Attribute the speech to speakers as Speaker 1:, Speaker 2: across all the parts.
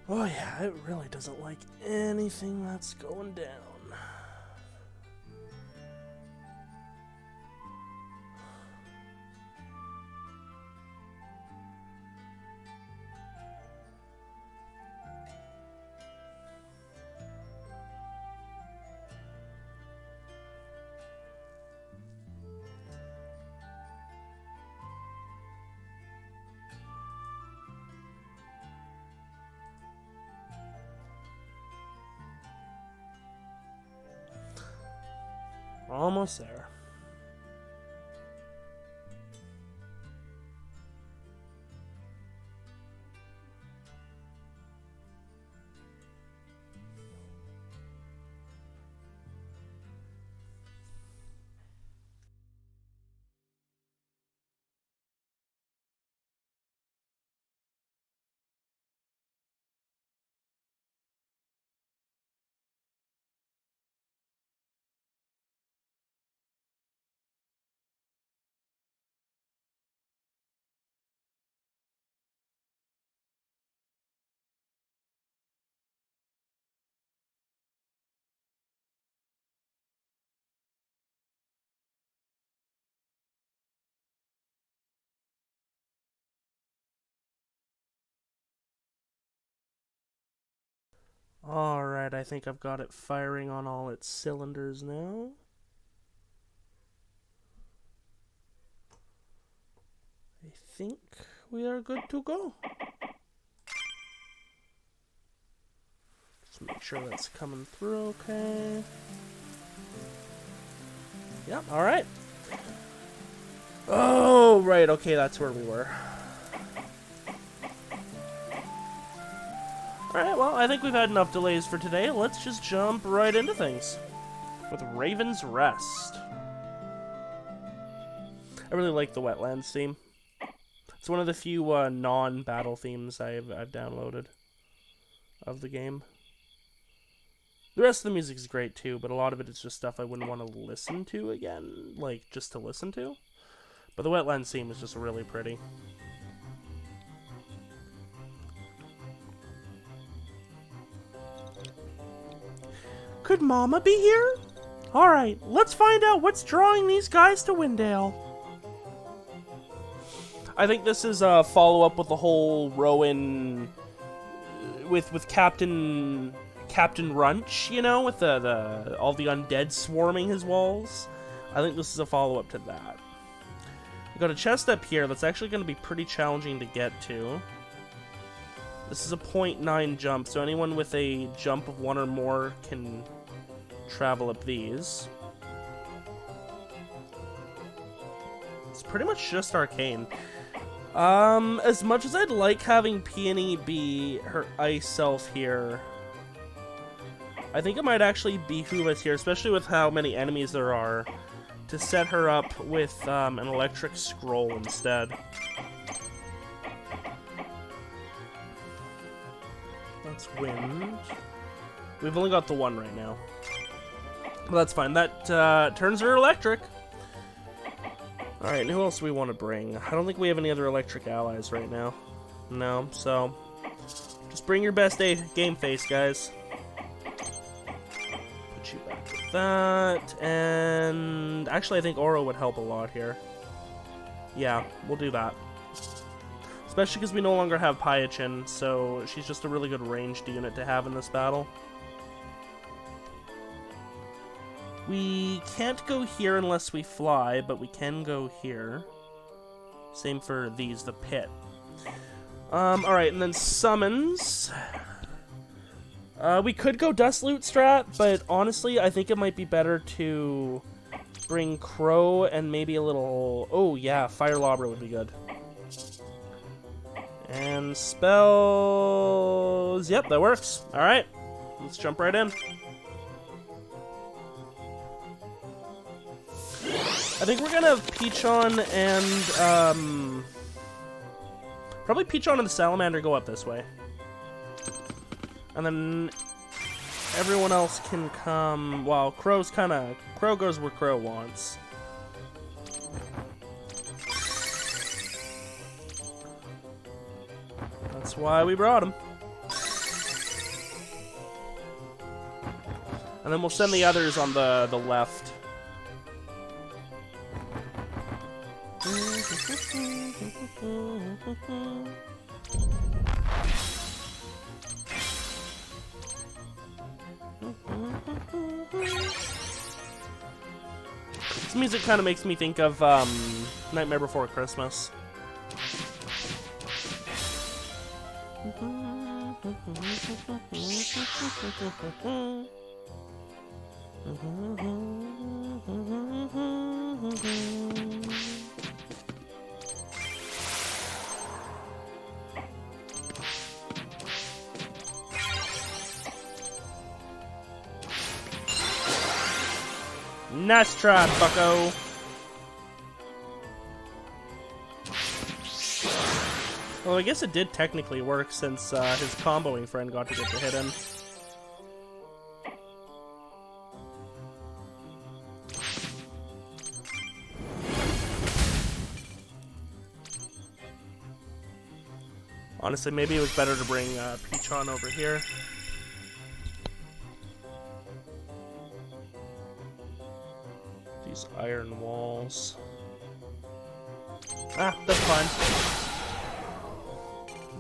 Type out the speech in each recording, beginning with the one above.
Speaker 1: Oh yeah, it really doesn't like anything that's going down. Almost there. Alright, I think I've got it firing on all its cylinders now. I think we are good to go. Just make sure that's coming through okay. Yep, alright. Oh, right, okay, that's where we were. Alright, well, I think we've had enough delays for today. Let's just jump right into things. With Raven's Rest. I really like the Wetlands theme. It's one of the few non-battle themes I've downloaded of the game. The rest of the music is great too, but a lot of it is just stuff I wouldn't want to listen to again, like, just to listen to. But the Wetlands theme is just really pretty. Could Mama be here? Alright, let's find out what's drawing these guys to Windale. I think this is a follow-up with the whole Rowan... with Captain Runch, you know, with all the undead swarming his walls. I think this is a follow-up to that. We've got a chest up here that's actually going to be pretty challenging to get to. This is a 0.9 jump, so anyone with a jump of 1 or more can travel up these. It's pretty much just arcane. As much as I'd like having Peony be her ice self here, I think it might actually behoove us here, especially with how many enemies there are, to set her up with an electric scroll instead. That's wind. We've only got the one right now. But that's fine. That turns her electric. Alright, and who else do we want to bring? I don't think we have any other electric allies right now. No, so just bring your best game face, guys. Put you back with that. And actually, I think Oro would help a lot here. Yeah, we'll do that. Especially because we no longer have Pyachin, so she's just a really good ranged unit to have in this battle. We can't go here unless we fly, but we can go here. Same for these, the pit. Alright, and then summons. We could go Dust Loot strat, but honestly, I think it might be better to bring Crow and maybe a little... Oh, yeah, Fire Lobber would be good. And spells... Yep, that works. Alright, let's jump right in. I think we're gonna have Peachon and, probably Peachon and the Salamander go up this way. And then everyone else can come... Well, Crow goes where Crow wants. That's why we brought him. And then we'll send the others on the left. This music kind of makes me think of Nightmare Before Christmas. Nice try, bucko. Well, I guess it did technically work since his comboing friend got to get the hit in. Honestly, maybe it was better to bring Peach on over here. These iron walls. Ah, that's fine.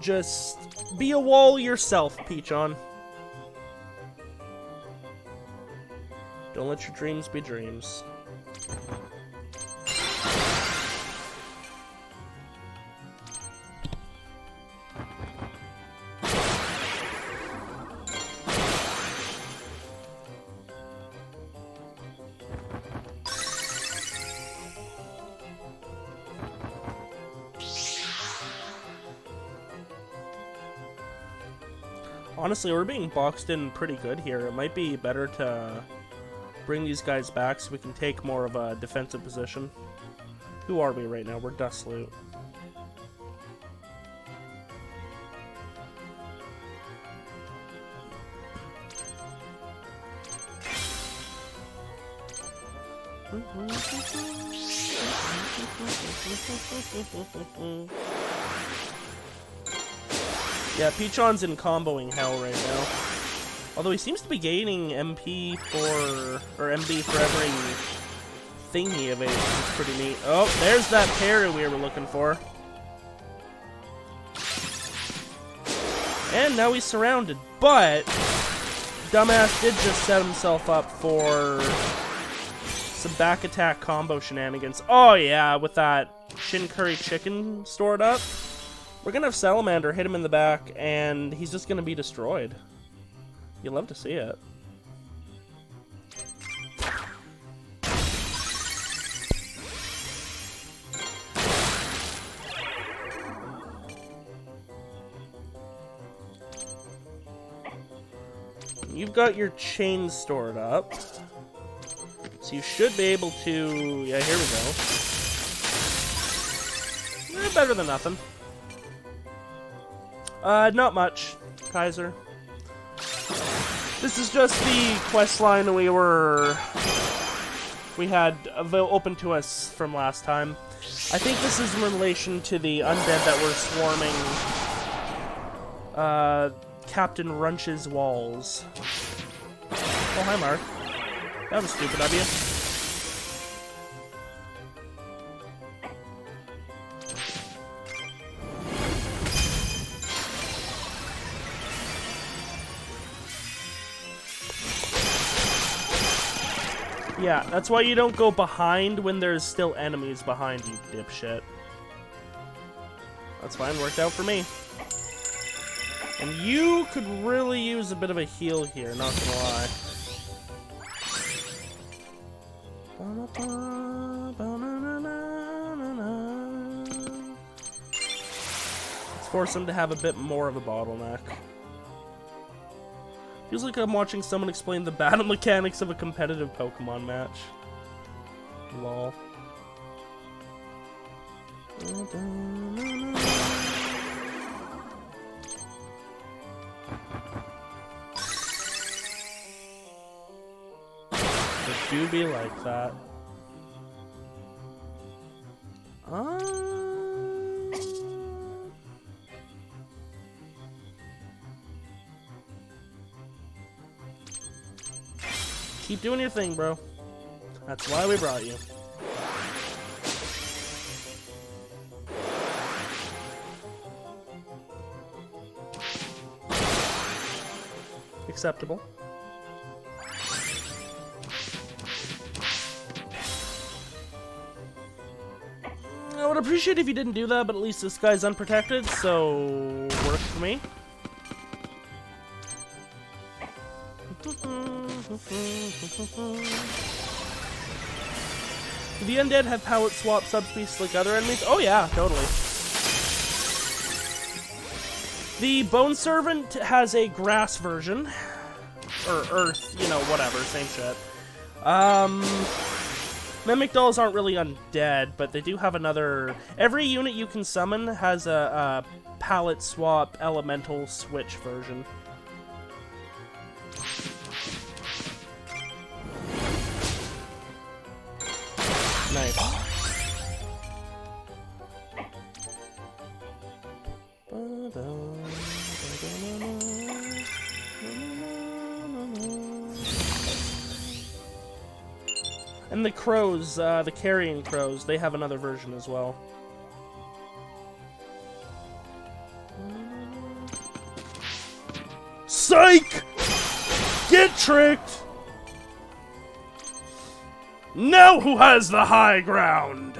Speaker 1: Just be a wall yourself, Peachon. Don't let your dreams be dreams. Honestly, we're being boxed in pretty good here. It might be better to bring these guys back so we can take more of a defensive position. Who are we right now? We're Dust Loot. Yeah, Peachon's in comboing hell right now. Although he seems to be gaining MP for... or MB for every thing he evades, which is pretty neat. Oh, there's that parry we were looking for. And now he's surrounded, but... Dumbass did just set himself up for... some back attack combo shenanigans. Oh yeah, with that Shin Curry chicken stored up. We're gonna have Salamander hit him in the back, and he's just gonna be destroyed. You love to see it. You've got your chain stored up, so you should be able to... yeah, here we go. Better than nothing. Not much, Kaiser. This is just the quest line we had open to us from last time. I think this is in relation to the undead that were swarming Captain Runch's walls. Oh, hi, Mark. That was stupid of you. Yeah, that's why you don't go behind when there's still enemies behind you, dipshit. That's fine, worked out for me. And you could really use a bit of a heal here, not gonna lie. Let's force him to have a bit more of a bottleneck. Feels like I'm watching someone explain the battle mechanics of a competitive Pokemon match. Lol. It do be like that. Keep doing your thing, bro. That's why we brought you. Acceptable. I would appreciate if you didn't do that, but at least this guy's unprotected, so works for me. Do the undead have palette swap subspecies like other enemies? Oh yeah, totally. The Bone Servant has a grass version. Or earth, you know, whatever, same shit. Mimic Dolls aren't really undead, but they do have another... Every unit you can summon has a palette swap elemental switch version. Nice. And the crows, the carrion crows, they have another version as well. Psych! Get tricked! Now who has the high ground?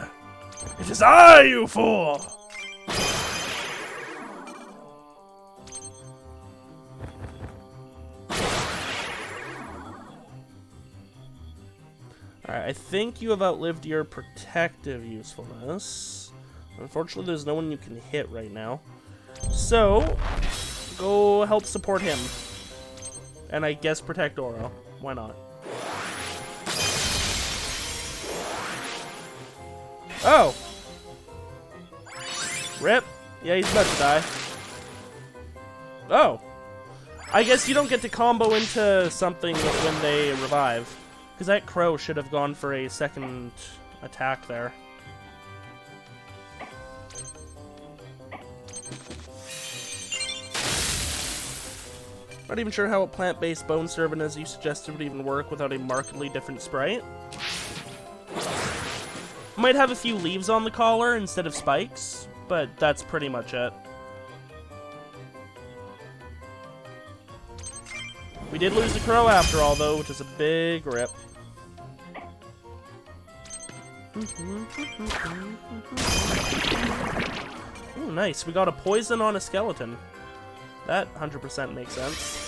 Speaker 1: It is I, you fool! Alright, I think you have outlived your protective usefulness. Unfortunately, there's no one you can hit right now. So, go help support him. And I guess protect Oro. Why not? Oh! Rip. Yeah, he's about to die. Oh! I guess you don't get to combo into something when they revive. Because that crow should have gone for a second attack there. Not even sure how a plant-based Bone Servant as you suggested would even work without a markedly different sprite. Might have a few leaves on the collar instead of spikes, but that's pretty much it. We did lose the crow after all, though, which is a big rip. Ooh, nice. We got a poison on a skeleton. That 100% makes sense.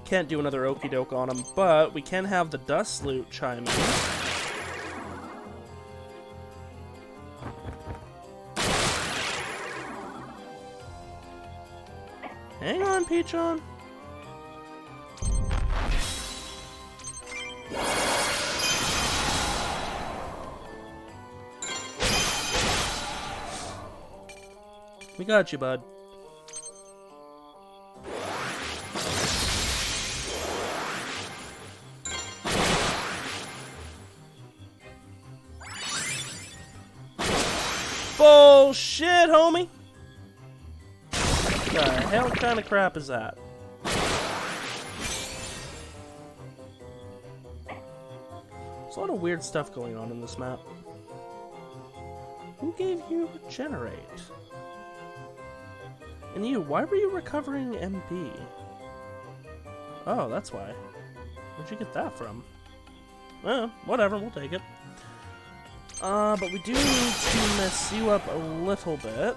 Speaker 1: Can't do another okie doke on him, but we can have the dust loot chime in. Hang on, Peachon. We got you, bud. Bullshit, homie! What the hell kind of crap is that? There's a lot of weird stuff going on in this map. Who gave you Regenerate? And you, why were you recovering MP? Oh, that's why. Where'd you get that from? Well, whatever, we'll take it. But we do need to mess you up a little bit.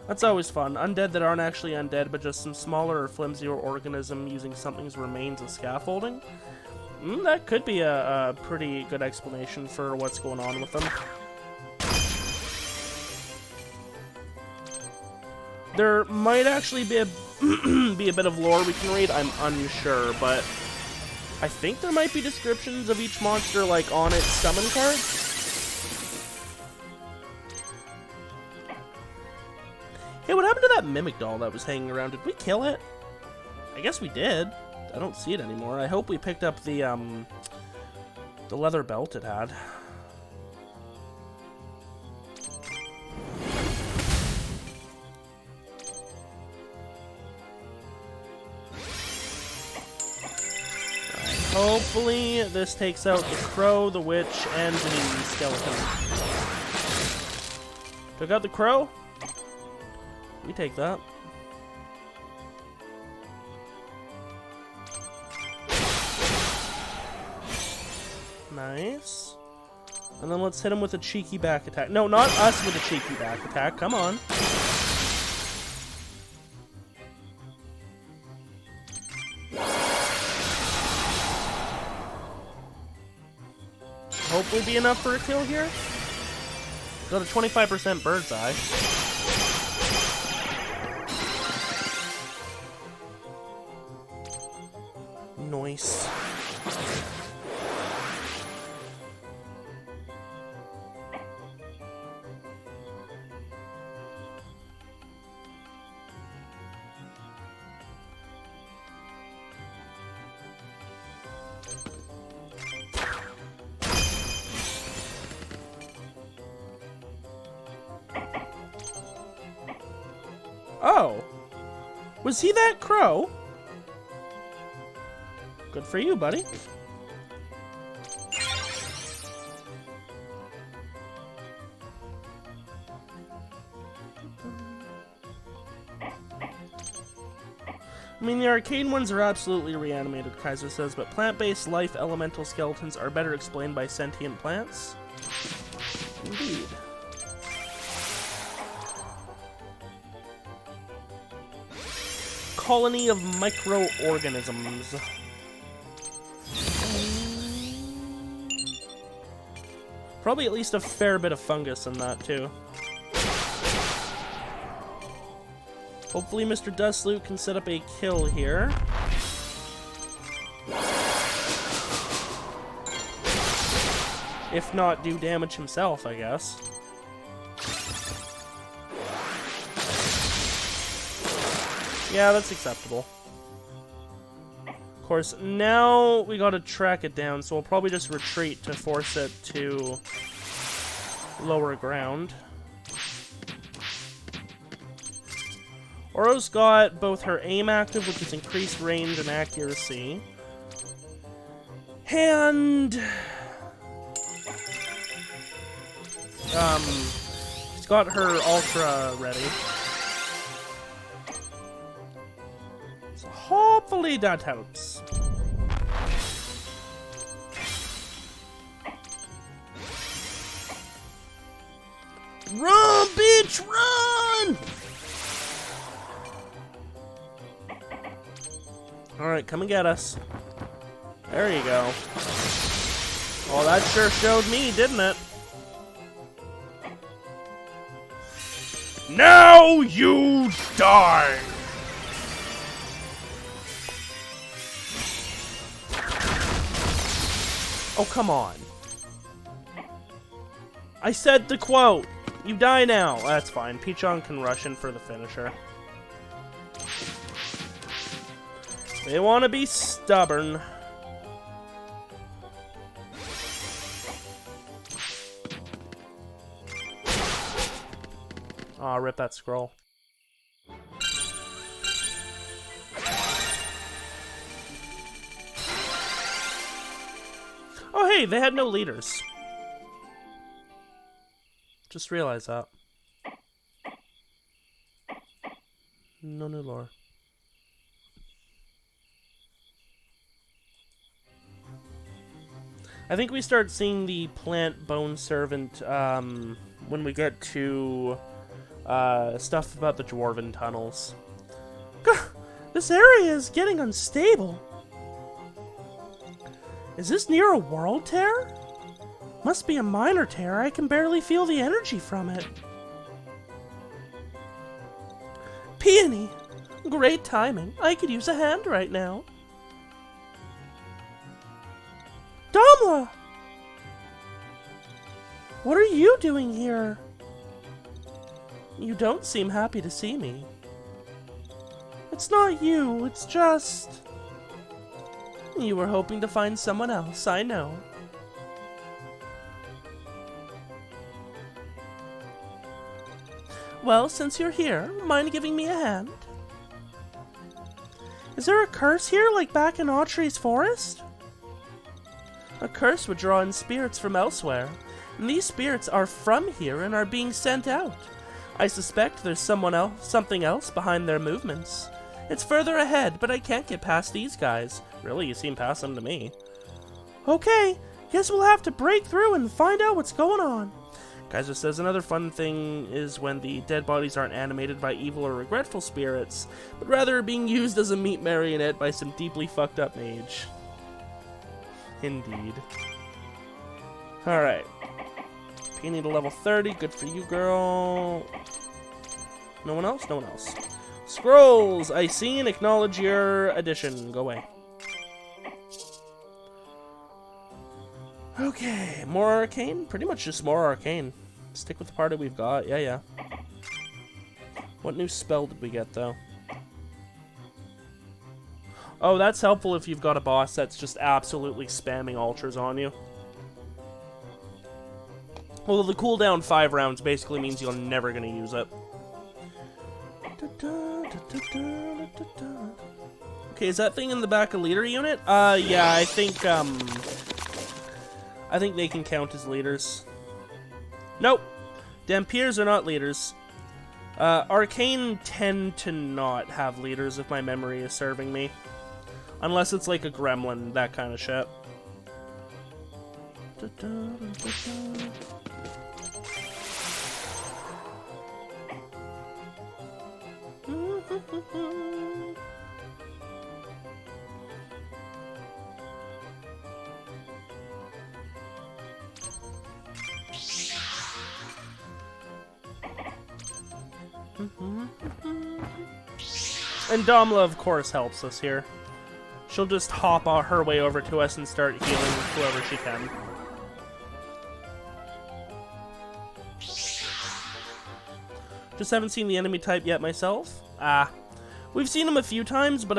Speaker 1: That's always fun. Undead that aren't actually undead, but just some smaller or flimsier organism using something's remains as scaffolding. That could be a pretty good explanation for what's going on with them. There might actually be a bit of lore we can read. I'm unsure, but I think there might be descriptions of each monster like on its summon cards. Hey, what happened to that mimic doll that was hanging around? Did we kill it? I guess we did. I don't see it anymore. I hope we picked up the leather belt it had. Hopefully this takes out the crow, the witch, and the skeleton. Took out the crow? We take that. Nice. And then let's hit him with a cheeky back attack. No, not us with a cheeky back attack. Come on. Hopefully be enough for a kill here. Got a 25% bird's eye. Nice. Oh! Was he that crow? Good for you, buddy. I mean, the arcane ones are absolutely reanimated, Kaiser says, but plant-based life elemental skeletons are better explained by sentient plants. Indeed. Colony of microorganisms. Probably at least a fair bit of fungus in that, too. Hopefully Mr. Dustloot can set up a kill here. If not, do damage himself, I guess. Yeah, that's acceptable. Of course, now we gotta track it down, so we'll probably just retreat to force it to lower ground. Oro's got both her aim active, which is increased range and accuracy, and she's got her ultra ready. So hopefully that helps. Run, bitch, run! Alright, come and get us. There you go. Oh, that sure showed me, didn't it? Now you die! Oh, come on. I said the quote. You die now. That's fine. Pichon can rush in for the finisher. They want to be stubborn. Aw, rip that scroll. Oh, hey, they had no leaders. Just realized that. No new lore. I think we start seeing the plant bone servant when we get to stuff about the dwarven tunnels. This area is getting unstable. Is this near a world tear? Must be a minor tear. I can barely feel the energy from it. Peony! Great timing. I could use a hand right now. Damla! What are you doing here? You don't seem happy to see me. It's not you, it's just... You were hoping to find someone else, I know. Well, since you're here, mind giving me a hand? Is there a curse here like back in Autry's forest? A curse would draw in spirits from elsewhere, and these spirits are from here and are being sent out. I suspect there's something else behind their movements. It's further ahead, but I can't get past these guys. Really, you seem past them to me. Okay, guess we'll have to break through and find out what's going on. Kaiser says another fun thing is when the dead bodies aren't animated by evil or regretful spirits, but rather being used as a meat marionette by some deeply fucked up mage. Indeed. Alright. Peony to level 30, good for you, girl. No one else? No one else. Scrolls! I see and acknowledge your addition. Go away. Okay, more arcane? Pretty much just more arcane. Stick with the party we've got. Yeah. What new spell did we get, though? Oh, that's helpful if you've got a boss that's just absolutely spamming ultras on you. Well, the cooldown 5 rounds basically means you're never going to use it. Okay, is that thing in the back a leader unit? Yeah, I think they can count as leaders. Nope. Dampiers are not leaders. Arcane tend to not have leaders if my memory is serving me. Unless it's like a gremlin, that kind of shit. And Domla, of course, helps us here. She'll just hop her way over to us and start healing whoever she can. Just haven't seen the enemy type yet myself. We've seen him a few times, but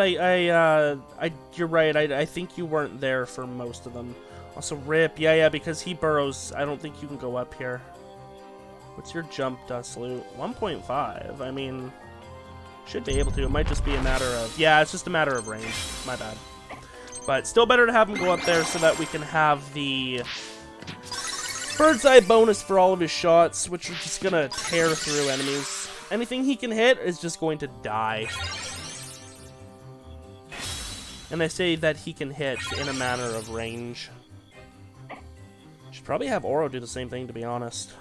Speaker 1: you're right. I think you weren't there for most of them. Also, Rip, yeah, because he burrows. I don't think you can go up here. What's your jump, Dust Loot? 1.5. I mean, should be able to. It might just be a matter of... Yeah, it's just a matter of range. My bad. But still better to have him go up there so that we can have the bird's eye bonus for all of his shots, which are just going to tear through enemies. Anything he can hit is just going to die. And I say that he can hit in a matter of range. Should probably have Oro do the same thing, to be honest.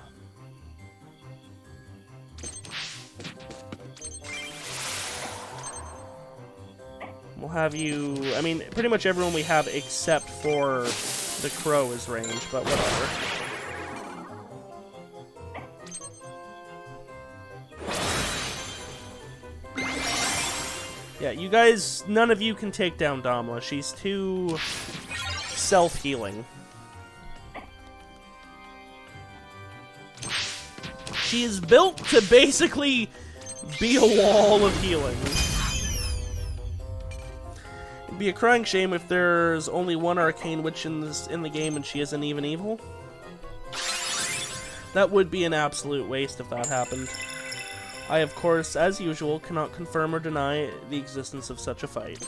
Speaker 1: We'll have you... I mean, pretty much everyone we have except for the crow is range, but whatever. Yeah, you guys... None of you can take down Damla. She's too self-healing. She is built to basically be a wall of healing. It'd be a crying shame if there's only one arcane witch in the game and she isn't even evil. That would be an absolute waste if that happened. I, of course, as usual, cannot confirm or deny the existence of such a fight.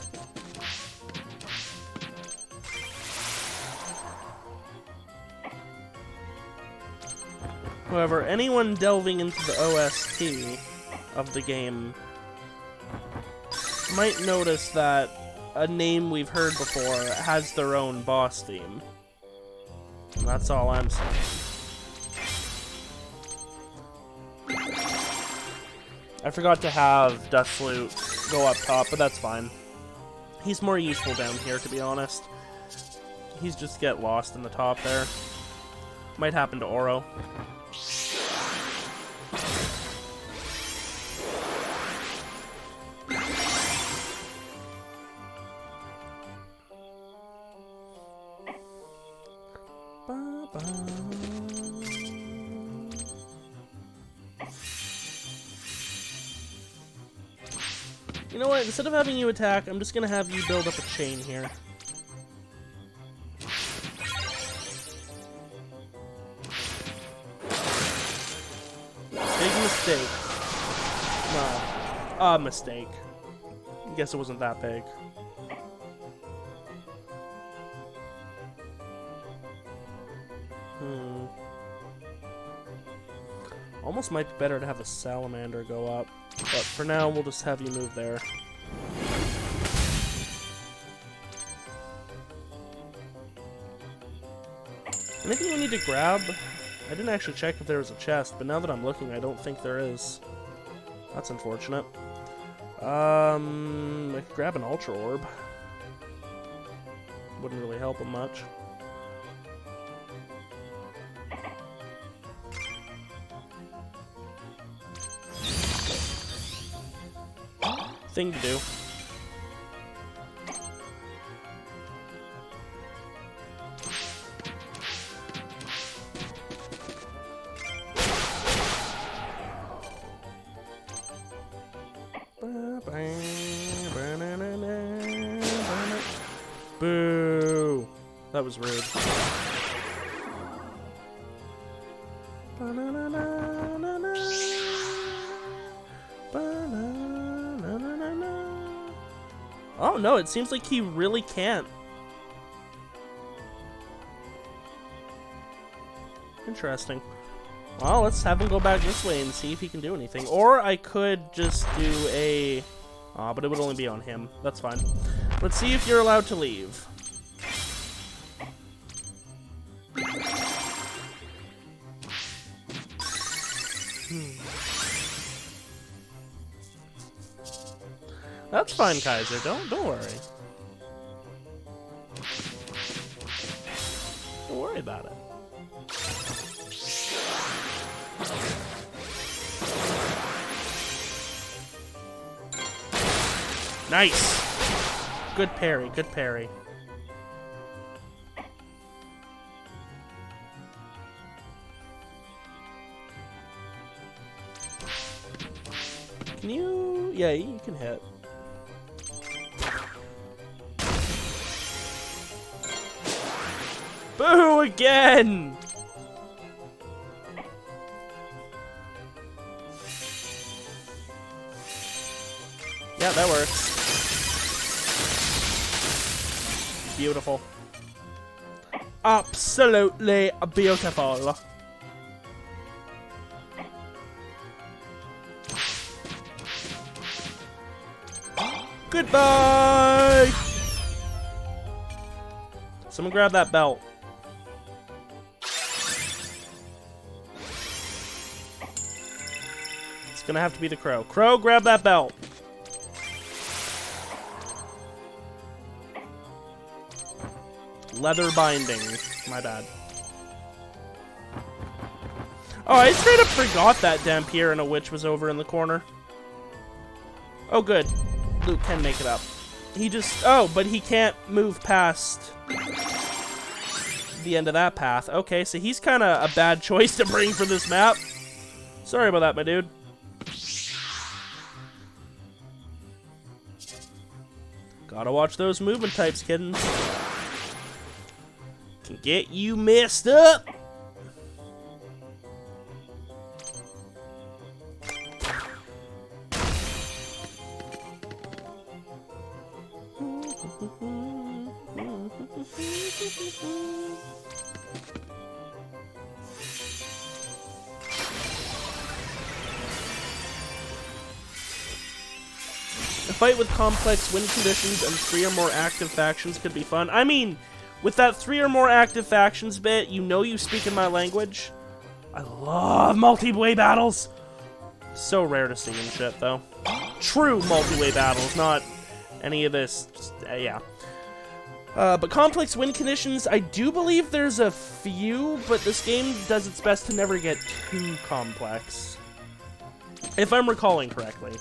Speaker 1: However, anyone delving into the OST of the game might notice that a name we've heard before has their own boss theme. And that's all I'm saying. I forgot to have Dustloot go up top, but that's fine. He's more useful down here, to be honest. He's just get lost in the top there. Might happen to Oro. You know what? Instead of having you attack, I'm just gonna have you build up a chain here. Big mistake. No. A mistake. I guess it wasn't that big. Almost might be better to have the salamander go up. But for now, we'll just have you move there. Anything we need to grab? I didn't actually check if there was a chest, but now that I'm looking, I don't think there is. That's unfortunate. I could grab an Ultra Orb. Wouldn't really help him much. Thing to do. Boo! That was rude. Oh no, it seems like he really can't. Interesting. Well, let's have him go back this way and see if he can do anything. Or I could just do a... Aw, but it would only be on him. That's fine. Let's see if you're allowed to leave. That's fine, Kaiser. Don't worry. Don't worry about it. Nice. Good parry. Good parry. Can you? Yeah, you can hit. Boo again! Yeah, that works. Beautiful. Absolutely beautiful. Goodbye! Someone grab that belt. It's gonna have to be the crow. Crow, grab that belt. Leather binding. My bad. Oh, I straight up forgot that Dampier and a witch was over in the corner. Oh, good. Luke can make it up. He just... Oh, but he can't move past the end of that path. Okay, so he's kind of a bad choice to bring for this map. Sorry about that, my dude. Gotta watch those movement types, kiddin'. Can get you messed up. A fight with complex win conditions and 3 or more active factions could be fun. I mean, with that 3 or more active factions bit, you know you speak in my language. I love multi-way battles. So rare to see in shit, though. True multi-way battles, not any of this. Just, yeah. But complex win conditions, I do believe there's a few, but this game does its best to never get too complex. If I'm recalling correctly.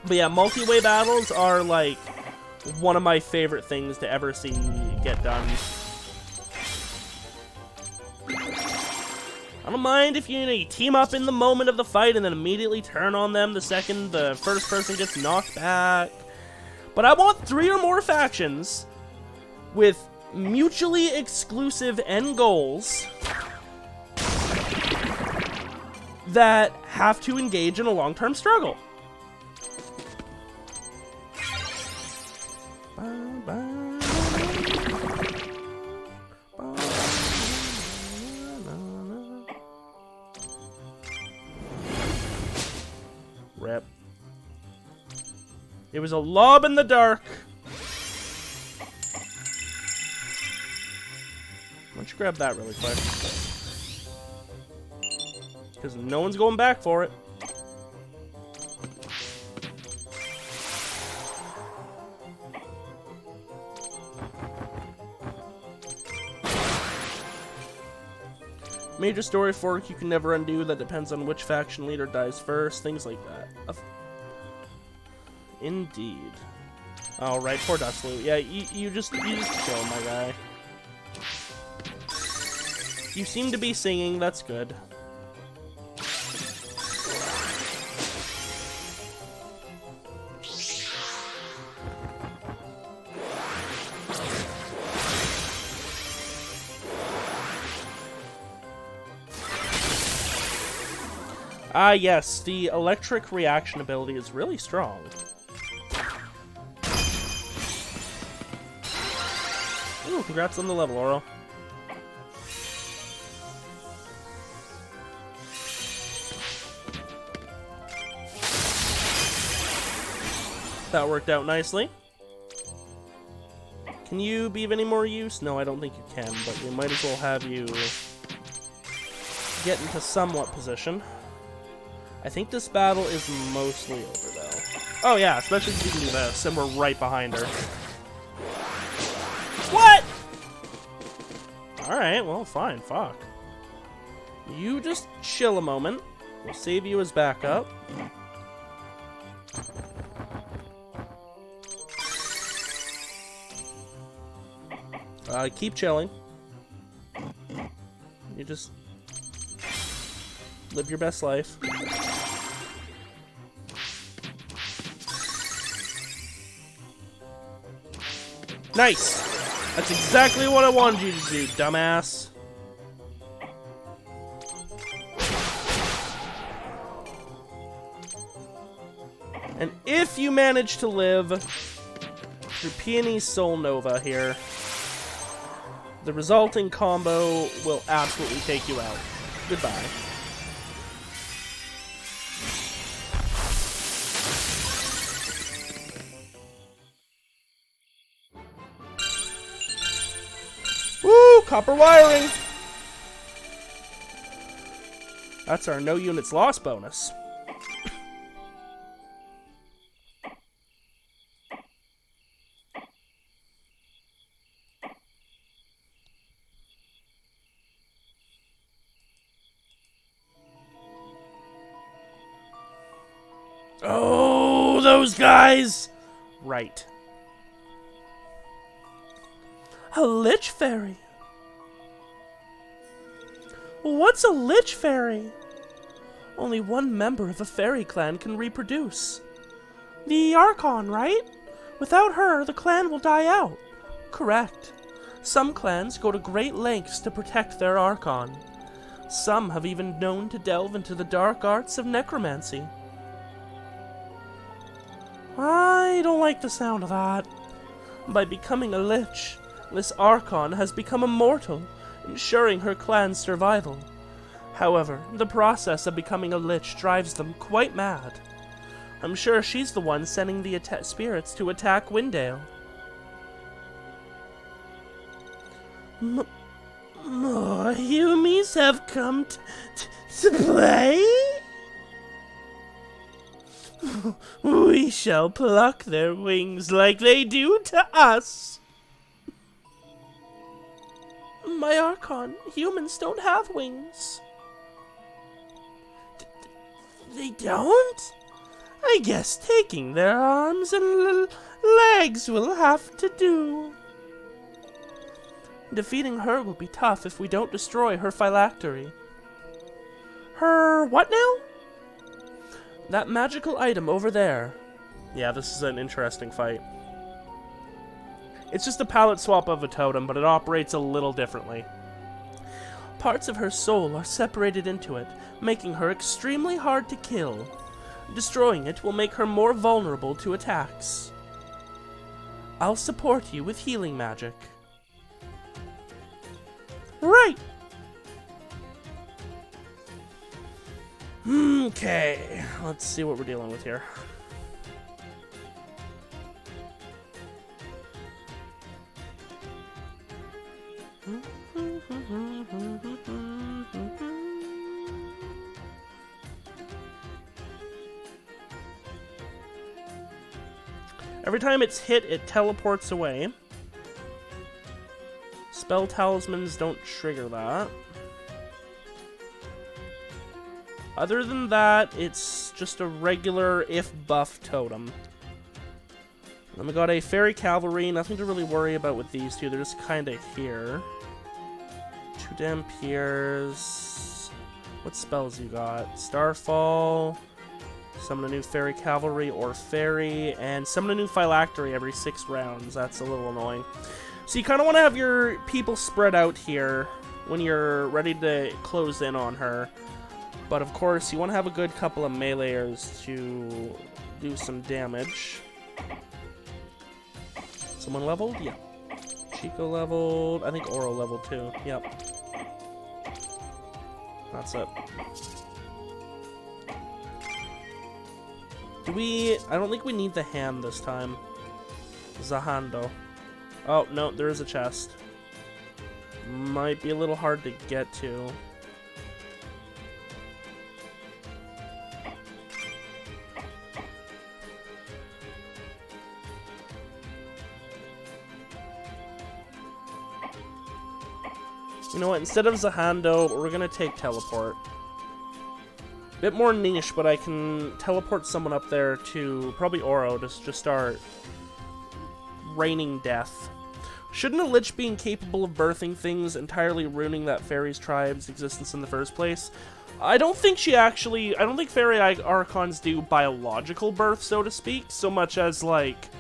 Speaker 1: But yeah, multi-way battles are like one of my favorite things to ever see get done. I don't mind if you team up in the moment of the fight and then immediately turn on them the second the first person gets knocked back. But I want 3 or more factions with mutually exclusive end goals that have to engage in a long-term struggle. It was a lob in the dark. Why don't you grab that really quick? Because no one's going back for it. Major story fork you can never undo. That depends on which faction leader dies first. Things like that. Indeed. Oh, right. Poor Dustloot. Yeah, you just chill, my guy. You seem to be singing. That's good. Ah, yes, the electric reaction ability is really strong. Ooh, congrats on the level, Oro. That worked out nicely. Can you be of any more use? No, I don't think you can, but we might as well have you get into somewhat position. I think this battle is mostly over, though. Oh, yeah, especially if you can do this, and we're right behind her. What? Alright, well, fine, fuck. You just chill a moment. We'll save you as backup. Keep chilling. You just live your best life. Nice! That's exactly what I wanted you to do, dumbass. And if you manage to live through Peony's Soul Nova here, the resulting combo will absolutely take you out. Goodbye. Woo! Copper wiring! That's our no units lost bonus. Oh, those guys! Right. A Lich Fairy. What's a Lich Fairy? Only one member of a fairy clan can reproduce. The Archon, right? Without her, the clan will die out. Correct. Some clans go to great lengths to protect their Archon. Some have even known to delve into the dark arts of necromancy. I don't like the sound of that. By becoming a Lich, this Archon has become immortal, ensuring her clan's survival. However, the process of becoming a Lich drives them quite mad. I'm sure she's the one sending the spirits to attack Windale. More Humies have come to play? We shall pluck their wings like they do to us. My Archon, humans don't have wings. They don't? I guess taking their arms and legs will have to do. Defeating her will be tough if we don't destroy her phylactery. Her what now? That magical item over there. Yeah, this is an interesting fight. It's just a palette swap of a totem, but it operates a little differently. Parts of her soul are separated into it, making her extremely hard to kill. Destroying it will make her more vulnerable to attacks. I'll support you with healing magic. Right! Okay, let's see what we're dealing with here. Every time it's hit, it teleports away. Spell talismans don't trigger that. Other than that, it's just a regular if-buff totem. Then we got a Fairy Cavalry, nothing to really worry about with these two, they're just kind of here. 2 Dampiers. What spells you got? Starfall. Summon a new Fairy Cavalry or Fairy, and summon a new Phylactery every 6 rounds. That's a little annoying. So you kind of want to have your people spread out here when you're ready to close in on her. But of course, you want to have a good couple of meleeers to do some damage. Someone leveled? Yeah. Chico leveled. I think Oro leveled too. Yep. That's it. I don't think we need the hand this time. Zahando. Oh, no, there is a chest. Might be a little hard to get to. You know what, instead of Zahando, we're gonna take Teleport. Bit more niche, but I can teleport someone up there to probably Oro to just start raining death. Shouldn't a Lich being capable of birthing things entirely ruining that fairy's tribe's existence in the first place? I don't think fairy archons do biological birth, so to speak, so much as, like,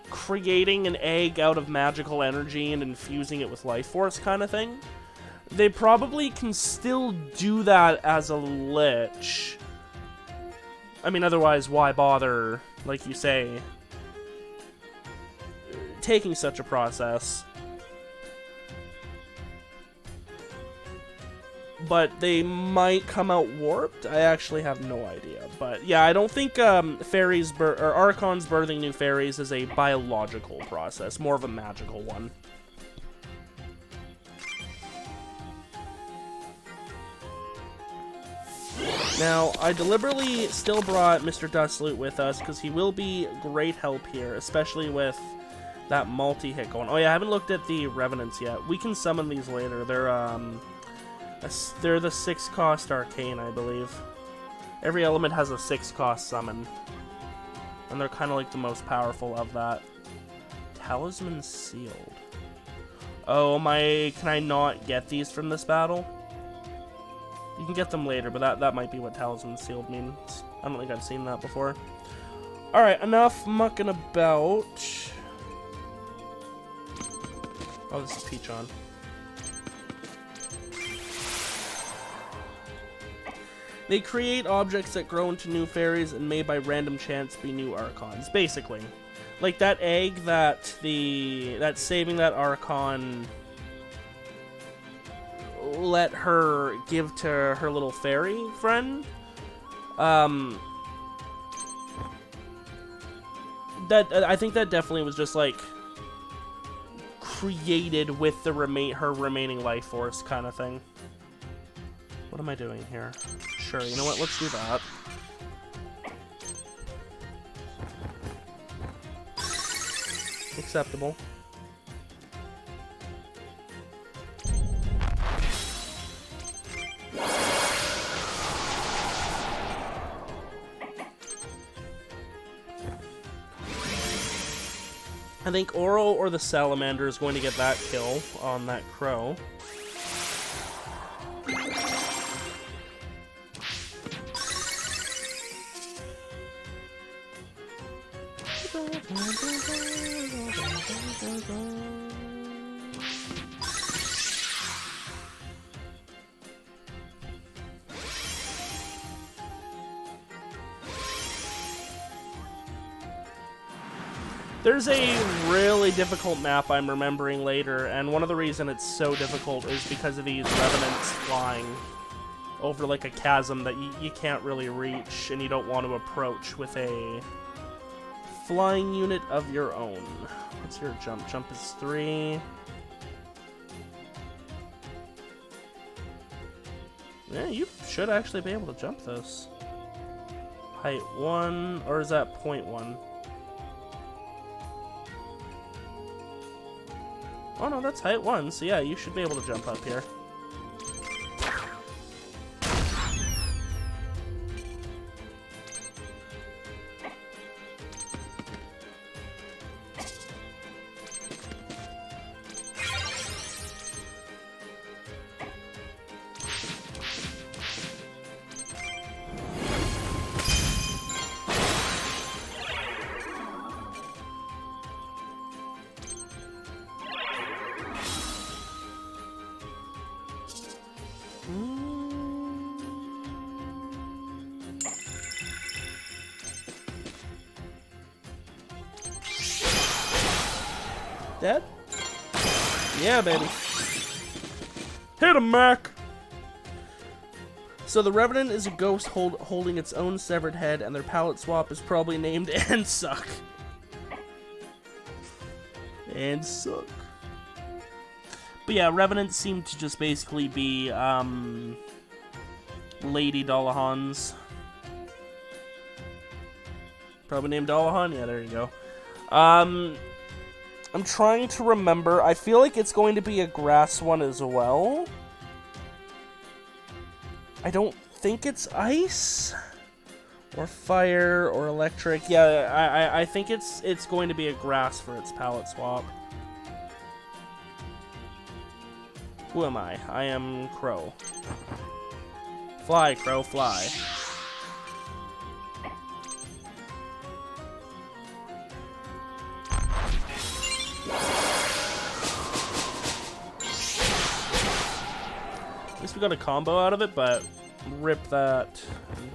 Speaker 1: creating an egg out of magical energy and infusing it with life force kind of thing. They probably can still do that as a Lich. I mean, otherwise, why bother, like you say, taking such a process? But they might come out warped? I actually have no idea. But yeah, I don't think fairies or archons birthing new fairies is a biological process, more of a magical one. Now, I deliberately still brought Mr. Dustloot with us, because he will be great help here, especially with that multi-hit going. Oh yeah, I haven't looked at the Revenants yet. We can summon these later. They're the 6-cost arcane, I believe. Every element has a 6-cost summon. And they're kind of like the most powerful of that. Talisman sealed. Oh my, can I not get these from this battle? You can get them later, but that might be what Talisman Sealed means. I don't think I've seen that before. Alright, enough mucking about. Oh, this is Peachon. They create objects that grow into new fairies and may by random chance be new archons. Basically. Like that egg that saving that archon let her give to her little fairy friend. I think that definitely was just like created with the her remaining life force kind of thing. What am I doing here? Sure, you know what? Let's do that. Acceptable. I think Oro or the Salamander is going to get that kill on that crow. There's a really difficult map I'm remembering later, and one of the reasons it's so difficult is because of these revenants flying over like a chasm that you can't really reach, and you don't want to approach with a flying unit of your own. What's your jump? Jump is 3. Yeah, you should actually be able to jump this. Height 1, or is that .1? Oh no, that's height 1, so yeah, you should be able to jump up here. Dead? Yeah, baby. Hit him, Mac! So the Revenant is a ghost holding its own severed head, and their palette swap is probably named And Suck. And Suck. But yeah, Revenants seem to just basically be, Lady Dollahans. Probably named Dollahan? Yeah, there you go. I'm trying to remember. I feel like it's going to be a grass one as well. I don't think it's ice or fire or electric. Yeah, I think it's going to be a grass for its palette swap. Who am I? I am Crow. Fly, Crow, fly. At least we got a combo out of it, but rip that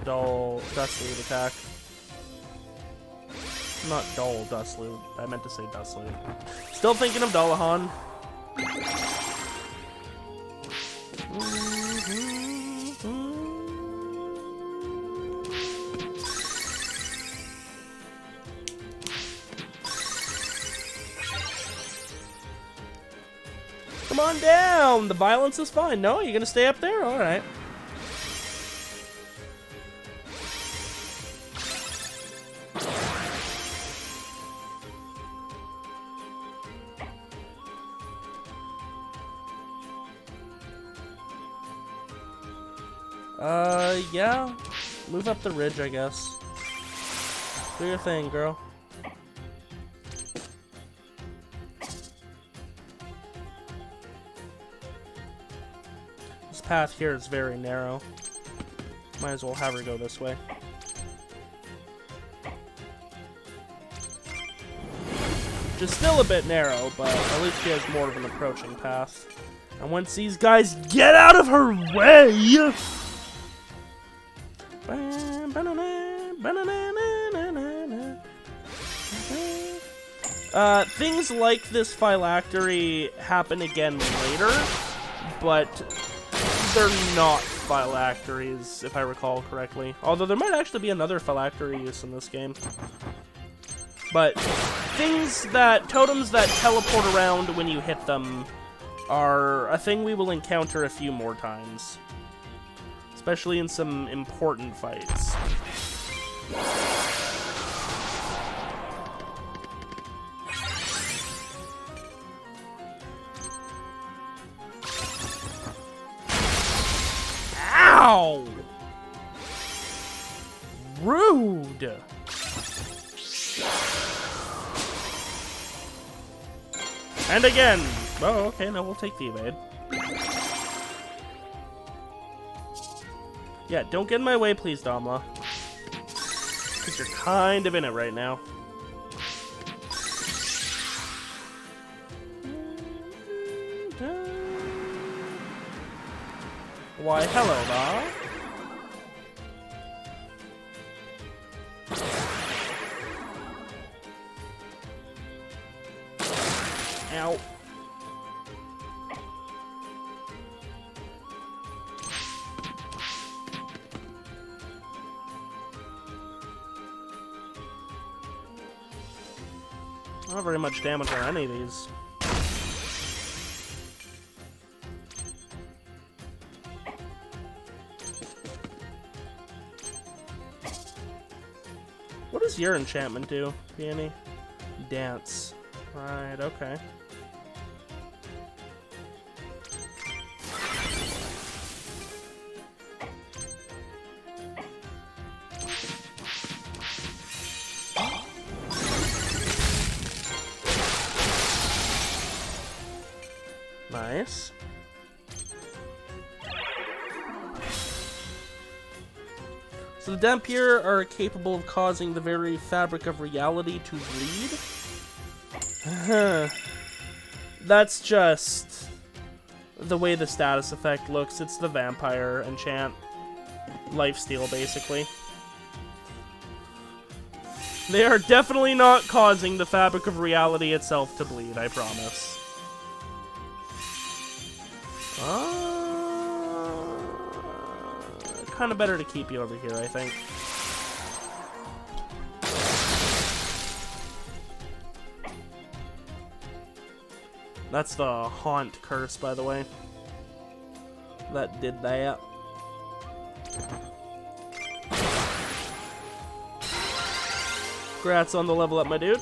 Speaker 1: dull Dustloot attack. Not dull Dustloot. I meant to say Dustloot. Still thinking of Dollahan. Come on down! The violence is fine. No, you're gonna stay up there? Alright. Yeah. Move up the ridge, I guess. Do your thing, girl. This path here is very narrow. Might as well have her go this way. Which is still a bit narrow, but at least she has more of an approaching path. And once these guys get out of her way... things like this phylactery happen again later, but they're not phylacteries, if I recall correctly. Although there might actually be another phylactery use in this game. But totems that teleport around when you hit them are a thing we will encounter a few more times. Especially in some important fights. Ow! Rude! And again! Oh, okay, now we'll take the evade. Yeah, don't get in my way, please, Domla. Because you're kind of in it right now. Why, hello, Ma. Ow. Not very much damage on any of these. does your enchantment do, Peony? Dance. Right, okay. Nice. So the Dampier are capable of causing the very fabric of reality to bleed? That's just the way the status effect looks. It's the vampire enchant. Lifesteal, basically. They are definitely not causing the fabric of reality itself to bleed, I promise. Kind of better to keep you over here, I think. That's the Haunt curse, by the way. That did that. Congrats on the level up, my dude.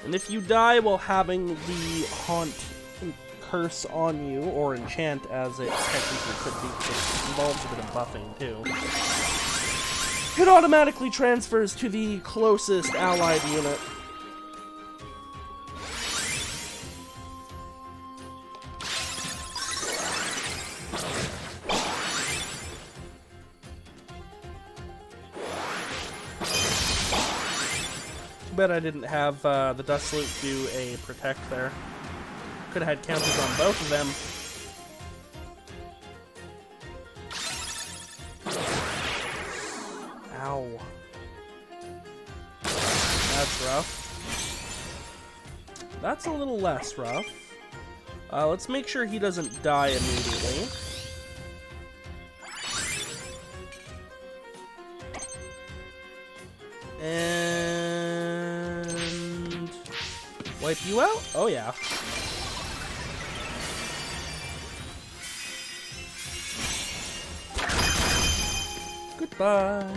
Speaker 1: And if you die while having the Haunt curse on you, or enchant as it technically could be, because it involves a bit of buffing too, it automatically transfers to the closest allied unit. Bet I didn't have the Dust Salute do a protect there. Could have had counters on both of them. Ow. That's rough. That's a little less rough. Let's make sure he doesn't die immediately. And wipe you out? Oh yeah. Goodbye.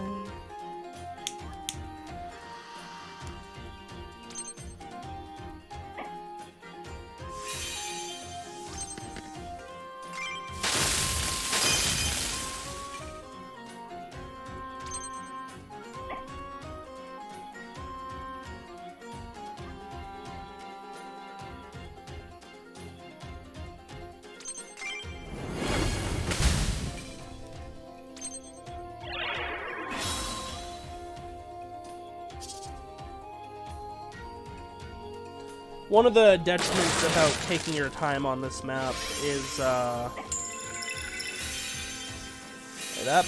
Speaker 1: One of the detriments about taking your time on this map is, that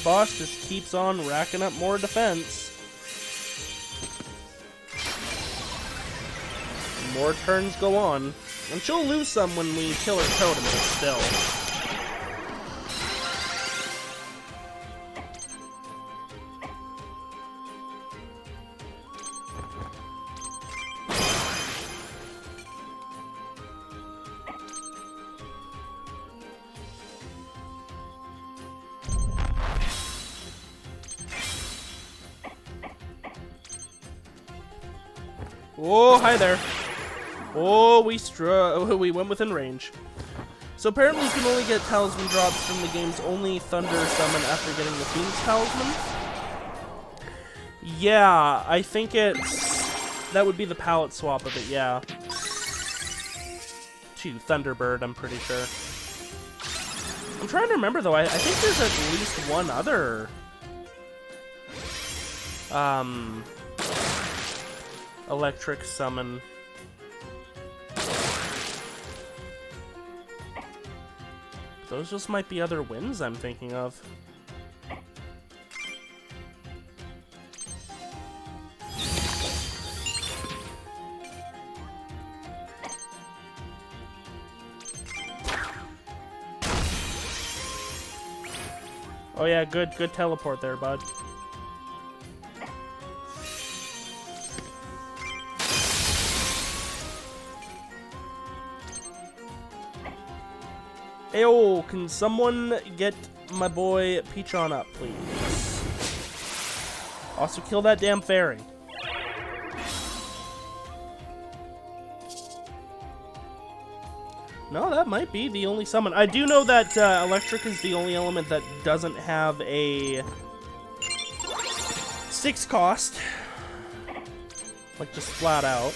Speaker 1: boss just keeps on racking up more defense. More turns go on. And she'll lose some when we kill her totem, but still. Oh, hi there. Oh, we went within range. So apparently you can only get talisman drops from the game's only thunder summon after getting the Phoenix talisman. Yeah, I think that would be the palette swap of it, yeah. To Thunderbird, I'm pretty sure. I'm trying to remember though, I think there's at least one other electric summon. Those just might be other wins I'm thinking of. Oh yeah, good teleport there, bud. Ayo, can someone get my boy Peachon up, please? Also, kill that damn fairy. No, that might be the only summon. I do know that Electric is the only element that doesn't have a 6 cost. Like, just flat out.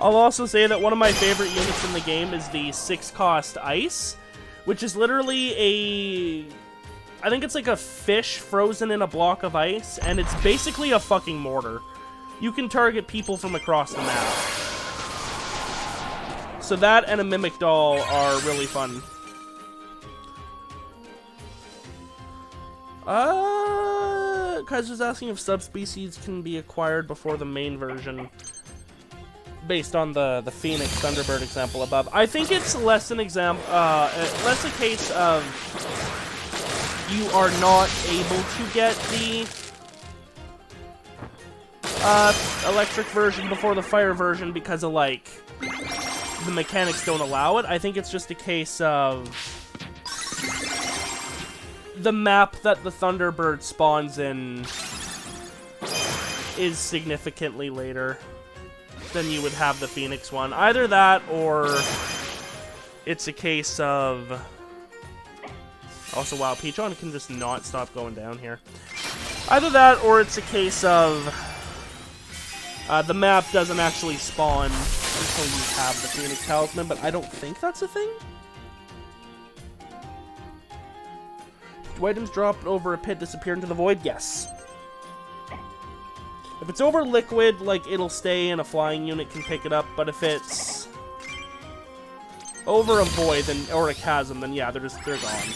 Speaker 1: I'll also say that one of my favorite units in the game is the 6 cost Ice, which is literally a... I think it's like a fish frozen in a block of ice, and it's basically a fucking mortar. You can target people from across the map. So that and a Mimic Doll are really fun. Kaiser's asking if subspecies can be acquired before the main version, based on the Phoenix Thunderbird example above. I think it's less an less a case of you are not able to get the electric version before the fire version because of, like, the mechanics don't allow it. I think it's just a case of the map that the Thunderbird spawns in is significantly later than you would have the Phoenix one. Either that, or it's a case of... Also, wow, Peachon can just not stop going down here. Either that, or it's a case of the map doesn't actually spawn until you have the Phoenix Talisman, but I don't think that's a thing. Do items dropped over a pit disappear into the void? Yes. If it's over liquid, like, it'll stay and a flying unit can pick it up, but if it's over a void or a chasm, then yeah, they're gone.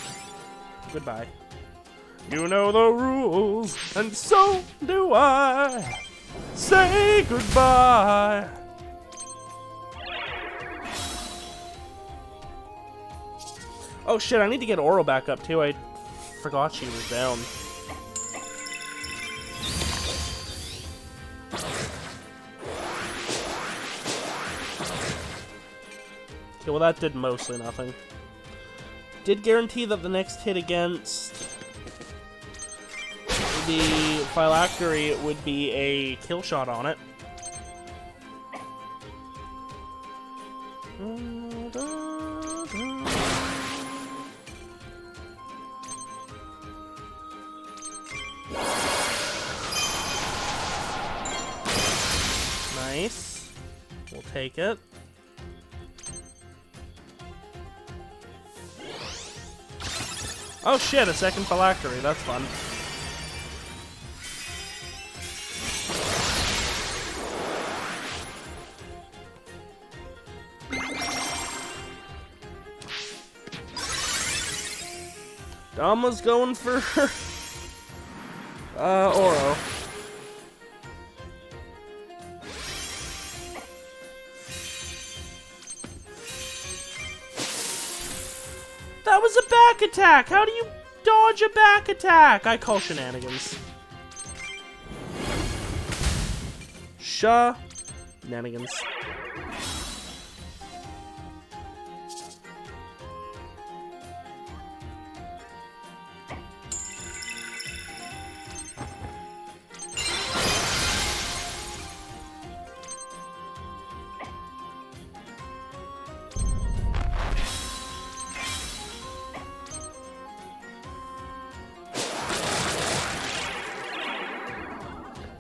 Speaker 1: Goodbye. You know the rules, and so do I. Say goodbye. Oh shit, I need to get Oro back up too. I forgot she was down. Okay, well that did mostly nothing. Did guarantee that the next hit against the Phylactery would be a kill shot on it. Nice. We'll take it. Oh shit, a second Phylactery, that's fun. Dama's going for Oro. That was a back attack! How do you dodge a back attack? I call shenanigans. Shenanigans.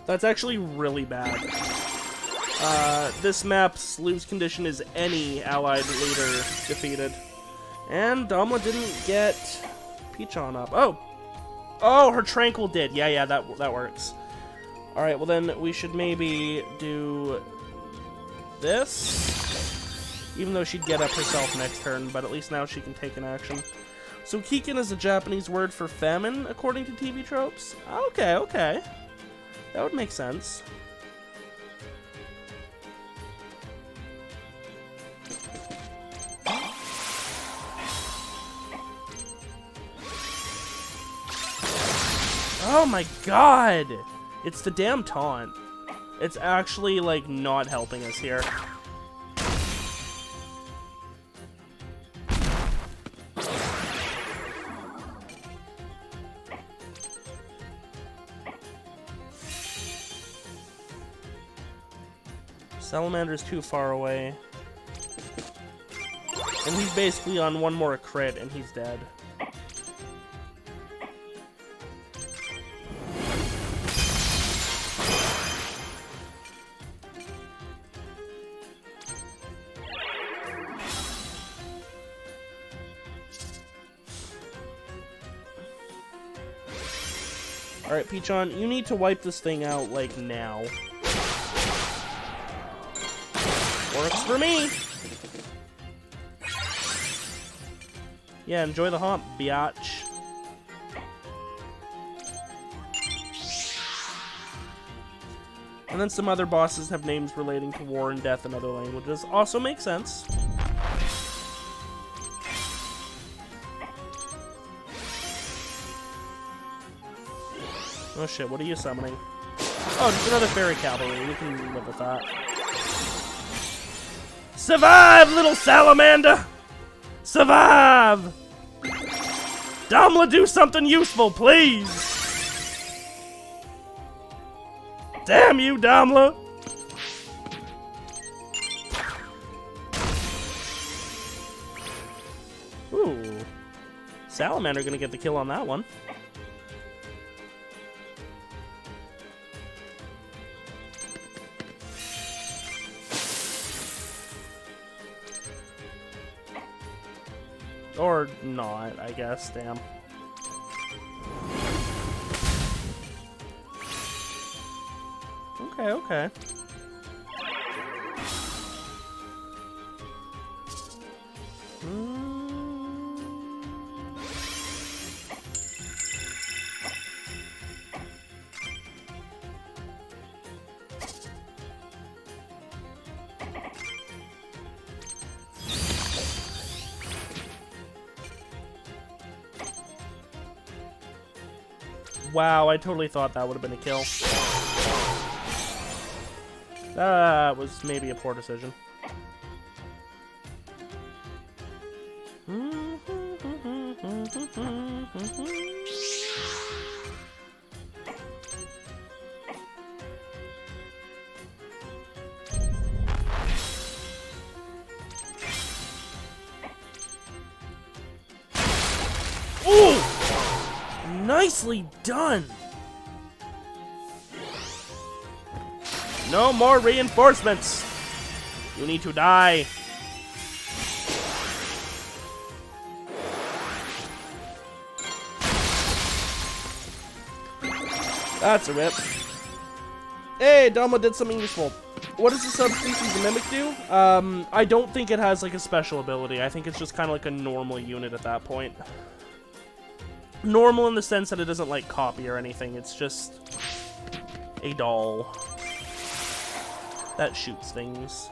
Speaker 1: That's actually really bad. This map's lose condition is any allied leader defeated. And Damla didn't get Peachon up. Oh! Oh, her Tranquil did. Yeah, that works. Alright, well then we should maybe do this. Even though she'd get up herself next turn, but at least now she can take an action. So Kikin is a Japanese word for famine, according to TV tropes? Okay. That would make sense. Oh my god! It's the damn taunt. It's actually, like, not helping us here. Salamander's too far away. And he's basically on one more crit and he's dead. Alright, Peachon, you need to wipe this thing out, like, now. Works for me! Yeah, enjoy the hump, biatch. And then some other bosses have names relating to war and death in other languages. Also makes sense. Oh shit, what are you summoning? Oh, just another fairy cavalry. We can live with that. Survive, little salamander! Survive! Damla, do something useful, please! Damn you, Damla! Ooh. Salamander gonna get the kill on that one. Or not, I guess, damn. Okay, okay. Wow, I totally thought that would have been a kill. That was maybe a poor decision. Ooh! Nicely done! No more reinforcements! You need to die. That's a rip. Hey, Dama did something useful. What does the subspecies Mimic do? I don't think it has like a special ability. I think it's just kind of like a normal unit at that point. Normal in the sense that it doesn't like copy or anything. It's just a doll that shoots things.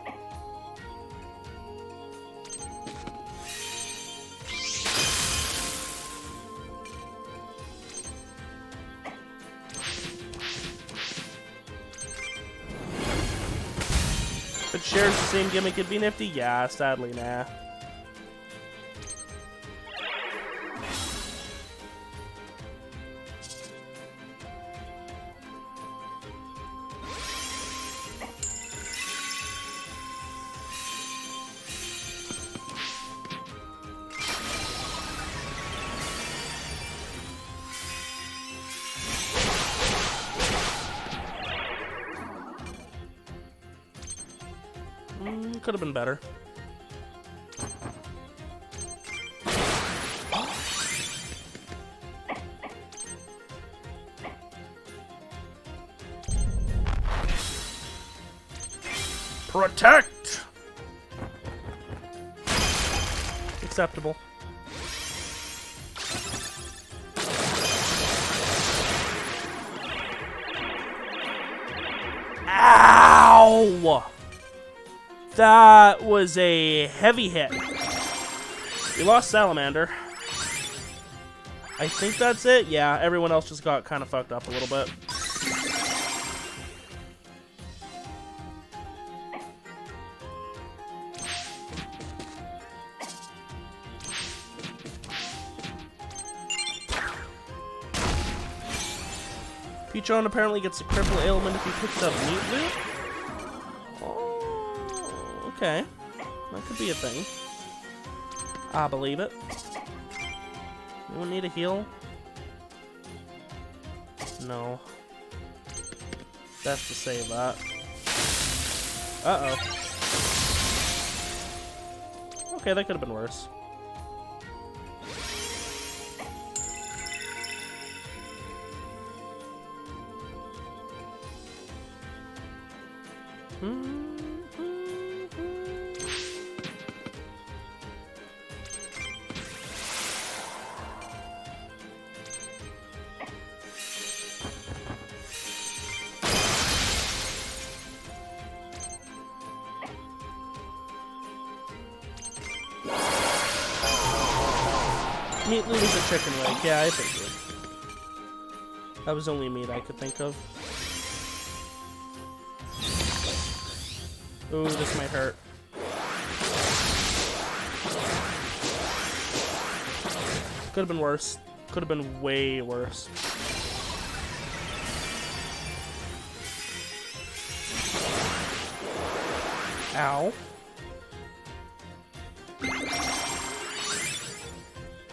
Speaker 1: If it shares the same gimmick, it'd be nifty? Yeah, sadly, nah. Could have been better. Protect! Acceptable. Ow! That was a heavy hit. We lost Salamander. I think that's it. Yeah, everyone else just got kind of fucked up a little bit. Peachon apparently gets a cripple ailment if he picks up meat loot. Oh. Okay. That could be a thing. I believe it. Anyone need a heal? No. Best to save that. Uh-oh. Okay, that could have been worse. Meat lose a chicken leg. Yeah, I figured. That was only meat I could think of. Ooh, this might hurt. Could have been worse. Could have been way worse. Ow.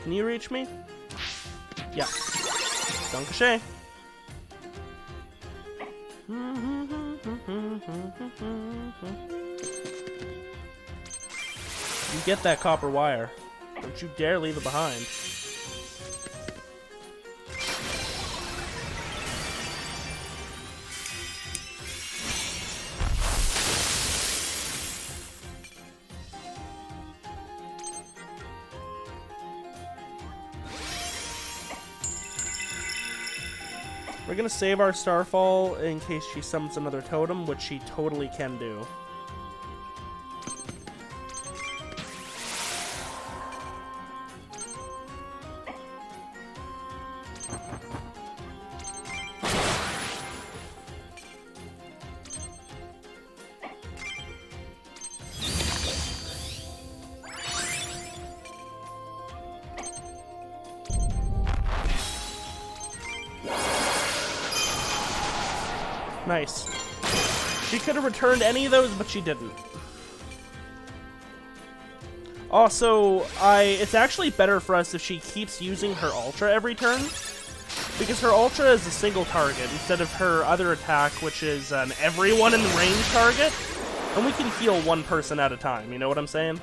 Speaker 1: Can you reach me? Yeah. Dankeschön. You get that copper wire. Don't you dare leave it behind. We're gonna save our Starfall in case she summons another totem, which she totally can do. Nice. She could have returned any of those, but she didn't. Also, it's actually better for us if she keeps using her Ultra every turn, because her Ultra is a single target instead of her other attack, which is an everyone in the range target, and we can heal one person at a time, you know what I'm saying?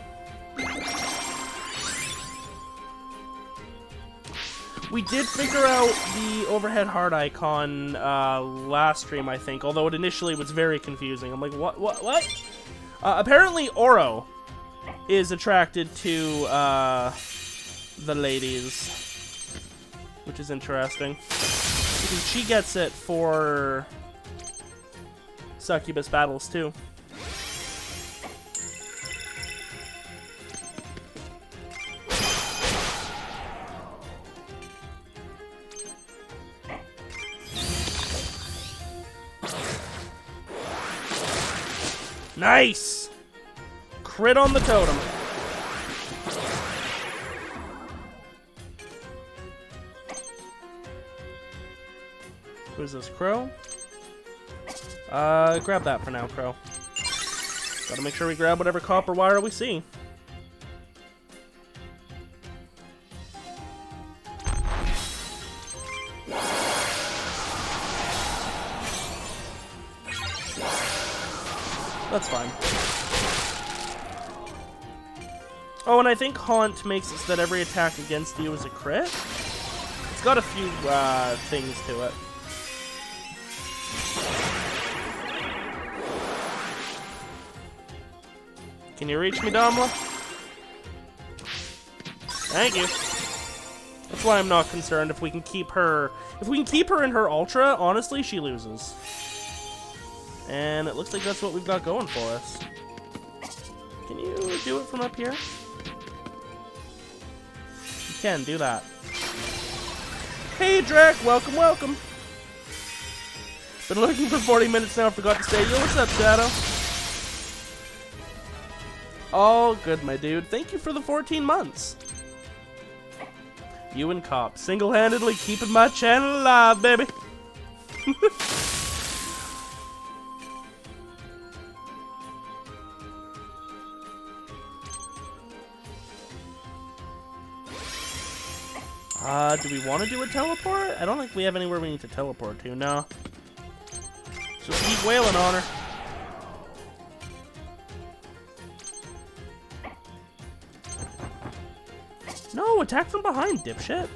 Speaker 1: We did figure out the overhead heart icon last stream, I think, although it initially was very confusing. I'm like, what? Apparently Oro is attracted to the ladies, which is interesting. Because she gets it for succubus battles, too. Nice! Crit on the totem. Who's this, Crow? Grab that for now, Crow. Gotta make sure we grab whatever copper wire we see. That's fine. Oh, and I think Haunt makes it so that every attack against you is a crit? It's got a few things to it. Can you reach me, Domla? Thank you. That's why I'm not concerned if we can keep her... If we can keep her in her Ultra, honestly, she loses. And it looks like that's what we've got going for us. Can you do it from up here? You can, do that. Hey, Drek! Welcome, welcome! Been looking for 40 minutes now, forgot to say, yo, what's up, Shadow? All good, my dude. Thank you for the 14 months. You and Cop, single-handedly keeping my channel alive, baby! Do we want to do a teleport? I don't think we have anywhere we need to teleport to, no. Just keep wailing on her. No, attack from behind, dipshit.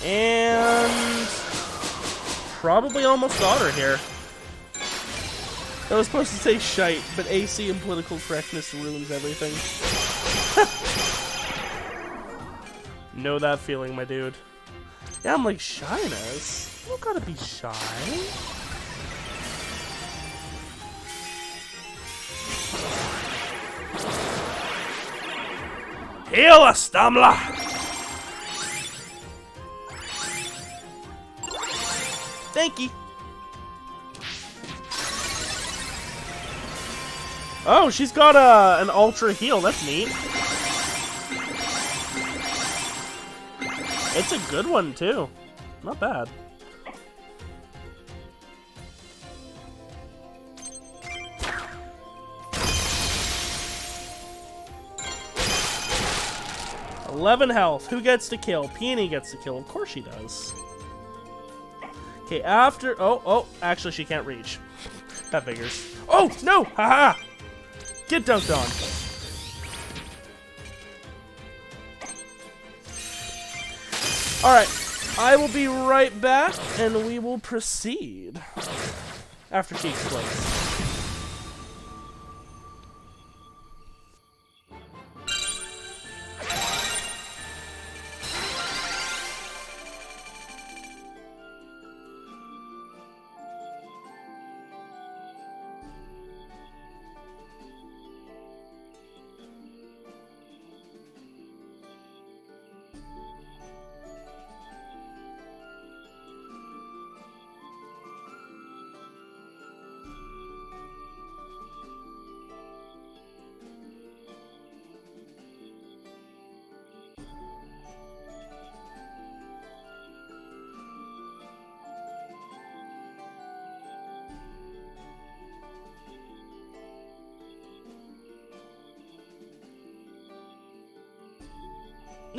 Speaker 1: And probably almost got her here. I was supposed to say shite, but AC and political correctness ruins everything. Know that feeling, my dude. Yeah, I'm like, shyness? You don't gotta be shy. Heal us, Stamla! Thank you. Oh, she's got an ultra heal. That's neat. It's a good one, too. Not bad. $11 health. Who gets to kill? Peony gets to kill. Of course she does. Okay, after... Oh, actually she can't reach. That figures. Oh, no! Haha! Get dunked on. Alright, I will be right back, and we will proceed after she explodes.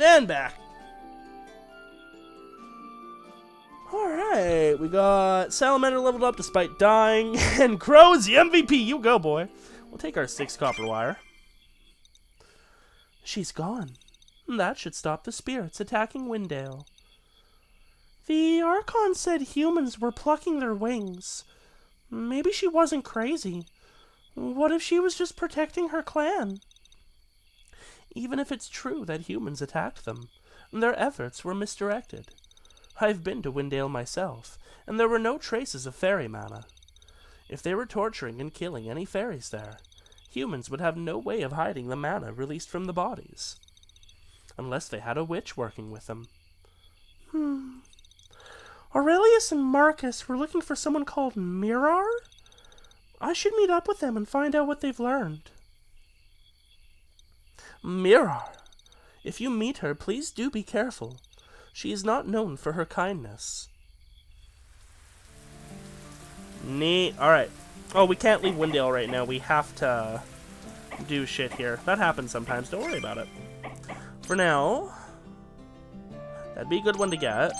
Speaker 1: And back. Alright, we got Salamander leveled up despite dying, and Crow's the MVP. You go, boy. We'll take our 6 copper wire. She's gone. That should stop the spirits attacking Windale. The Archon said humans were plucking their wings. Maybe she wasn't crazy. What if she was just protecting her clan? Even if it's true that humans attacked them, their efforts were misdirected. I've been to Windale myself, and there were no traces of fairy mana. If they were torturing and killing any fairies there, humans would have no way of hiding the mana released from the bodies. Unless they had a witch working with them. Aurelius and Marcus were looking for someone called Mirar? I should meet up with them and find out what they've learned. Mirar. If you meet her, please do be careful. She is not known for her kindness. Neat. Alright. Oh, we can't leave Windale right now. We have to do shit here. That happens sometimes. Don't worry about it. For now, that'd be a good one to get.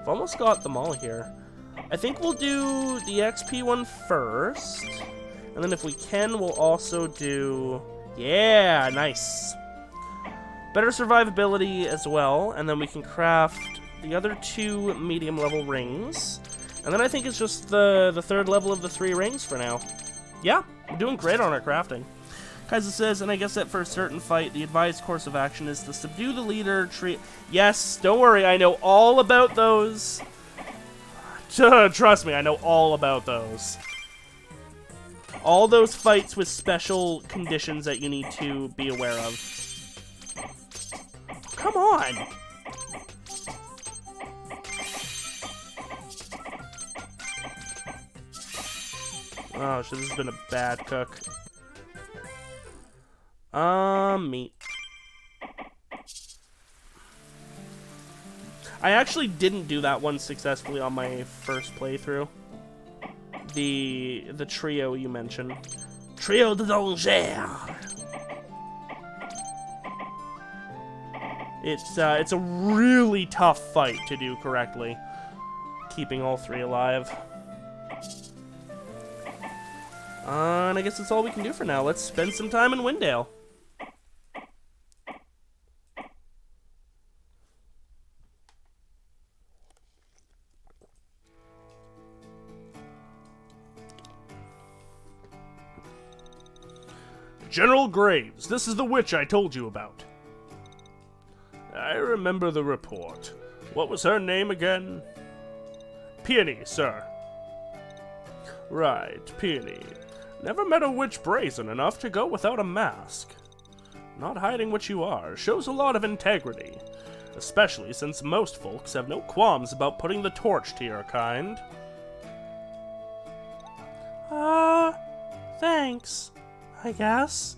Speaker 1: I've almost got them all here. I think we'll do the XP one first. And then if we can, we'll also do... Yeah, nice. Better survivability as well. And then we can craft the other 2 medium level rings. And then I think it's just the 3rd level of the 3 rings for now. Yeah, we're doing great on our crafting. Kaiser says, and I guess that for a certain fight, the advised course of action is to subdue the leader, treat... Yes, don't worry, I know all about those. Trust me, I know all about those. All those fights with special conditions that you need to be aware of. Come on! Oh, shit, this has been a bad cook. Meat. I actually didn't do that one successfully on my first playthrough. The trio you mentioned. Trio de danger. It's a really tough fight to do correctly, keeping all three alive. And I guess that's all we can do for now. Let's spend some time in Windale. General Graves, this is the witch I told you about. I remember the report. What was her name again? Peony, sir. Right, Peony. Never met a witch brazen enough to go without a mask. Not hiding what you are shows a lot of integrity, especially since most folks have no qualms about putting the torch to your kind. Thanks, I guess.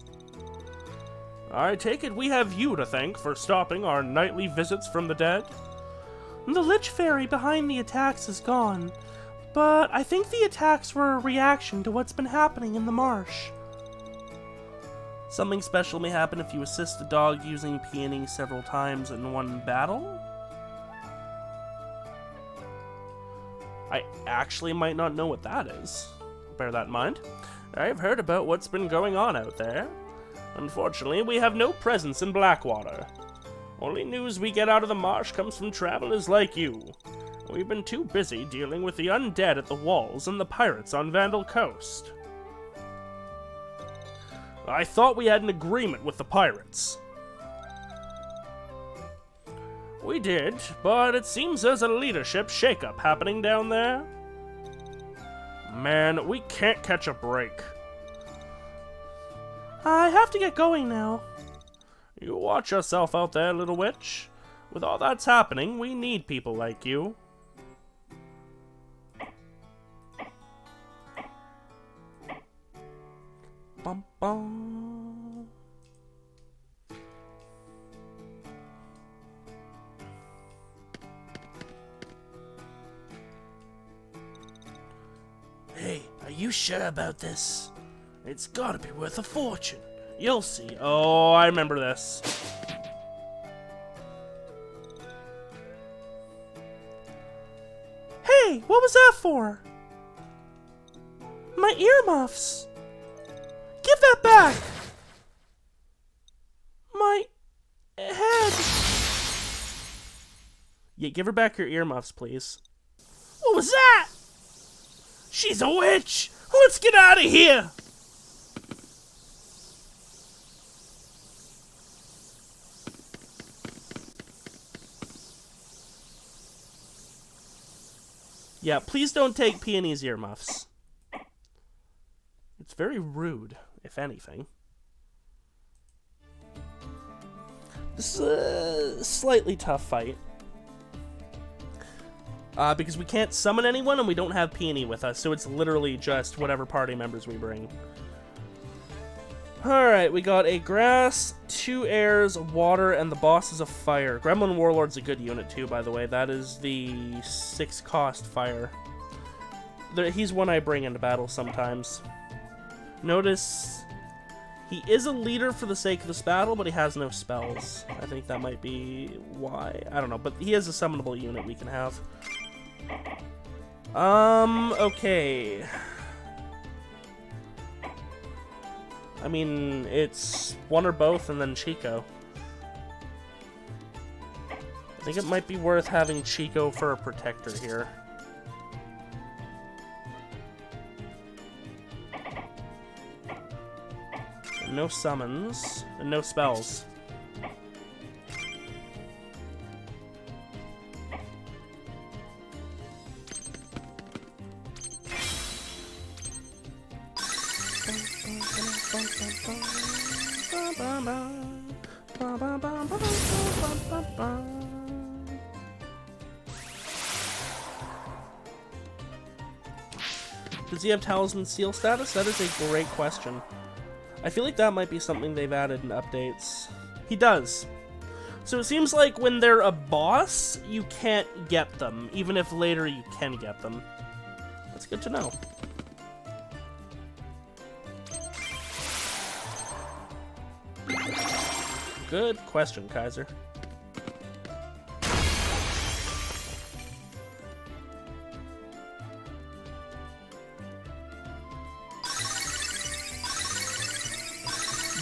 Speaker 1: I take it we have you to thank for stopping our nightly visits from the dead? The Lich Fairy behind the attacks is gone, but I think the attacks were a reaction to what's been happening in the marsh. Something special may happen if you assist the dog using Peony several times in one battle? I actually might not know what that is. Bear that in mind. I've heard about what's been going on out there. Unfortunately, we have no presence in Blackwater. Only news we get out of the marsh comes from travelers like you. We've been too busy dealing with the undead at the walls and the pirates on Vandal Coast. I thought we had an agreement with the pirates. We did, but it seems there's a leadership shakeup happening down there. Man, we can't catch a break. I have to get going now. You watch yourself out there, little witch. With all that's happening, we need people like you. Bum, bum. Hey, are you sure about this? It's gotta be worth a fortune. You'll see. Oh, I remember this. Hey, what was that for? My earmuffs. Give that back. My head. Yeah, give her back your earmuffs, please. What was that? She's a witch. Let's get out of here. Yeah, please don't take Peony's earmuffs. It's very rude, if anything. This is a slightly tough fight. Because we can't summon anyone and we don't have Peony with us, so it's literally just whatever party members we bring. Alright, we got a grass, 2 airs, water, and the boss is a fire. Gremlin Warlord's a good unit too, by the way. That is the 6 cost fire. He's one I bring into battle sometimes. Notice he is a leader for the sake of this battle, but he has no spells. I think that might be why. I don't know, but he is a summonable unit we can have. Okay. I mean, it's one or both and then Chico. I think it might be worth having Chico for a protector here. And no summons, and no spells. Does he have Talisman Seal status? That is a great question. I feel like that might be something they've added in updates. He does. So it seems like when they're a boss, you can't get them, even if later you can get them. That's good to know. Good question, Kaiser.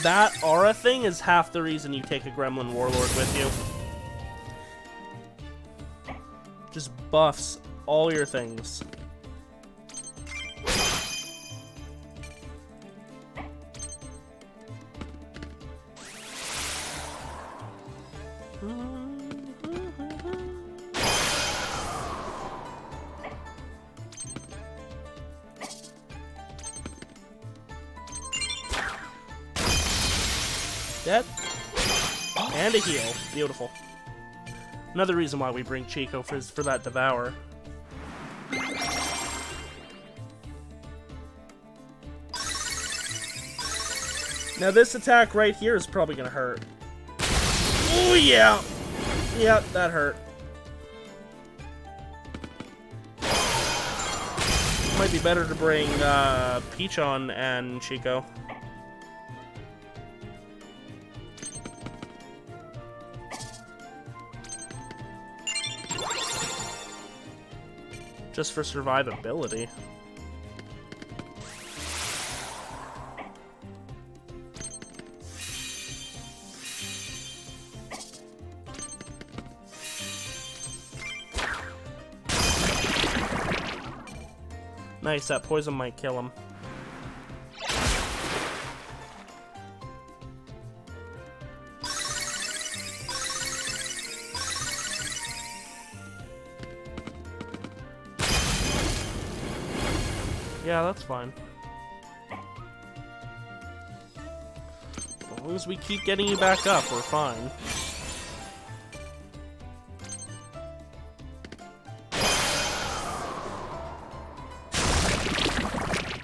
Speaker 1: That aura thing is half the reason you take a Gremlin Warlord with you. Just buffs all your things. Dead. And a heal. Beautiful. Another reason why we bring Chico for that Devour. Now this attack right here is probably gonna hurt. Oh yeah! Yep, that hurt. Might be better to bring Peach on and Chico. Just for survivability. Nice, that poison might kill him. Yeah, that's fine. As long as we keep getting you back up, we're fine.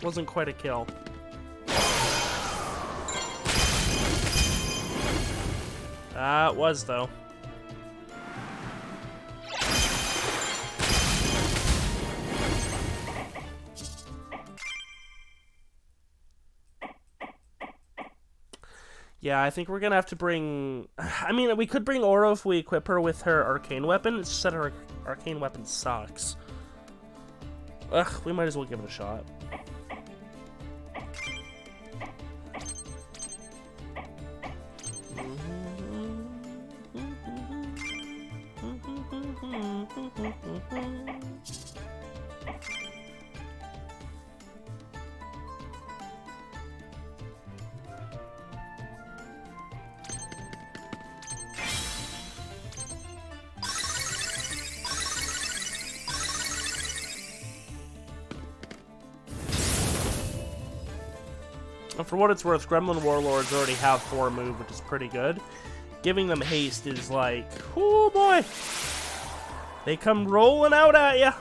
Speaker 1: Wasn't quite a kill. It was, though. Yeah, I think we're gonna have to bring... I mean, we could bring Oro if we equip her with her arcane weapon. It's just that her arcane weapon sucks. Ugh, we might as well give it a shot. For what it's worth, Gremlin Warlords already have 4 move, which is pretty good. Giving them haste is like, oh boy! They come rolling out at ya!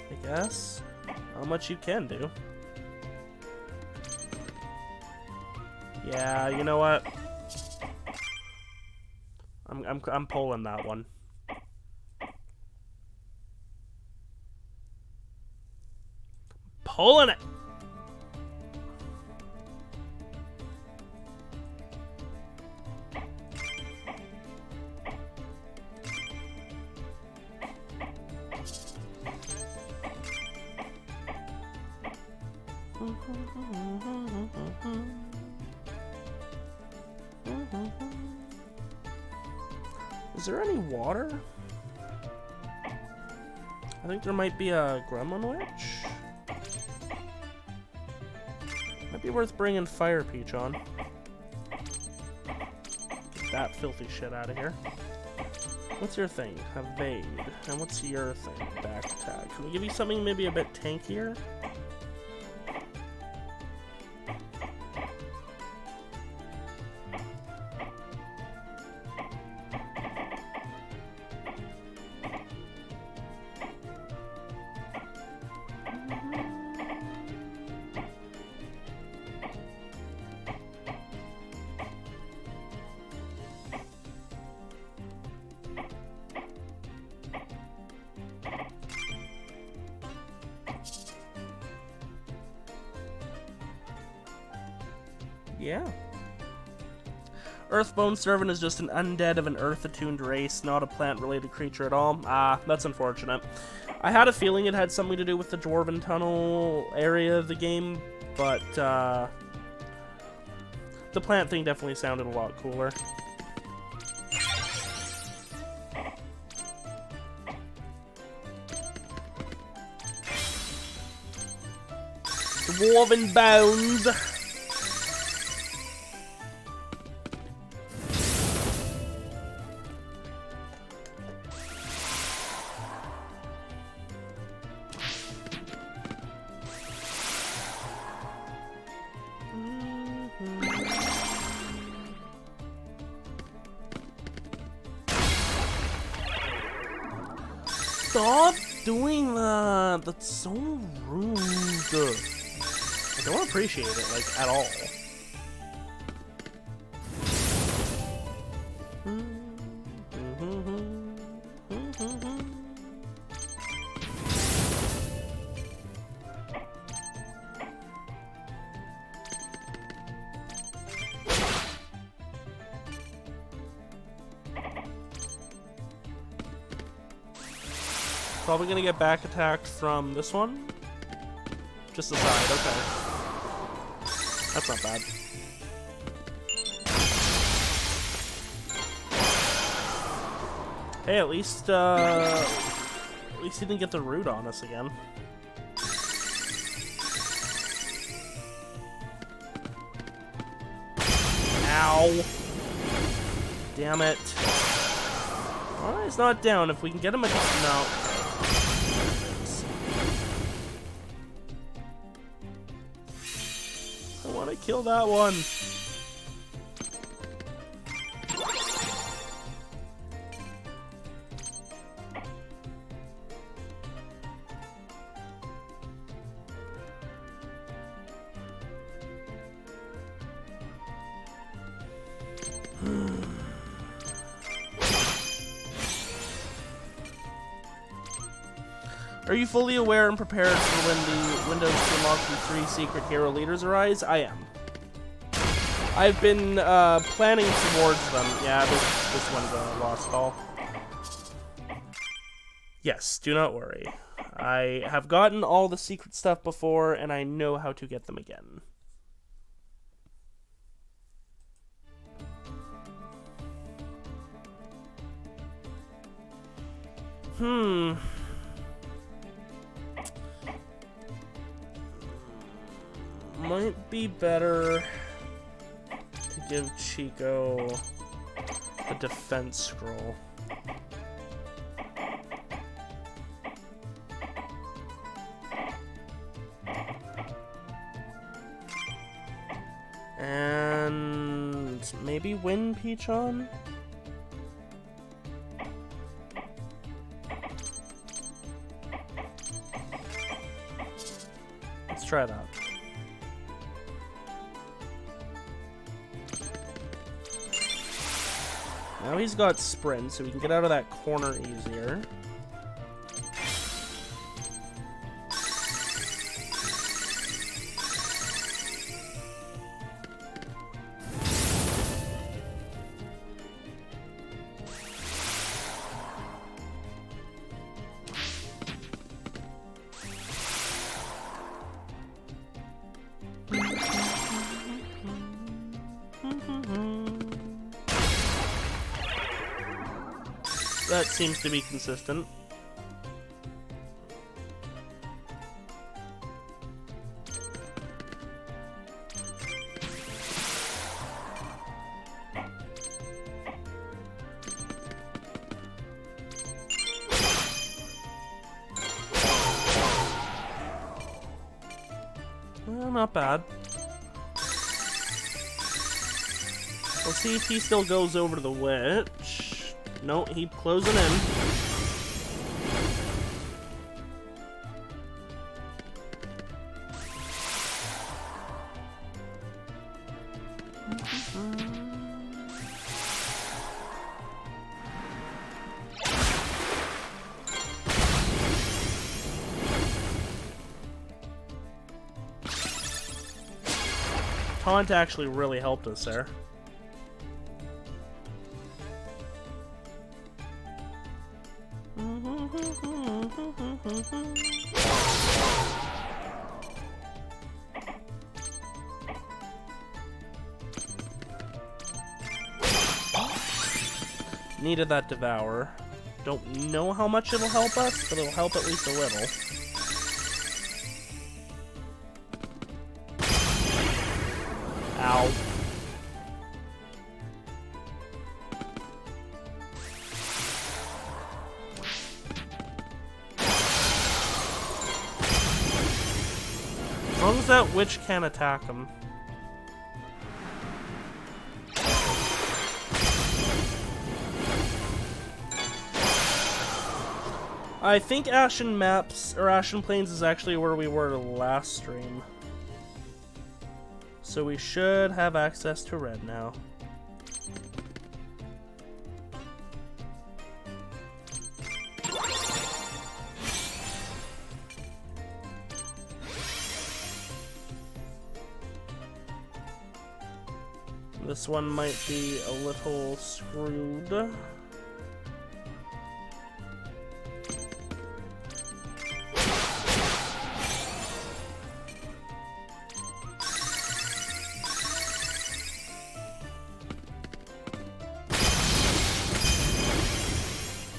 Speaker 1: I guess. How much you can do. Yeah, you know what? I'm pulling that one. Pulling it. Is there any water? I think there might be a gremlin witch. Might be worth bringing Fire Peach on. Get that filthy shit out of here. What's your thing? Evade. And what's your thing? Back attack. Can we give you something maybe a bit tankier? Yeah. Earthbone Servant is just an undead of an earth-attuned race, not a plant-related creature at all. Ah, that's unfortunate. I had a feeling it had something to do with the Dwarven Tunnel area of the game, but the plant thing definitely sounded a lot cooler. Dwarven Bones! Stop doing that! That's so rude. I don't appreciate it, like, at all. Probably gonna get back attacked from this one. Just the side, okay. That's not bad. Hey, at least he didn't get the root on us again. Ow! Damn it. Well, he's not down. If we can get him a... No. I want to kill that one. Are you fully aware and prepared for when the windows to unlock the 3 secret hero leaders arise? I am. I've been planning towards them. Yeah, this one's a lost call. Yes, do not worry. I have gotten all the secret stuff before, and I know how to get them again. Might be better to give Chico a defense scroll. And maybe win Peach on? Let's try that. Now he's got sprint, so we can get out of that corner easier. That seems to be consistent. not bad. Let's see if he still goes over to the witch. No, he's closing in. Taunt actually really helped us there. Needed that devour. Don't know how much it'll help us, but it'll help at least a little. Ow. As long as that witch can't attack him. I think Ashen Maps, or Ashen Plains is actually where we were last stream. So we should have access to red now. This one might be a little screwed.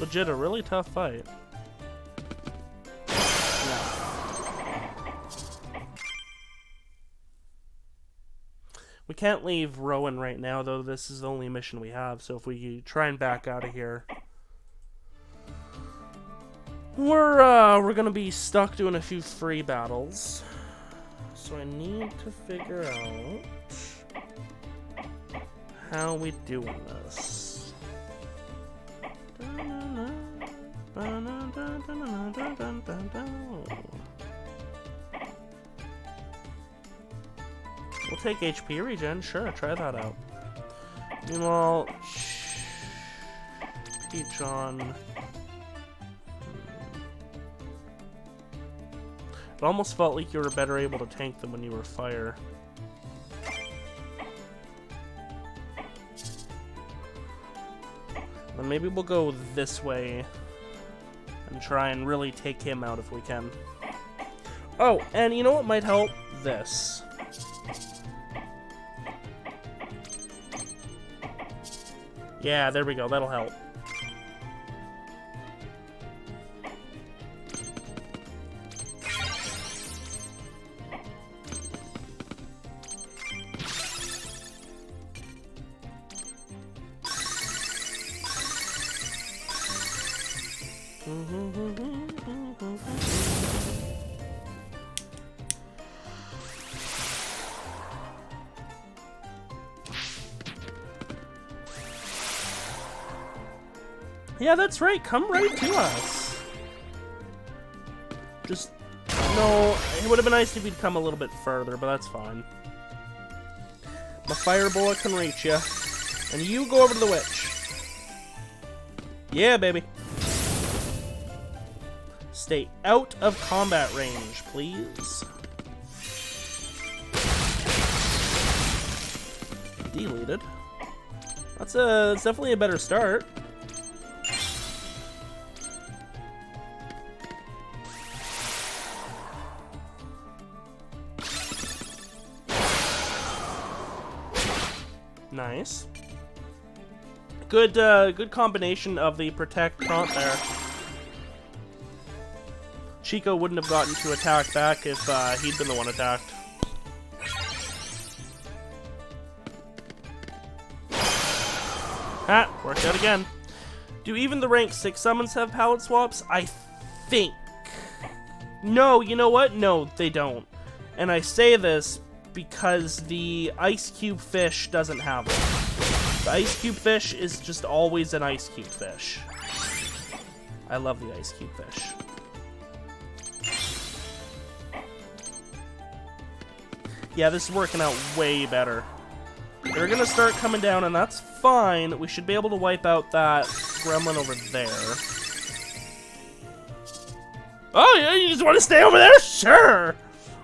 Speaker 1: Legit, a really tough fight. We can't leave Rowan right now, though. This is the only mission we have, so if we try and back out of here, we're gonna be stuck doing a few free battles. So I need to figure out how we doing this. We'll take HP regen, sure, try that out. Meanwhile, Peach on. It almost felt like you were better able to tank them when you were fire. Then maybe we'll go this way and try and really take him out if we can. Oh, and you know what might help? This. Yeah, there we go. That'll help. Yeah, that's right. Come right to us. Just, no, it would have been nice if you'd come a little bit further, but that's fine. My Firebola can reach you. And you go over to the witch. Yeah, baby. Stay out of combat range, please. Deleted. That's definitely a better start. Nice. Good, good combination of the protect taunt there. Chico wouldn't have gotten to attack back if he'd been the one attacked. Ah, worked out again. Do even the rank 6 summons have palette swaps? I think. No, you know what? No, they don't. And I say this because the ice cube fish doesn't have one. The ice cube fish is just always an ice cube fish. I love the ice cube fish. Yeah, this is working out way better. They're gonna start coming down, and that's fine. We should be able to wipe out that gremlin over there. Oh, yeah, you just want to stay over there? Sure!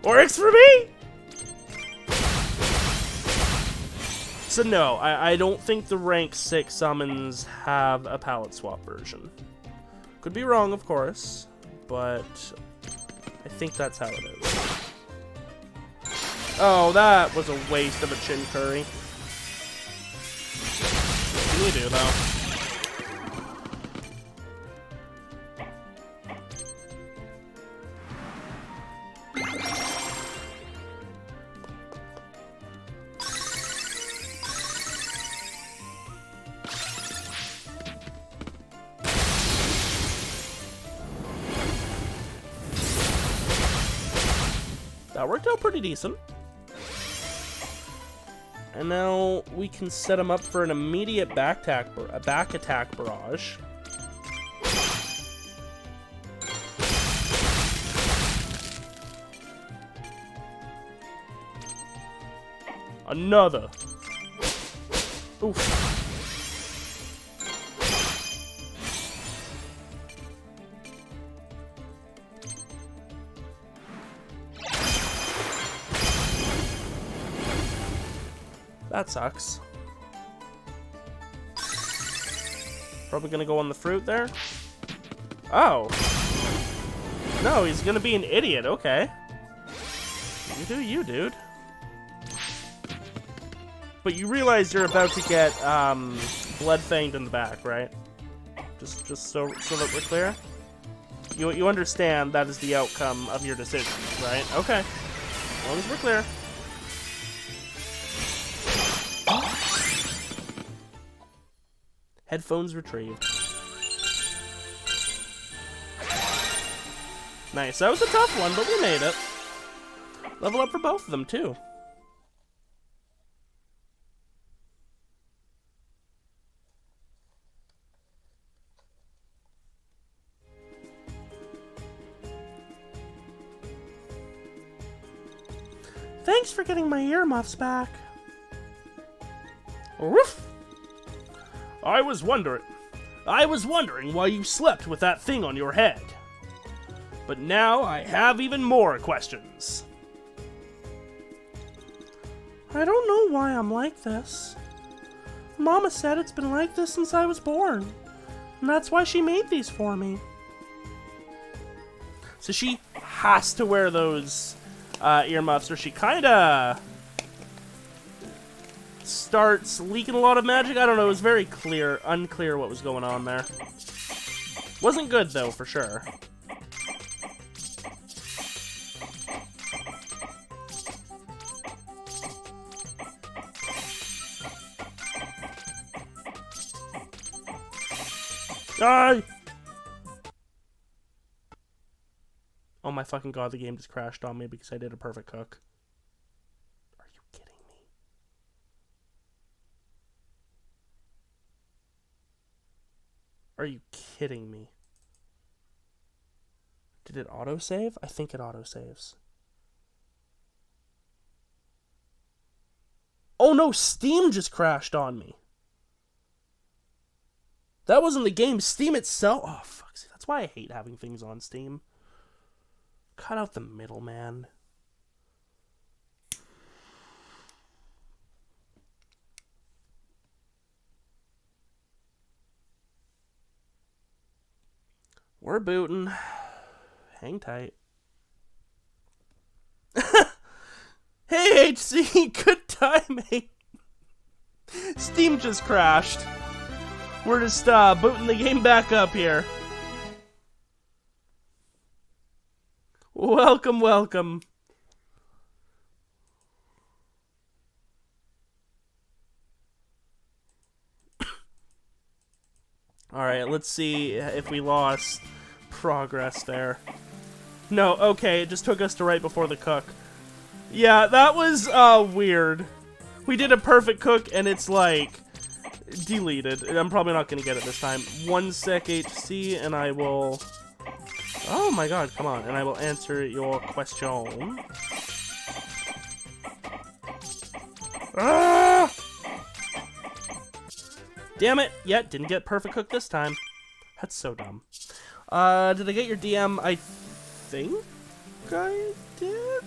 Speaker 1: Works for me! So no, I don't think the rank 6 summons have a palette swap version. Could be wrong, of course, but I think that's how it is. Oh, that was a waste of a chin curry. What can you do, though? That worked out pretty decent. And now we can set him up for an immediate back attack barrage. Another. Oof. That sucks. Probably gonna go on the fruit there. Oh. No, he's gonna be an idiot. Okay. You do you, dude. But you realize you're about to get blood fanged in the back, right? Just so that we're clear. You understand that is the outcome of your decision, right? Okay. As long as we're clear. Headphones retrieved. Nice. That was a tough one, but we made it. Level up for both of them, too. Thanks for getting my earmuffs back. Woof! I was wondering why you slept with that thing on your head. But now I have even more questions. I don't know why I'm like this. Mama said it's been like this since I was born. And that's why she made these for me. So she has to wear those earmuffs, or she kinda starts leaking a lot of magic. I don't know, it was very unclear what was going on there. Wasn't good though, for sure. Die! Oh my fucking god, the game just crashed on me because I did a perfect cook. Are you kidding me? Are you kidding me? Did it autosave? I think it autosaves. Oh no, Steam just crashed on me. That wasn't the game, Steam itself. Oh fuck, see, that's why I hate having things on Steam. Cut out the middleman. We're booting. Hang tight. Hey, HC, good timing. Steam just crashed. We're just booting the game back up here. Welcome, welcome. Alright, let's see if we lost progress there. No, okay, it just took us to right before the cook. Yeah, that was weird. We did a perfect cook and it's like deleted. I'm probably not gonna get it this time. 1 sec HC and I will... Oh my god, come on. And I will answer your question. Ah! Damn it! Yeah, didn't get perfect cook this time. That's so dumb. Did I get your DM? I think I did?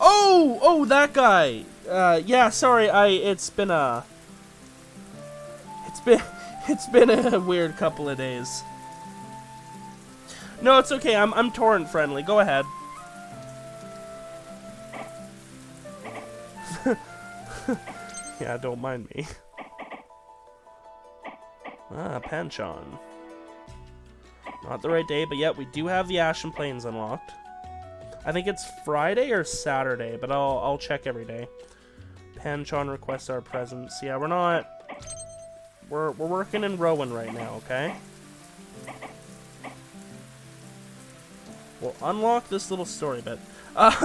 Speaker 1: Oh, that guy! Yeah, sorry, it's been a weird couple of days. No, it's okay, I'm torrent friendly, go ahead. Yeah, don't mind me. Panchon. Not the right day, but yet we do have the Ashen Plains unlocked. I think it's Friday or Saturday, but I'll check every day. Panchon requests our presence. Yeah, we're working in Rowan right now, okay? We'll unlock this little story bit.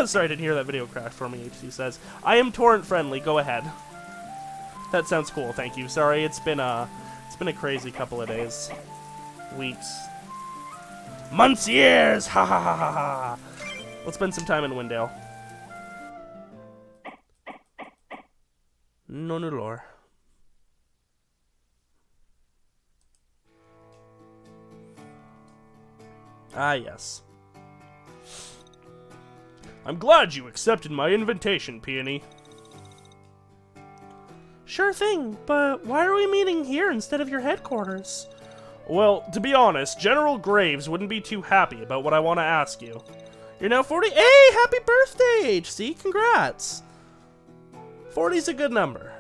Speaker 1: Sorry, I didn't hear that video crash for me, HC says. I am torrent friendly, go ahead. That sounds cool, thank you. Sorry, it's been a crazy couple of days. Weeks. Months, years! Ha ha ha ha ha! Let's spend some time in Windale. No new lore. Ah, yes. I'm glad you accepted my invitation, Peony. Sure thing, but why are we meeting here instead of your headquarters? Well, to be honest, General Graves wouldn't be too happy about what I want to ask you. You're now 40. Hey, happy birthday, HC! Congrats! 40's a good number.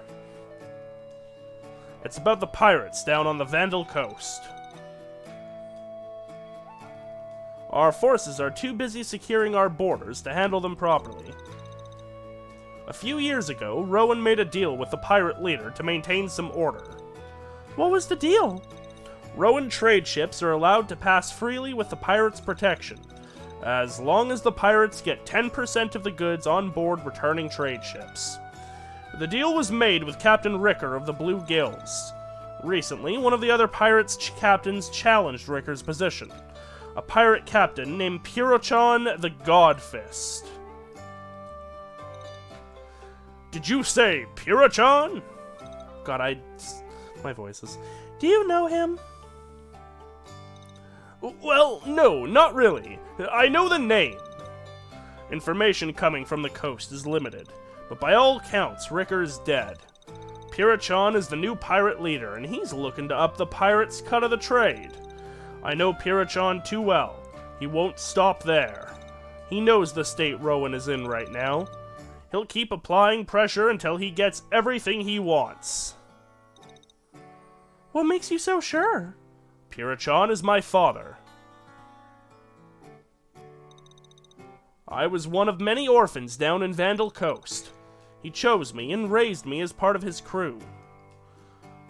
Speaker 1: It's about the pirates down on the Vandal coast. Our forces are too busy securing our borders to handle them properly. A few years ago, Rowan made a deal with the pirate leader to maintain some order. What was the deal? Rowan trade ships are allowed to pass freely with the pirates' protection, as long as the pirates get 10% of the goods on board returning trade ships. The deal was made with Captain Ricker of the Blue Guilds. Recently, one of the other pirates' captains challenged Ricker's position. A pirate captain named Pirochan the Godfist. Did you say Pirochan? God, my voices. Do you know him? Well, no, not really. I know the name. Information coming from the coast is limited, but by all counts, Ricker's dead. Pirochan is the new pirate leader, and he's looking to up the pirates' cut of the trade. I know Pirochan too well. He won't stop there. He knows the state Rowan is in right now. He'll keep applying pressure until he gets everything he wants. What makes you so sure? Pirochan is my father. I was one of many orphans down in Vandal Coast. He chose me and raised me as part of his crew.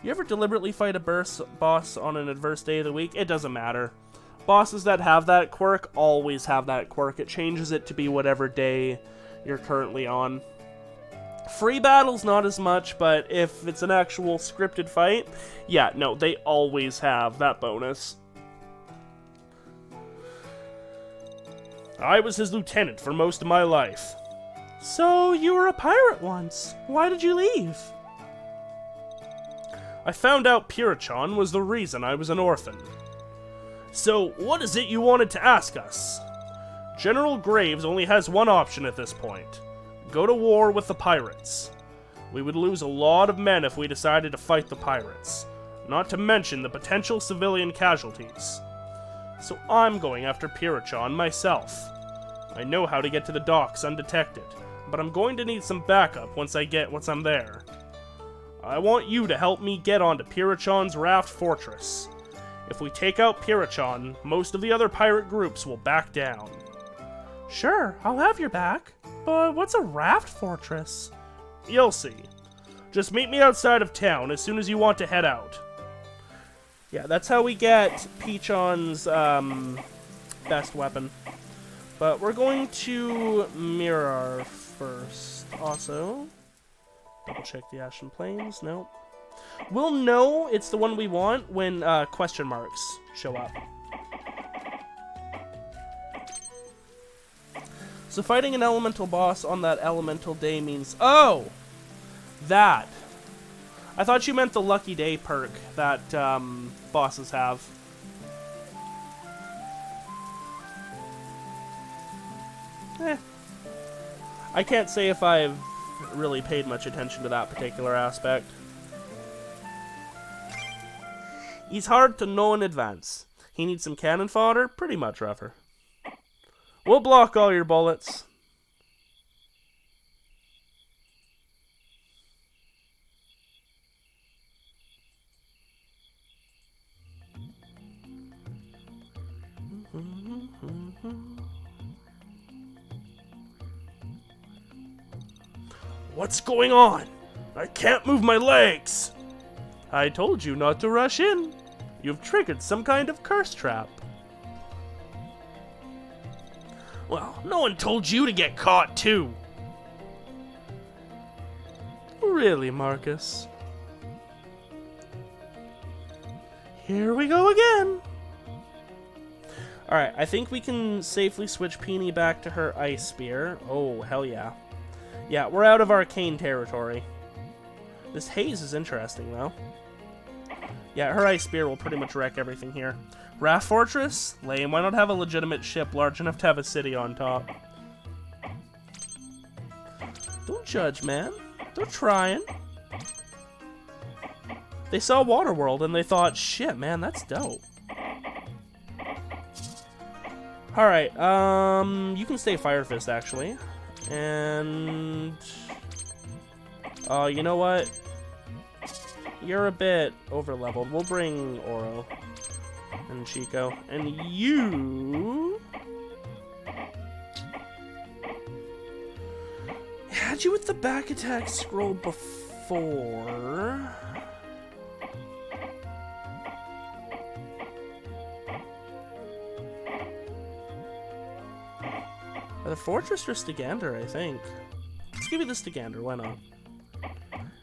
Speaker 1: You ever deliberately fight a boss on an adverse day of the week? It doesn't matter. Bosses that have that quirk always have that quirk. It changes it to be whatever day you're currently on. Free battles, not as much, but if it's an actual scripted fight, yeah, no, they always have that bonus. I was his lieutenant for most of my life. So, you were a pirate once. Why did you leave? I found out Pirochan was the reason I was an orphan. So, what is it you wanted to ask us? General Graves only has one option at this point. Go to war with the pirates. We would lose a lot of men if we decided to fight the pirates, not to mention the potential civilian casualties. So I'm going after Pirochan myself. I know how to get to the docks undetected, but I'm going to need some backup once I'm there. I want you to help me get onto Pirochan's raft fortress. If we take out Pirochan, most of the other pirate groups will back down. Sure, I'll have your back. But what's a raft fortress? You'll see. Just meet me outside of town as soon as you want to head out. Yeah, that's how we get Pichon's best weapon. But we're going to mirror first. Also, double check the Ashen Plains. Nope. We'll know it's the one we want when question marks show up. So fighting an elemental boss on that elemental day means... Oh! That. I thought you meant the lucky day perk that bosses have. I can't say if I've really paid much attention to that particular aspect. He's hard to know in advance. He needs some cannon fodder? Pretty much, rougher. We'll block all your bullets. What's going on? I can't move my legs. I told you not to rush in. You've triggered some kind of curse trap. Well, no one told you to get caught too. Really, Marcus? Here we go again. Alright, I think we can safely switch Peony back to her ice spear. Oh, hell yeah. Yeah, we're out of arcane territory. This haze is interesting, though. Yeah, her ice spear will pretty much wreck everything here. Raft Fortress? Lame. Why not have a legitimate ship large enough to have a city on top? Don't judge, man. They're trying. They saw Waterworld and they thought, shit, man, that's dope. Alright, you can stay Fire Fist, actually. And... you know what? You're a bit over-leveled. We'll bring Oro and Chico. And you... I had you with the back attack scroll before. The Fortress or Stygander, I think. Let's give you the Stygander, why not?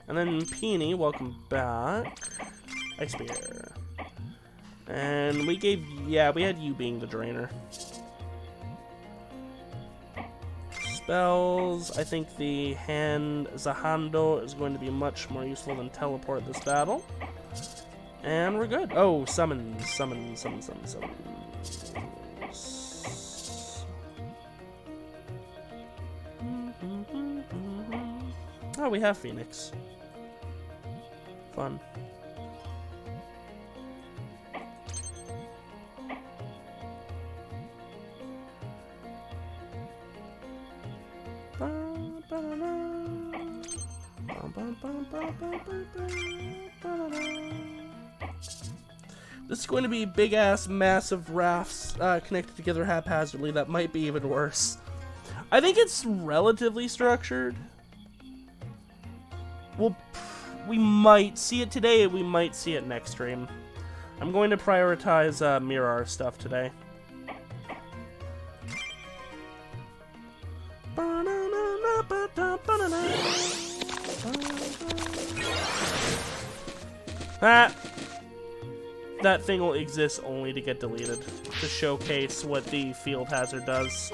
Speaker 1: And then Peony, welcome back. Ice Spear. And we gave, yeah, we had you being the Drainer. Spells, I think the Hand Zahando is going to be much more useful than Teleport this battle. And we're good. Oh, summon. Oh, we have Phoenix. Fun. This is going to be big-ass, massive rafts connected together haphazardly. That might be even worse. I think it's relatively structured. Well, we might see it today, we might see it next stream. I'm going to prioritize Mirror stuff today. That thing will exist only to get deleted, to showcase what the field hazard does.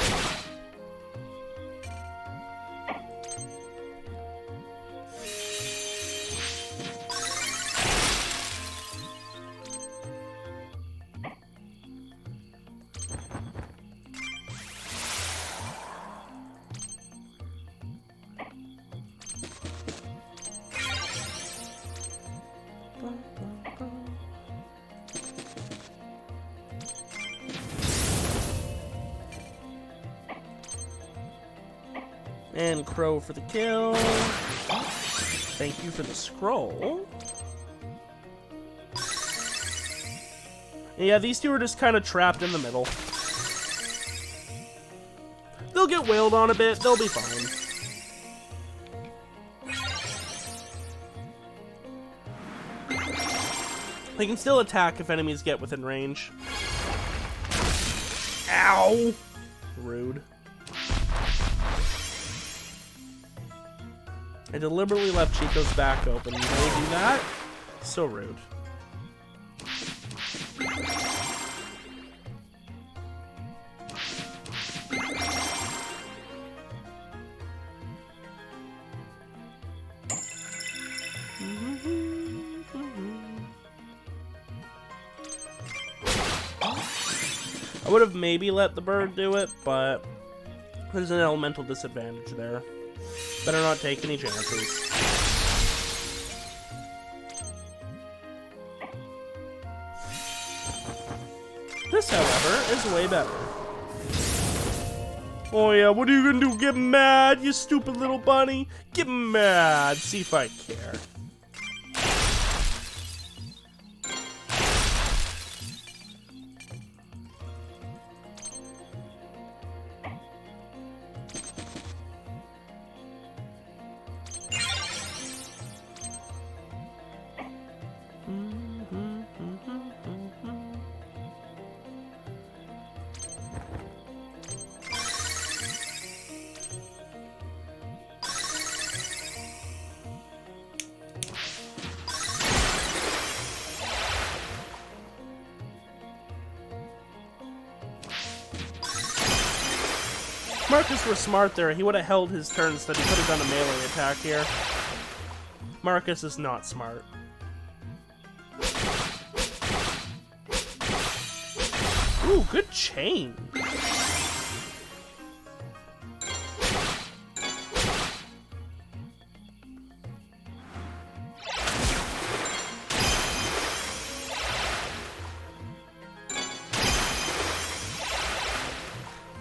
Speaker 1: And Crow for the kill. Thank you for the scroll. Yeah, these two are just kind of trapped in the middle. They'll get wailed on a bit, they'll be fine. They can still attack if enemies get within range. Ow! rude. I deliberately left Chico's back open. They do that? So rude. I would have maybe let the bird do it, but there's an elemental disadvantage there. Better not take any chances. This, however, is way better. Oh yeah, what are you gonna do? Get mad, you stupid little bunny? Get mad. See if I care. Marcus was smart there. He would have held his turn so that he could have done a melee attack here. Marcus is not smart. Ooh, good chain.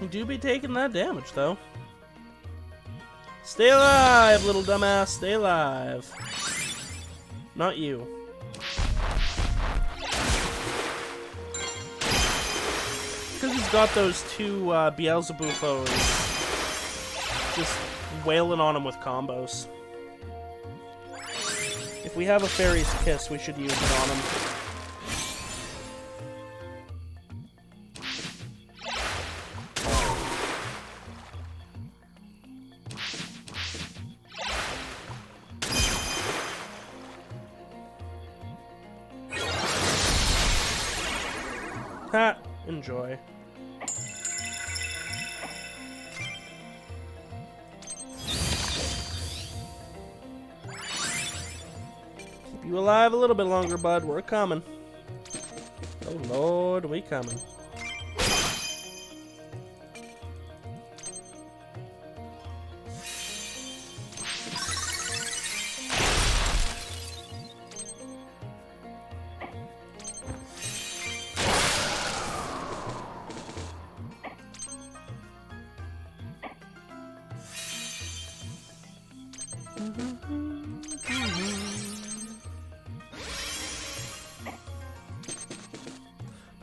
Speaker 1: You do be taking that damage, though. Stay alive, little dumbass. Stay alive. Not you. Because he's got those two Beelzebufos just wailing on him with combos. If we have a Fairy's Kiss, we should use it on him. Ha! Enjoy. Keep you alive a little bit longer, bud. We're coming. Oh Lord, we coming.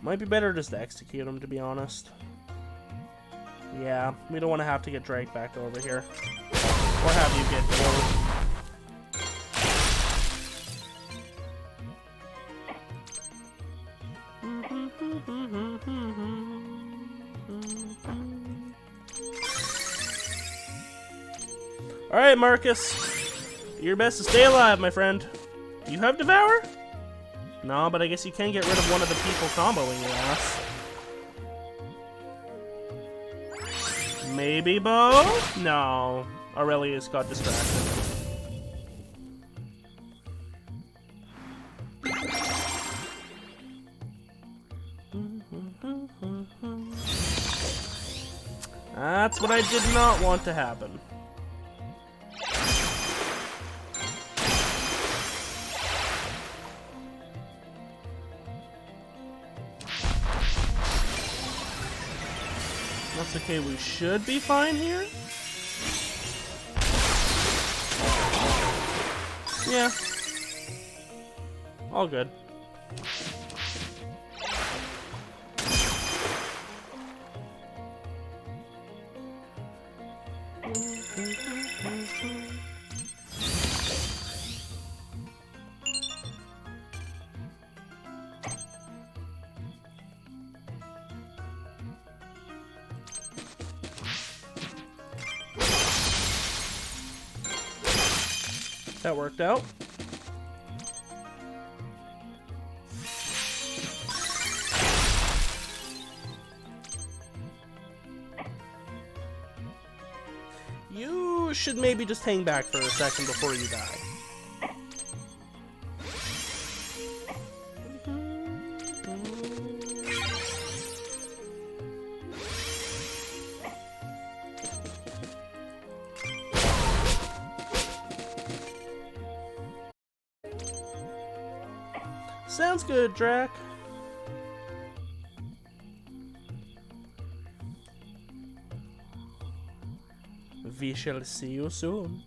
Speaker 1: Might be better just to execute him, to be honest. Yeah, we don't want to have to get dragged back over here. Or have you get killed. Alright, Marcus. Do your best to stay alive, my friend. Do you have Devour? No, but I guess you can get rid of one of the people comboing your ass. Maybe both? No. Aurelius got distracted. That's what I did not want to happen. That's okay, we should be fine here. Yeah. All good. That worked out. You should maybe just hang back for a second before you die. Sounds good, Drac. We shall see you soon.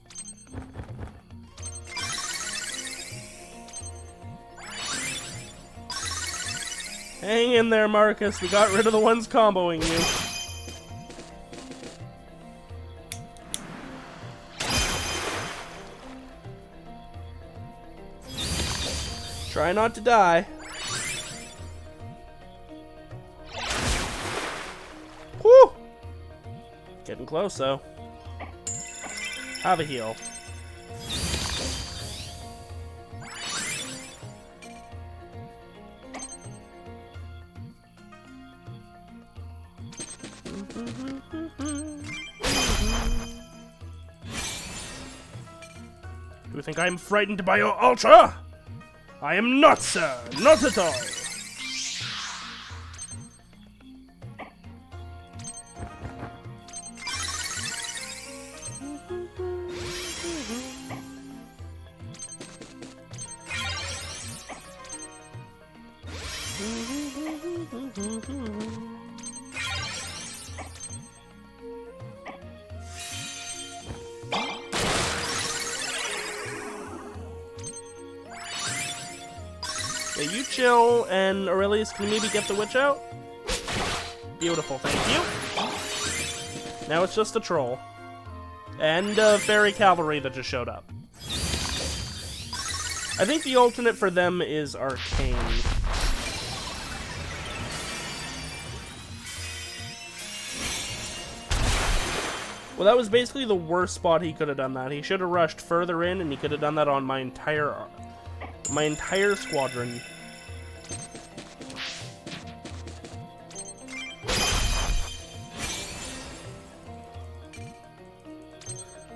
Speaker 1: Hang in there, Marcus. We got rid of the ones comboing you. Try not to die. Whew! Getting close, though. Have a heal. Do you think I'm frightened by your ultra? I am not, sir. Not at all. Yeah, you chill, and Aurelius, can you maybe get the witch out? Beautiful, thank you. Now it's just a troll. And fairy cavalry that just showed up. I think the alternate for them is arcane. Well, that was basically the worst spot he could have done that. He should have rushed further in, and he could have done that on my entire squadron.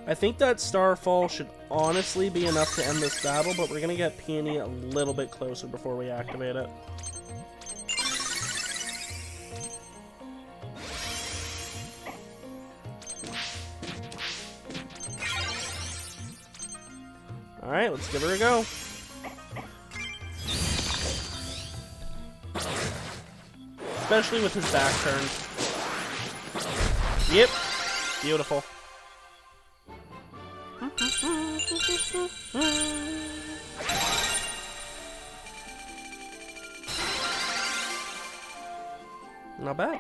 Speaker 1: I think that Starfall should honestly be enough to end this battle, but we're gonna get Peony a little bit closer before we activate it. Alright, let's give her a go. Especially with his back turned. Yep. Beautiful. Not bad.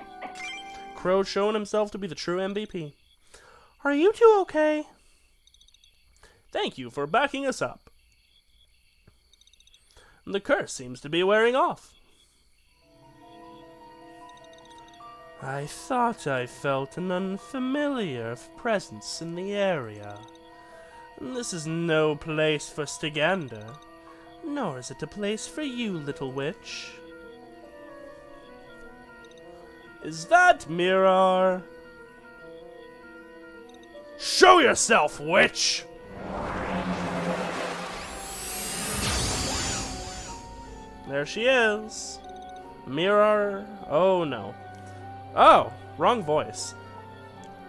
Speaker 1: Crow's showing himself to be the true MVP. Are you two okay? Thank you for backing us up. The curse seems to be wearing off. I thought I felt an unfamiliar presence in the area. This is no place for Stygander, nor is it a place for you, little witch. Is that Mirar? Show yourself, witch! There she is. Mirar. Oh no. Oh, wrong voice.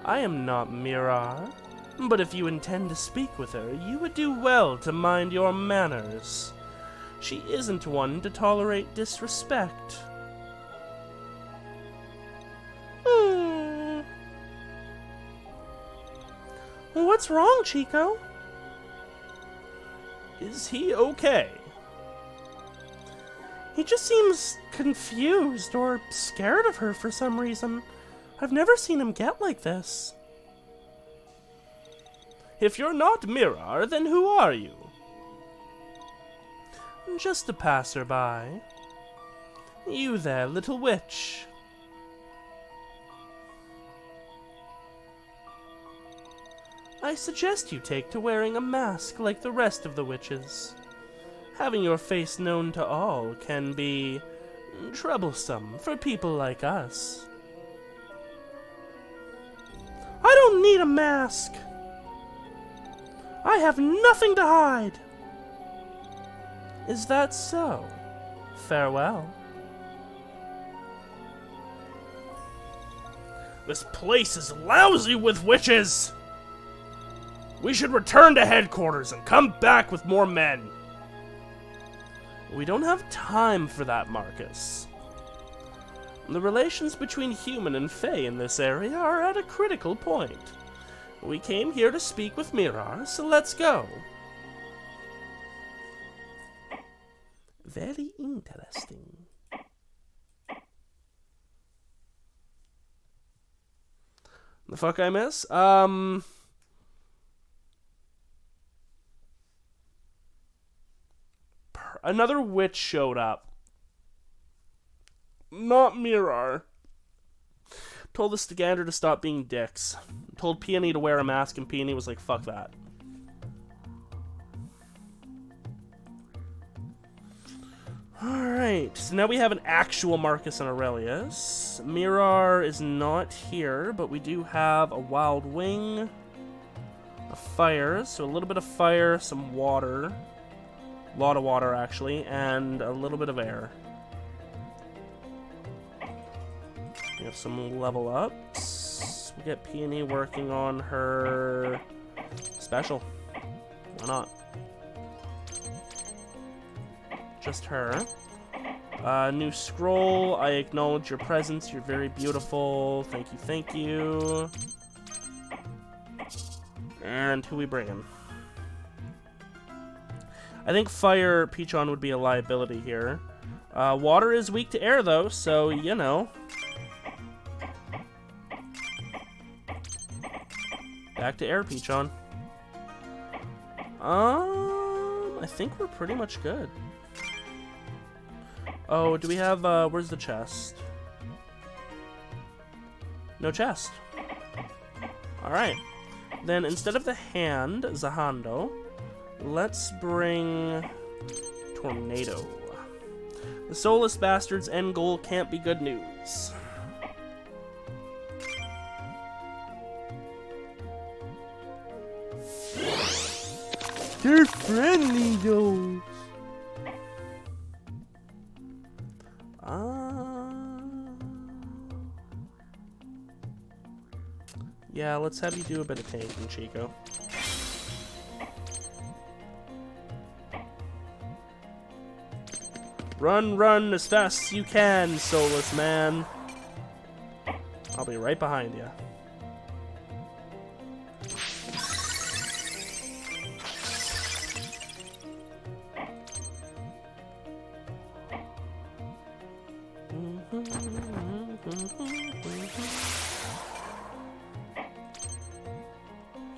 Speaker 1: I am not Mirar, but if you intend to speak with her, you would do well to mind your manners. She isn't one to tolerate disrespect. What's wrong, Chico? Is he okay? He just seems confused or scared of her for some reason. I've never seen him get like this. If you're not Mirar, then who are you? Just a passerby. You there, little witch. I suggest you take to wearing a mask like the rest of the witches. Having your face known to all can be troublesome for people like us. I don't need a mask. I have nothing to hide. Is that so? Farewell. This place is lousy with witches! We should return to headquarters and come back with more men. We don't have time for that, Marcus. The relations between human and Fae in this area are at a critical point. We came here to speak with Mirar, so let's go. Very interesting. The fuck I miss? Another witch showed up. Not Mirar. Told the Stagander to stop being dicks. Told Peony to wear a mask, and Peony was like, fuck that. Alright, so now we have an actual Marcus and Aurelius. Mirar is not here, but we do have a wild wing, a fire, so a little bit of fire, some water, a lot of water actually, and a little bit of air. We have some level ups. We get Peony working on her special. Why not? Just her. New scroll. I acknowledge your presence. You're very beautiful. Thank you, thank you. And who we bringing? I think Fire Peachon would be a liability here. Water is weak to air, though, so, you know. Back to air, Peachon. I think we're pretty much good. Oh, do we have, where's the chest? No chest. Alright. Then, instead of the hand, Zahando, let's bring Tornado. The soulless bastard's end goal can't be good news. They're friendly, though. Yeah, let's have you do a bit of tanking, Chico. Run, run as fast as you can, soulless man. I'll be right behind you.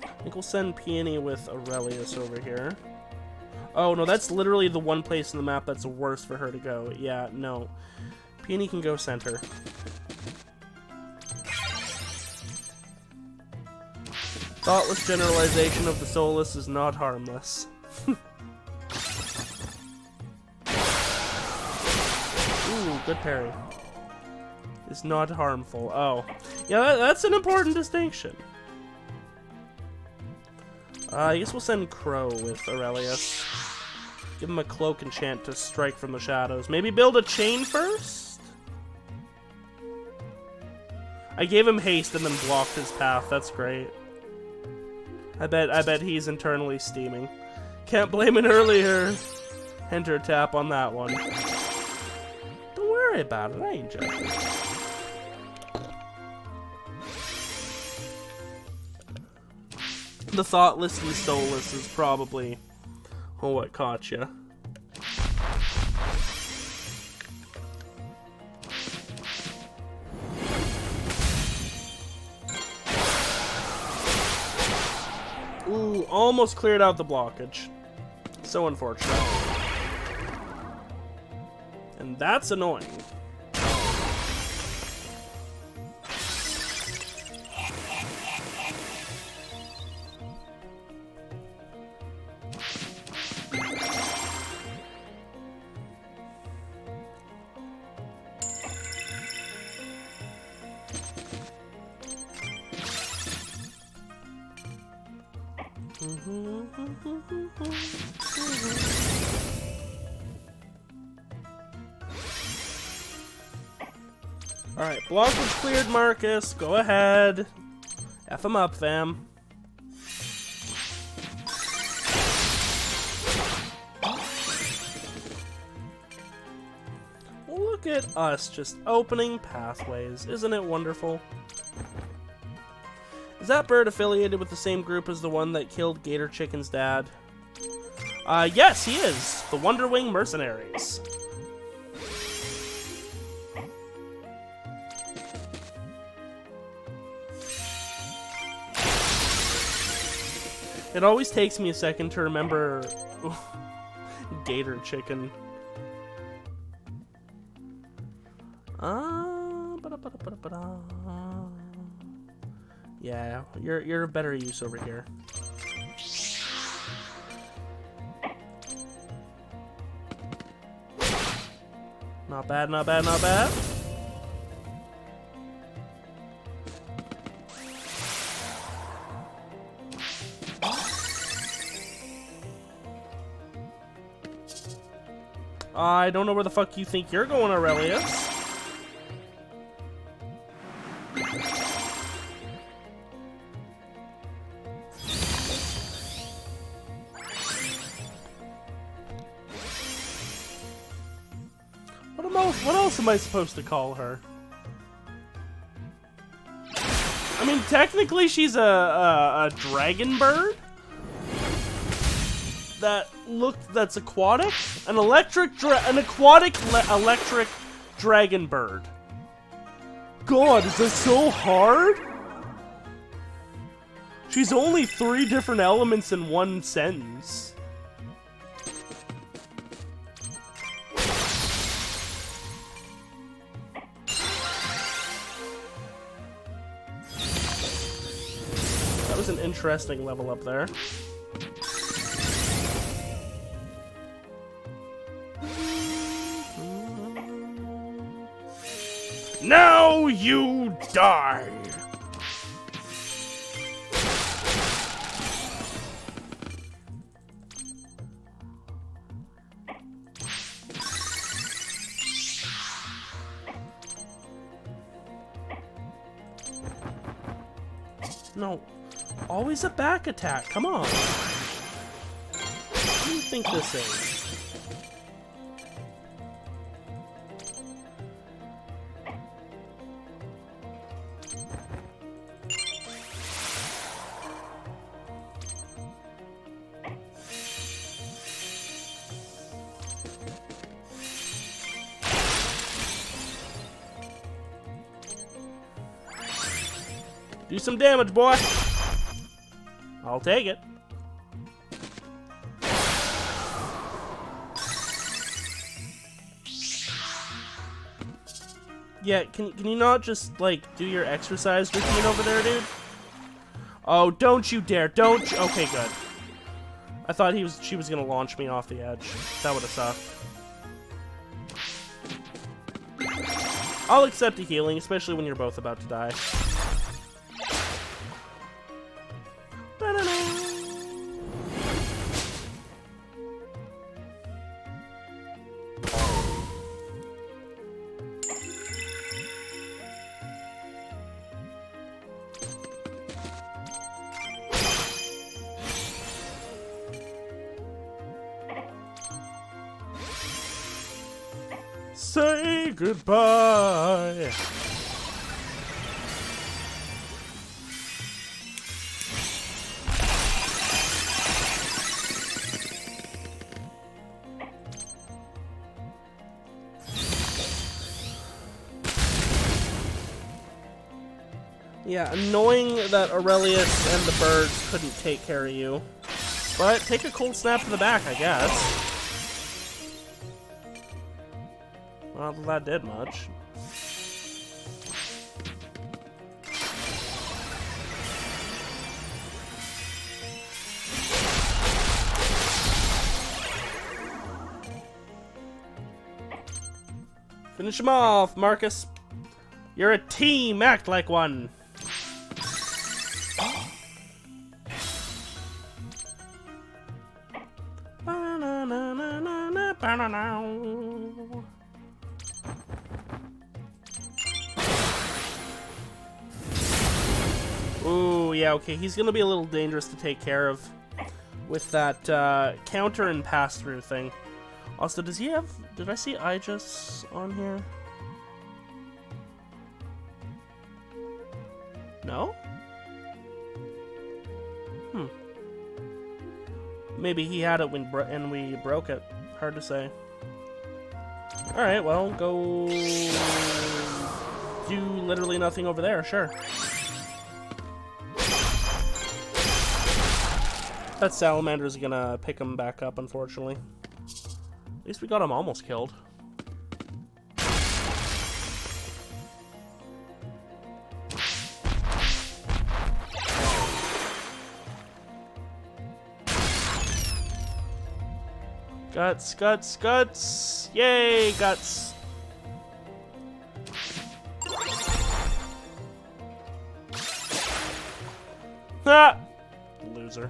Speaker 1: I think we'll send Peony with Aurelius over here. Oh, no, that's literally the one place in the map that's worse for her to go. Yeah, no. Peony can go center. Thoughtless generalization of the soulless is not harmless. Ooh, good parry. Is not harmful. Oh. Yeah, that's an important distinction. I guess we'll send Crow with Aurelius. Give him a cloak enchant to strike from the shadows. Maybe build a chain first? I gave him haste and then blocked his path. That's great. I bet he's internally steaming. Can't blame an earlier enter tap on that one. Don't worry about it. I ain't joking. The thoughtless and soulless is probably what caught you. Ooh, almost cleared out the blockage. So unfortunate. And that's annoying. Alright, blockage cleared, Marcus. Go ahead. F him up, fam. Look at us just opening pathways. Isn't it wonderful? Is that bird affiliated with the same group as the one that killed Gator Chicken's dad? Yes, he is. The Wonderwing Mercenaries. It always takes me a second to remember Gator Chicken. Yeah, you're a better use over here. Not bad, not bad, not bad. I don't know where the fuck you think you're going, Aurelius. What else am I supposed to call her? I mean, technically she's a dragon bird that's aquatic, an aquatic electric dragon bird. God, is this so hard? She's only 3 different elements in one sentence. That was an interesting level up there. Now you die! No, always a back attack, come on. What do you think this is? Do some damage, boy. I'll take it. Yeah, can you not just, like, do your exercise routine over there, dude? Oh, don't you dare. Don't you. Okay, good. I thought she was gonna launch me off the edge. That would have sucked. I'll accept a healing, especially when you're both about to die. Say goodbye. Yeah, annoying that Aurelius and the birds couldn't take care of you. But take a cold snap to the back, I guess. Not that that did much. Finish him off, Marcus. You're a team. Act like one. Ooh, yeah, okay. He's gonna be a little dangerous to take care of with that counter and pass-through thing. Also, does he have... Did I see Aegis on here? No? Maybe he had it when we broke it. Hard to say. Alright, well, go... do literally nothing over there, sure. That Salamander's gonna pick him back up, unfortunately. At least we got him almost killed. Guts, guts, guts! Yay, guts! Ah! Loser.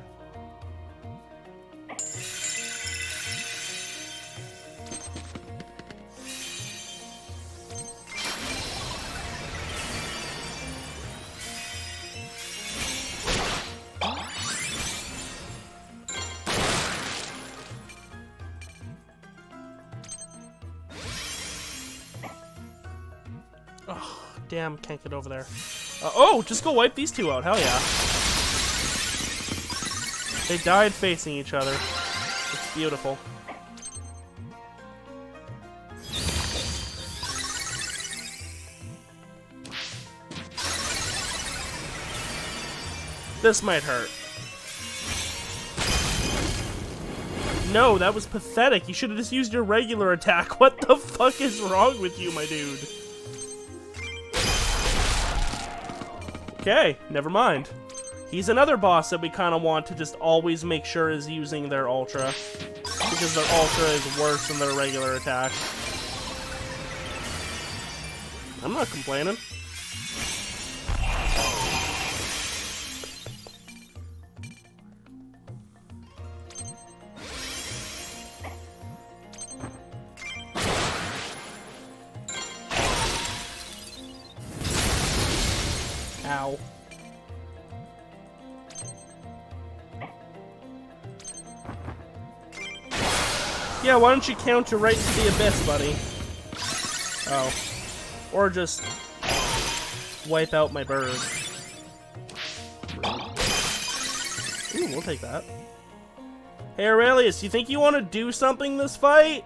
Speaker 1: Oh, damn, can't get over there. Oh, just go wipe these two out, hell yeah. They died facing each other. It's beautiful. This might hurt. No, that was pathetic. You should have just used your regular attack. What the fuck is wrong with you, my dude? Okay, never mind. He's another boss that we kind of want to just always make sure is using their Ultra. Because their Ultra is worse than their regular attack. I'm not complaining. Ow. Yeah, why don't you counter right to the abyss, buddy? Oh. Or just wipe out my bird. Ooh, we'll take that. Hey Aurelius, you think you want to do something this fight?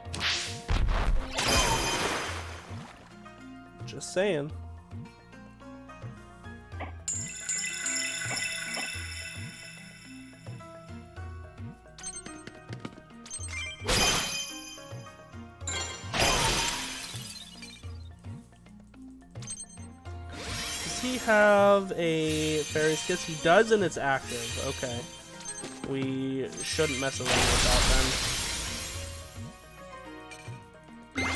Speaker 1: Just saying. Does he have a fairy skill? He does, and it's active. Okay. We shouldn't mess around with that then.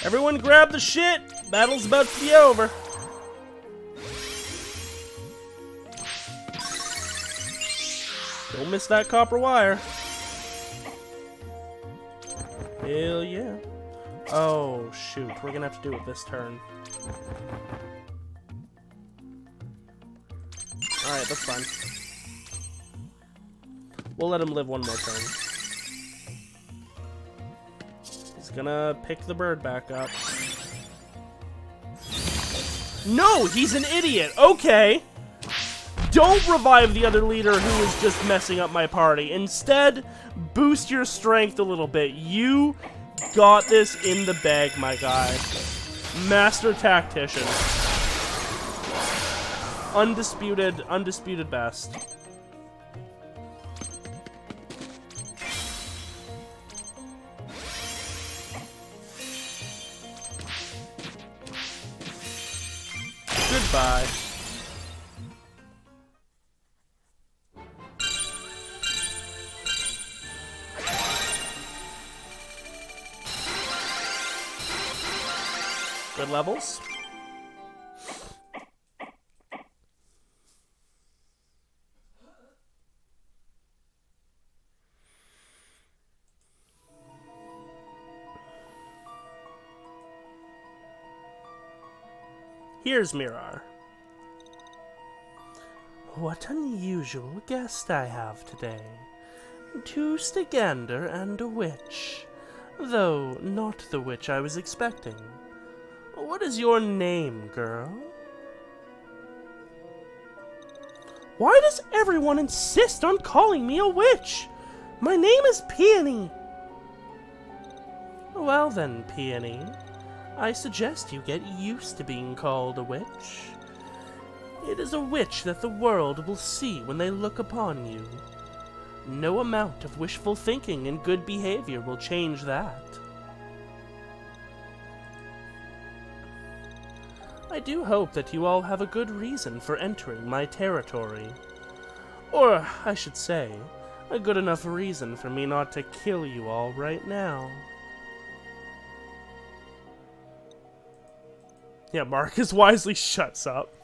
Speaker 1: Everyone grab the shit! Battle's about to be over. Don't miss that copper wire. Hell yeah. Oh, shoot. We're gonna have to do it this turn. Alright, that's fine. We'll let him live one more turn. He's gonna pick the bird back up. No! He's an idiot! Okay! Don't revive the other leader who is just messing up my party. Instead, boost your strength a little bit. You got this in the bag, my guy. Master Tactician. Undisputed best. Goodbye. Good levels. Here's Mirar. What unusual guest I have today. 2 Stygander and a witch, though not the witch I was expecting. What is your name, girl? Why does everyone insist on calling me a witch? My name is Peony. Well then, Peony, I suggest you get used to being called a witch. It is a witch that the world will see when they look upon you. No amount of wishful thinking and good behavior will change that. I do hope that you all have a good reason for entering my territory. Or, I should say, a good enough reason for me not to kill you all right now. Yeah, Marcus wisely shuts up.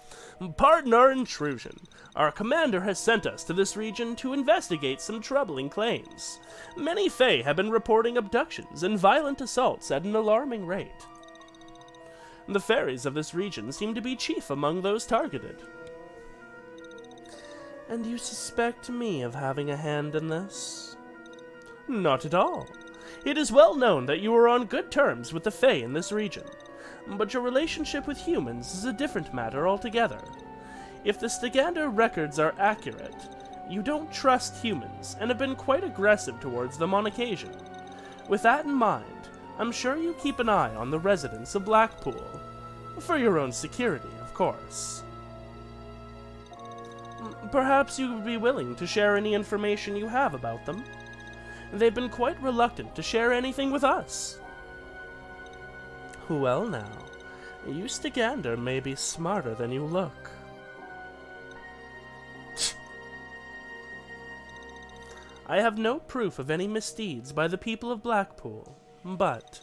Speaker 1: Pardon our intrusion. Our commander has sent us to this region to investigate some troubling claims. Many Fae have been reporting abductions and violent assaults at an alarming rate. The fairies of this region seem to be chief among those targeted. And you suspect me of having a hand in this? Not at all. It is well known that you are on good terms with the Fae in this region, but your relationship with humans is a different matter altogether. If the Stygander records are accurate, you don't trust humans and have been quite aggressive towards them on occasion. With that in mind, I'm sure you keep an eye on the residents of Blackpool. For your own security, of course. Perhaps you would be willing to share any information you have about them. They've been quite reluctant to share anything with us. Well now, you Stygander may be smarter than you look. I have no proof of any misdeeds by the people of Blackpool, but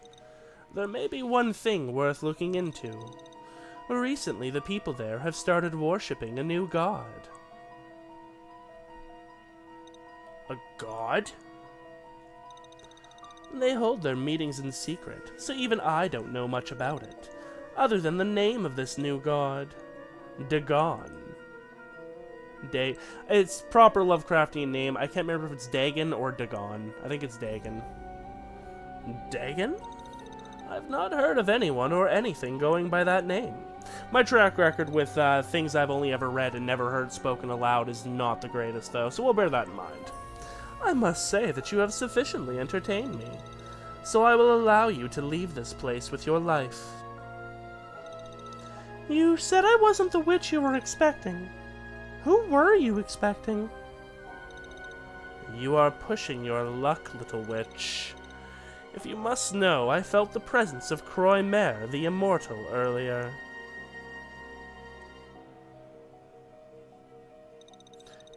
Speaker 1: there may be one thing worth looking into. Recently, the people there have started worshipping a new god. A god? They hold their meetings in secret, so even I don't know much about it, other than the name of this new god. Dagon. It's proper Lovecraftian name. I can't remember if it's Dagon or Dagon. I think it's Dagon. Dagon? I've not heard of anyone or anything going by that name. My track record with things I've only ever read and never heard spoken aloud is not the greatest, though, so we'll bear that in mind. I must say that you have sufficiently entertained me, so I will allow you to leave this place with your life. You said I wasn't the witch you were expecting. Who were you expecting? You are pushing your luck, little witch. If you must know, I felt the presence of Croy Mare, the Immortal, earlier.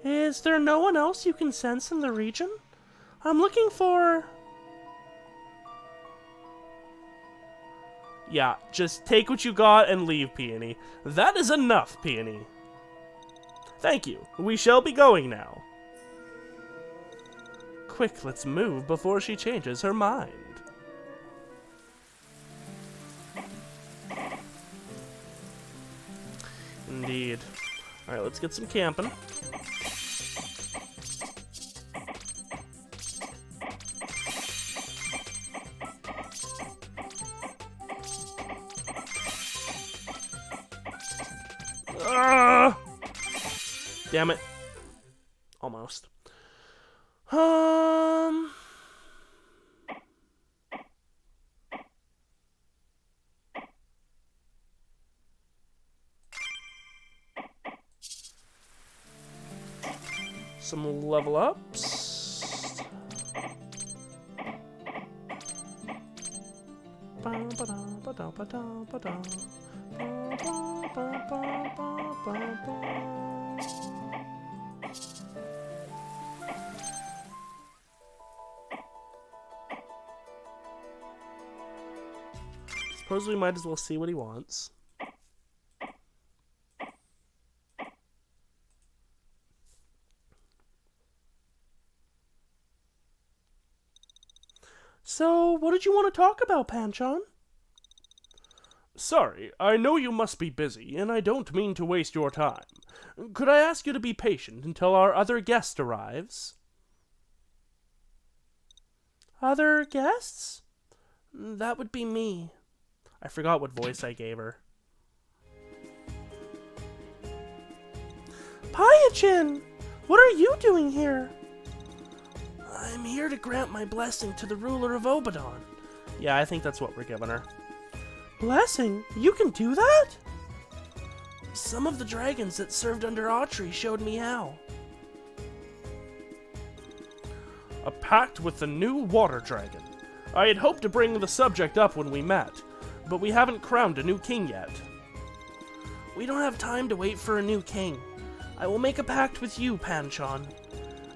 Speaker 1: Is there no one else you can sense in the region? I'm looking for... Yeah, just take what you got and leave, Peony. That is enough, Peony. Thank you. We shall be going now. Quick, let's move before she changes her mind. Indeed. Alright, let's get some camping. Damn it. Almost. Some level ups. Suppose we might as well see what he wants. So, what did you want to talk about, Panchon? Sorry, I know you must be busy, and I don't mean to waste your time. Could I ask you to be patient until our other guest arrives? Other guests? That would be me. I forgot what voice I gave her. Payachin! What are you doing here? I'm here to grant my blessing to the ruler of Obadon. Yeah, I think that's what we're giving her. Blessing? You can do that? Some of the dragons that served under Autry showed me how. A pact with the new water dragon. I had hoped to bring the subject up when we met, but we haven't crowned a new king yet. We don't have time to wait for a new king. I will make a pact with you, Panchon.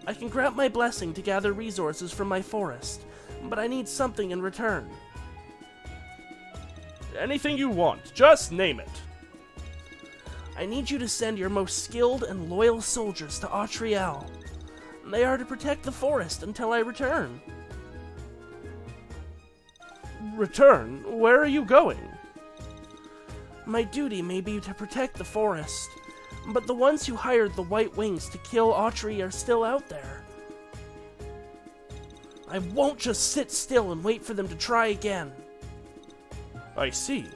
Speaker 1: I can grant my blessing to gather resources from my forest, but I need something in return. Anything you want, just name it. I need you to send your most skilled and loyal soldiers to Autriel. They are to protect the forest until I return. Return? Where are you going? My duty may be to protect the forest, but the ones who hired the White Wings to kill Autry are still out there. I won't just sit still and wait for them to try again. I see.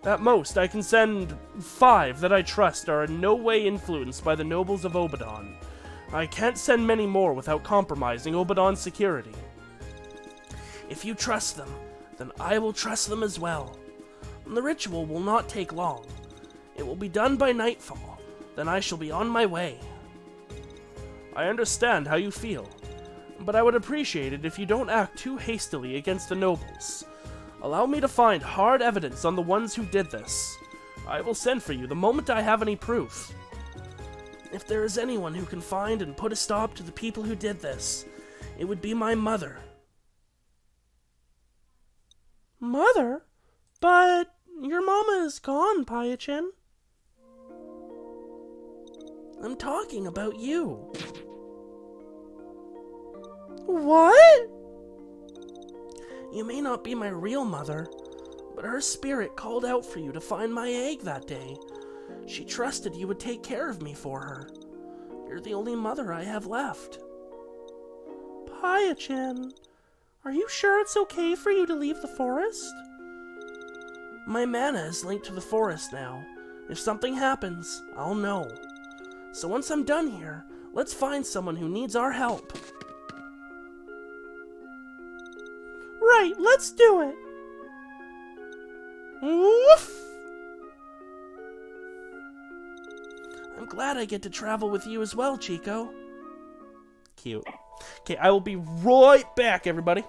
Speaker 1: At most, I can send 5 that I trust are in no way influenced by the nobles of Obadon. I can't send many more without compromising Obadon's security. If you trust them, then I will trust them as well. The ritual will not take long. It will be done by nightfall. Then I shall be on my way. I understand how you feel, but I would appreciate it if you don't act too hastily against the nobles. Allow me to find hard evidence on the ones who did this. I will send for you the moment I have any proof. If there is anyone who can find and put a stop to the people who did this, it would be my mother. Mother? But your mama is gone, Payachin. I'm talking about you. What? You may not be my real mother, but her spirit called out for you to find my egg that day. She trusted you would take care of me for her. You're the only mother I have left. Payachin, are you sure it's okay for you to leave the forest? My mana is linked to the forest now. If something happens, I'll know. So once I'm done here, let's find someone who needs our help. Right, let's do it! Woof! I'm glad I get to travel with you as well, Chico. Cute. Okay, I will be right back, everybody.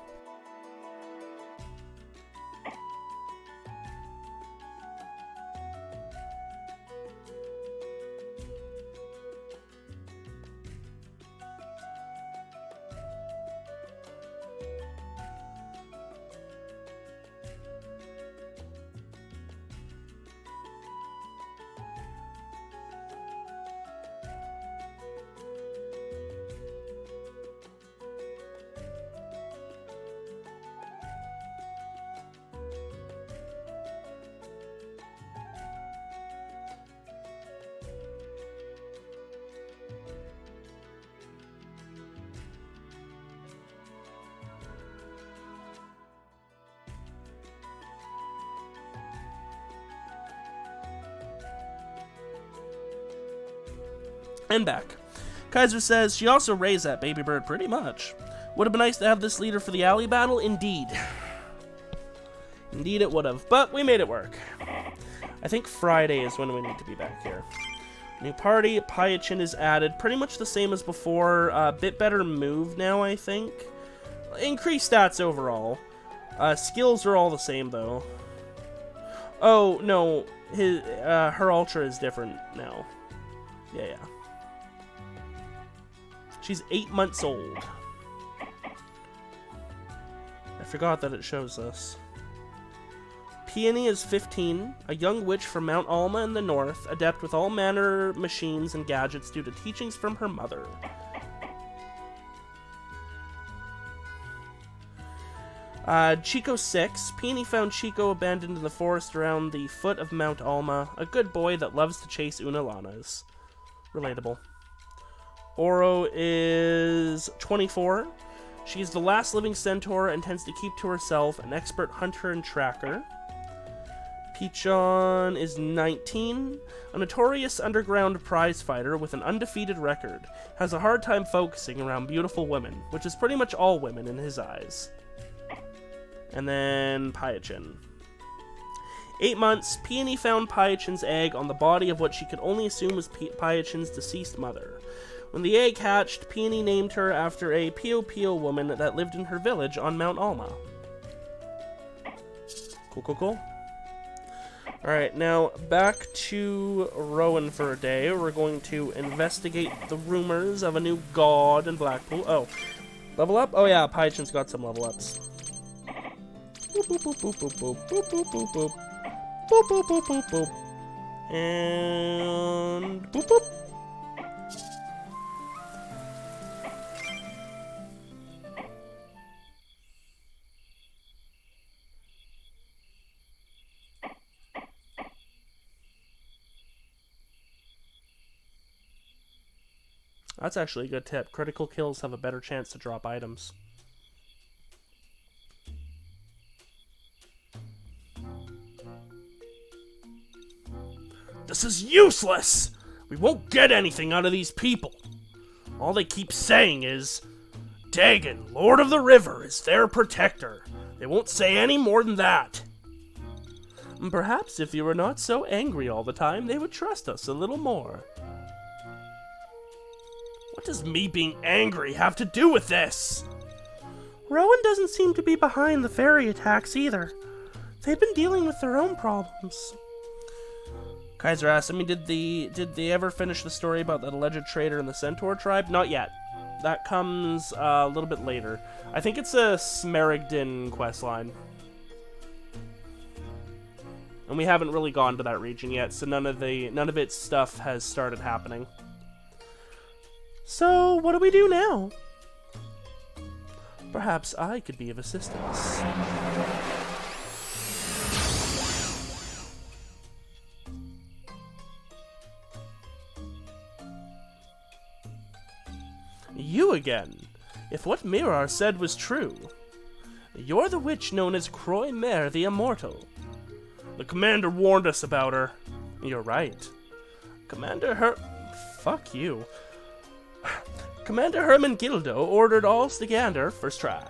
Speaker 1: And back. Kaiser says, she also raised that baby bird pretty much. Would have been nice to have this leader for the alley battle, indeed. Indeed it would have, but we made it work. I think Friday is when we need to be back here. New party, Payachin is added, pretty much the same as before, a bit better move now, I think. Increased stats overall. Skills are all the same, though. Oh, no, her ultra is different now. Yeah. She's 8 months old. I forgot that it shows this. Peony is 15, a young witch from Mount Alma in the north, adept with all manner machines and gadgets due to teachings from her mother. Chico 6. Peony found Chico abandoned in the forest around the foot of Mount Alma. A good boy that loves to chase Unalanas. Relatable. Oro is 24. She's the last living centaur and tends to keep to herself, an expert hunter and tracker. Peachon is 19. A notorious underground prize fighter with an undefeated record. Has a hard time focusing around beautiful women, which is pretty much all women in his eyes. And then Pyachin. 8 months, Peony found Pyachin's egg on the body of what she could only assume was Pyachin's deceased mother. When the egg hatched, Peony named her after a Pio Pio woman that lived in her village on Mount Alma. Cool. Alright, now back to Rowan for a day. We're going to investigate the rumors of a new god in Blackpool. Oh, level up? Oh yeah, Pyachin's got some level ups. Boop, boop, boop, boop, boop, boop, boop, boop, boop. Boop, boop, boop, boop, boop. And boop, boop. That's actually a good tip. Critical kills have a better chance to drop items. This is useless! We won't get anything out of these people. All they keep saying is, Dagon, Lord of the River, is their protector. They won't say any more than that. Perhaps if you were not so angry all the time, they would trust us a little more. What does me being angry have to do with this? Rowan doesn't seem to be behind the fairy attacks either. They've been dealing with their own problems. Kaiser asked, did they ever finish the story about that alleged traitor in the Centaur tribe? Not yet. That comes a little bit later. I think it's a Smerigdin questline. And we haven't really gone to that region yet, so none of its stuff has started happening. So, what do we do now? Perhaps I could be of assistance. You again. If what Mirar said was true, you're the witch known as Croy Mare the Immortal. The commander warned us about her. You're right. Fuck you. Commander Herman Gildo ordered all Stigander, first try,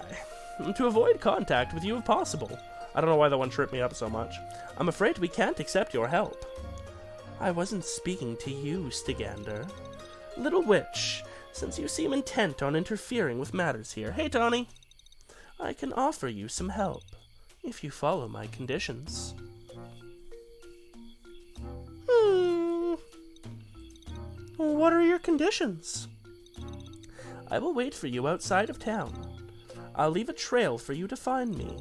Speaker 1: to avoid contact with you if possible. I don't know why that one tripped me up so much. I'm afraid we can't accept your help. I wasn't speaking to you, Stigander. Little witch, since you seem intent on interfering with matters here. Hey, Tawny. I can offer you some help, if you follow my conditions. What are your conditions? I will wait for you outside of town. I'll leave a trail for you to find me.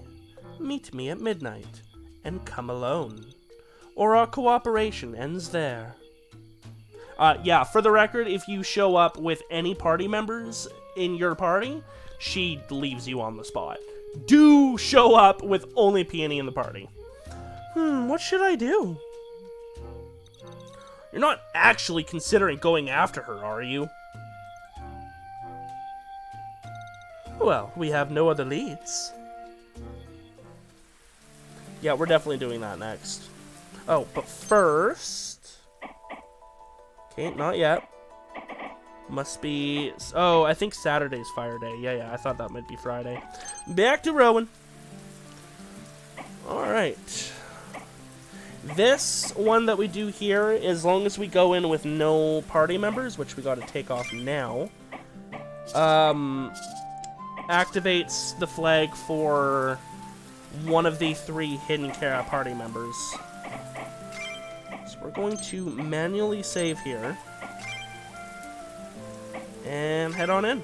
Speaker 1: Meet me at midnight, and come alone. Or our cooperation ends there. Yeah, for the record, if you show up with any party members in your party, she leaves you on the spot. Do show up with only Peony in the party. What should I do? You're not actually considering going after her, are you? Well, we have no other leads. Yeah, we're definitely doing that next. Oh, but first... Okay, not yet. Must be... Oh, I think Saturday's Fire Day. Yeah, I thought that might be Friday. Back to Rowan. Alright. This one that we do here, as long as we go in with no party members, which we gotta take off now, activates the flag for one of the 3 hidden party members. So we're going to manually save here. And head on in.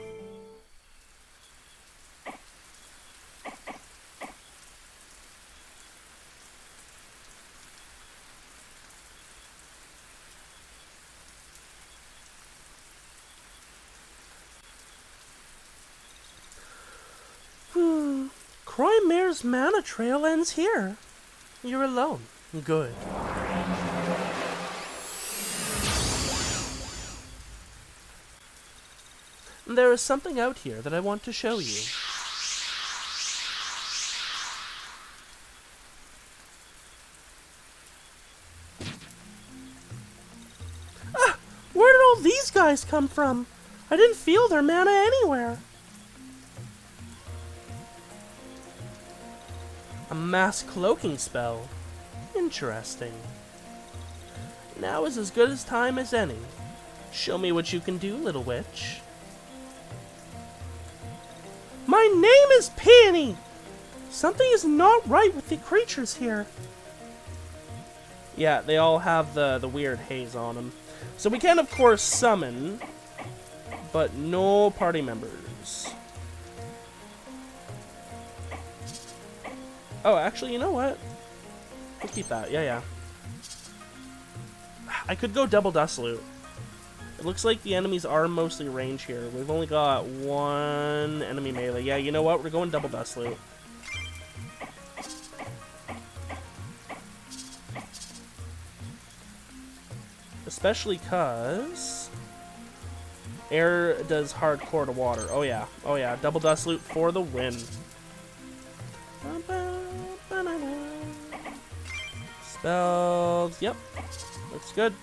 Speaker 1: Croymare's mana trail ends here. You're alone. Good. There is something out here that I want to show you. Ah! Where did all these guys come from? I didn't feel their mana anywhere. A mass cloaking spell. Interesting. Now is as good as time as any. Show me what you can do, little witch. My name is Peony! Something is not right with the creatures here. Yeah, they all have the weird haze on them. So we can, of course, summon, but no party members. Oh, actually, you know what? We'll keep that. Yeah. I could go double dust loot. It looks like the enemies are mostly range here. We've only got one enemy melee. Yeah, you know what? We're going double dust loot. Especially because air does hardcore to water. Oh yeah. Double dust loot for the win. Spells. Yep. Looks good.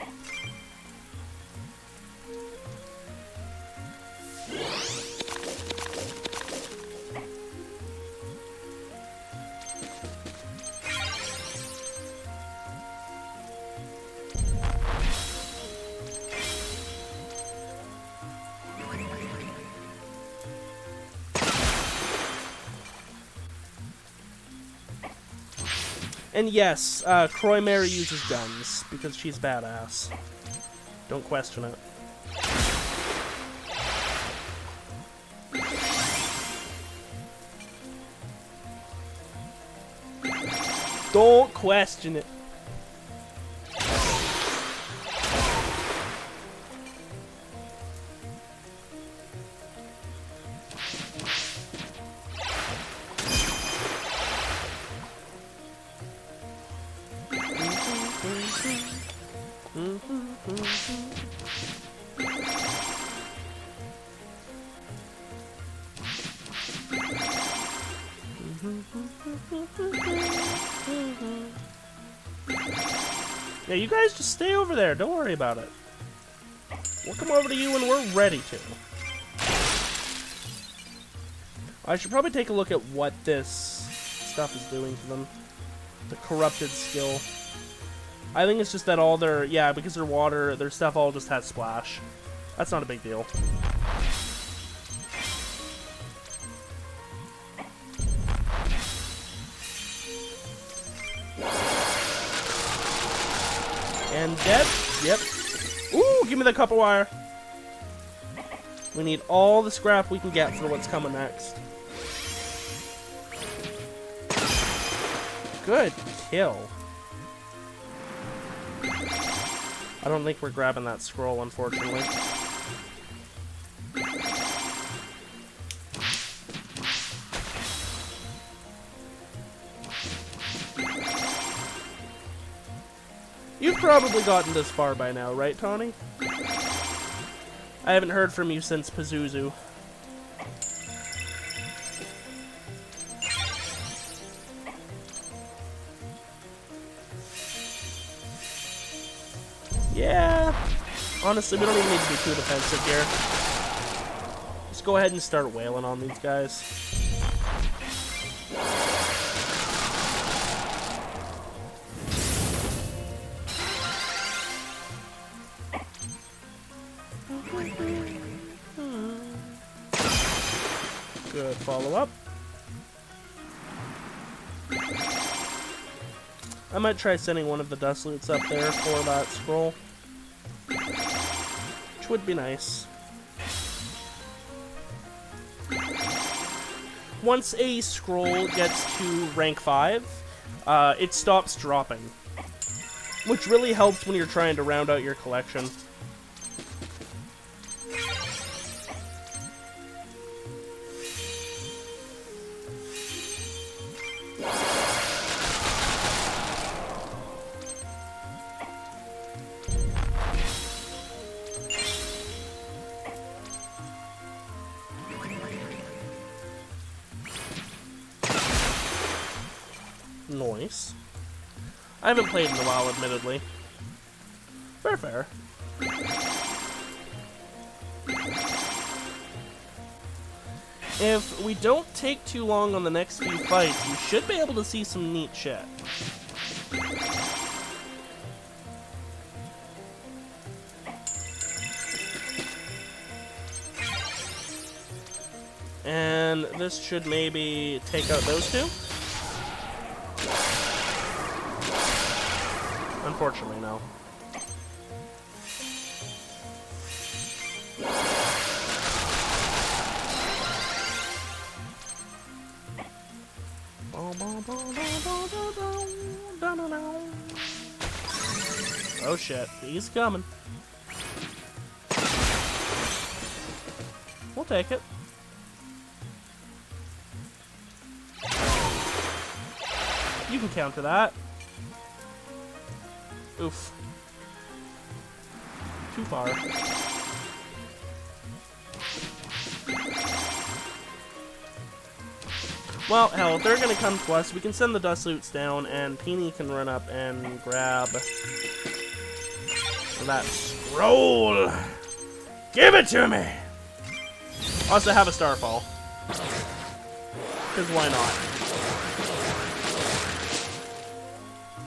Speaker 1: And yes, Croymare uses guns, because she's badass. Don't question it. Don't question it. Yeah, you guys just stay over there. Don't worry about it. We'll come over to you when we're ready to. I should probably take a look at what this stuff is doing to them. The corrupted skill. I think it's just that all their... Yeah, because their water, their stuff all just has splash. That's not a big deal. And dead. Yep. Ooh, give me the copper wire. We need all the scrap we can get for what's coming next. Good kill. I don't think we're grabbing that scroll, unfortunately. You've probably gotten this far by now, right, Tawny? I haven't heard from you since Pazuzu. Yeah. Honestly, we don't even need to be too defensive here. Just go ahead and start wailing on these guys. Good follow-up. I might try sending one of the dust loots up there for that scroll. Which would be nice. Once a scroll gets to rank 5, it stops dropping. Which really helps when you're trying to round out your collection. Nice. I haven't played in a while, admittedly. Fair, fair. If we don't take too long on the next few fights, you should be able to see some neat shit. And this should maybe take out those two. Unfortunately, no. Oh shit, he's coming. We'll take it. You can counter that. Oof. Too far. Well, hell, if they're gonna come to us, we can send the dust loots down, and Peony can run up and grab that scroll. Give it to me! Also have a starfall. Because why not?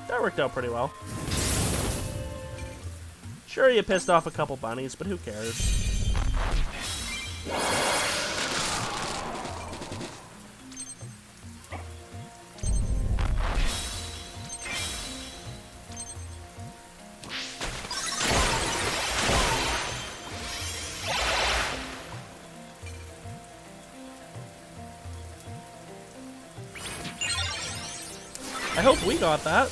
Speaker 1: That worked out pretty well. Sure, you pissed off a couple bunnies, but who cares? I hope we got that.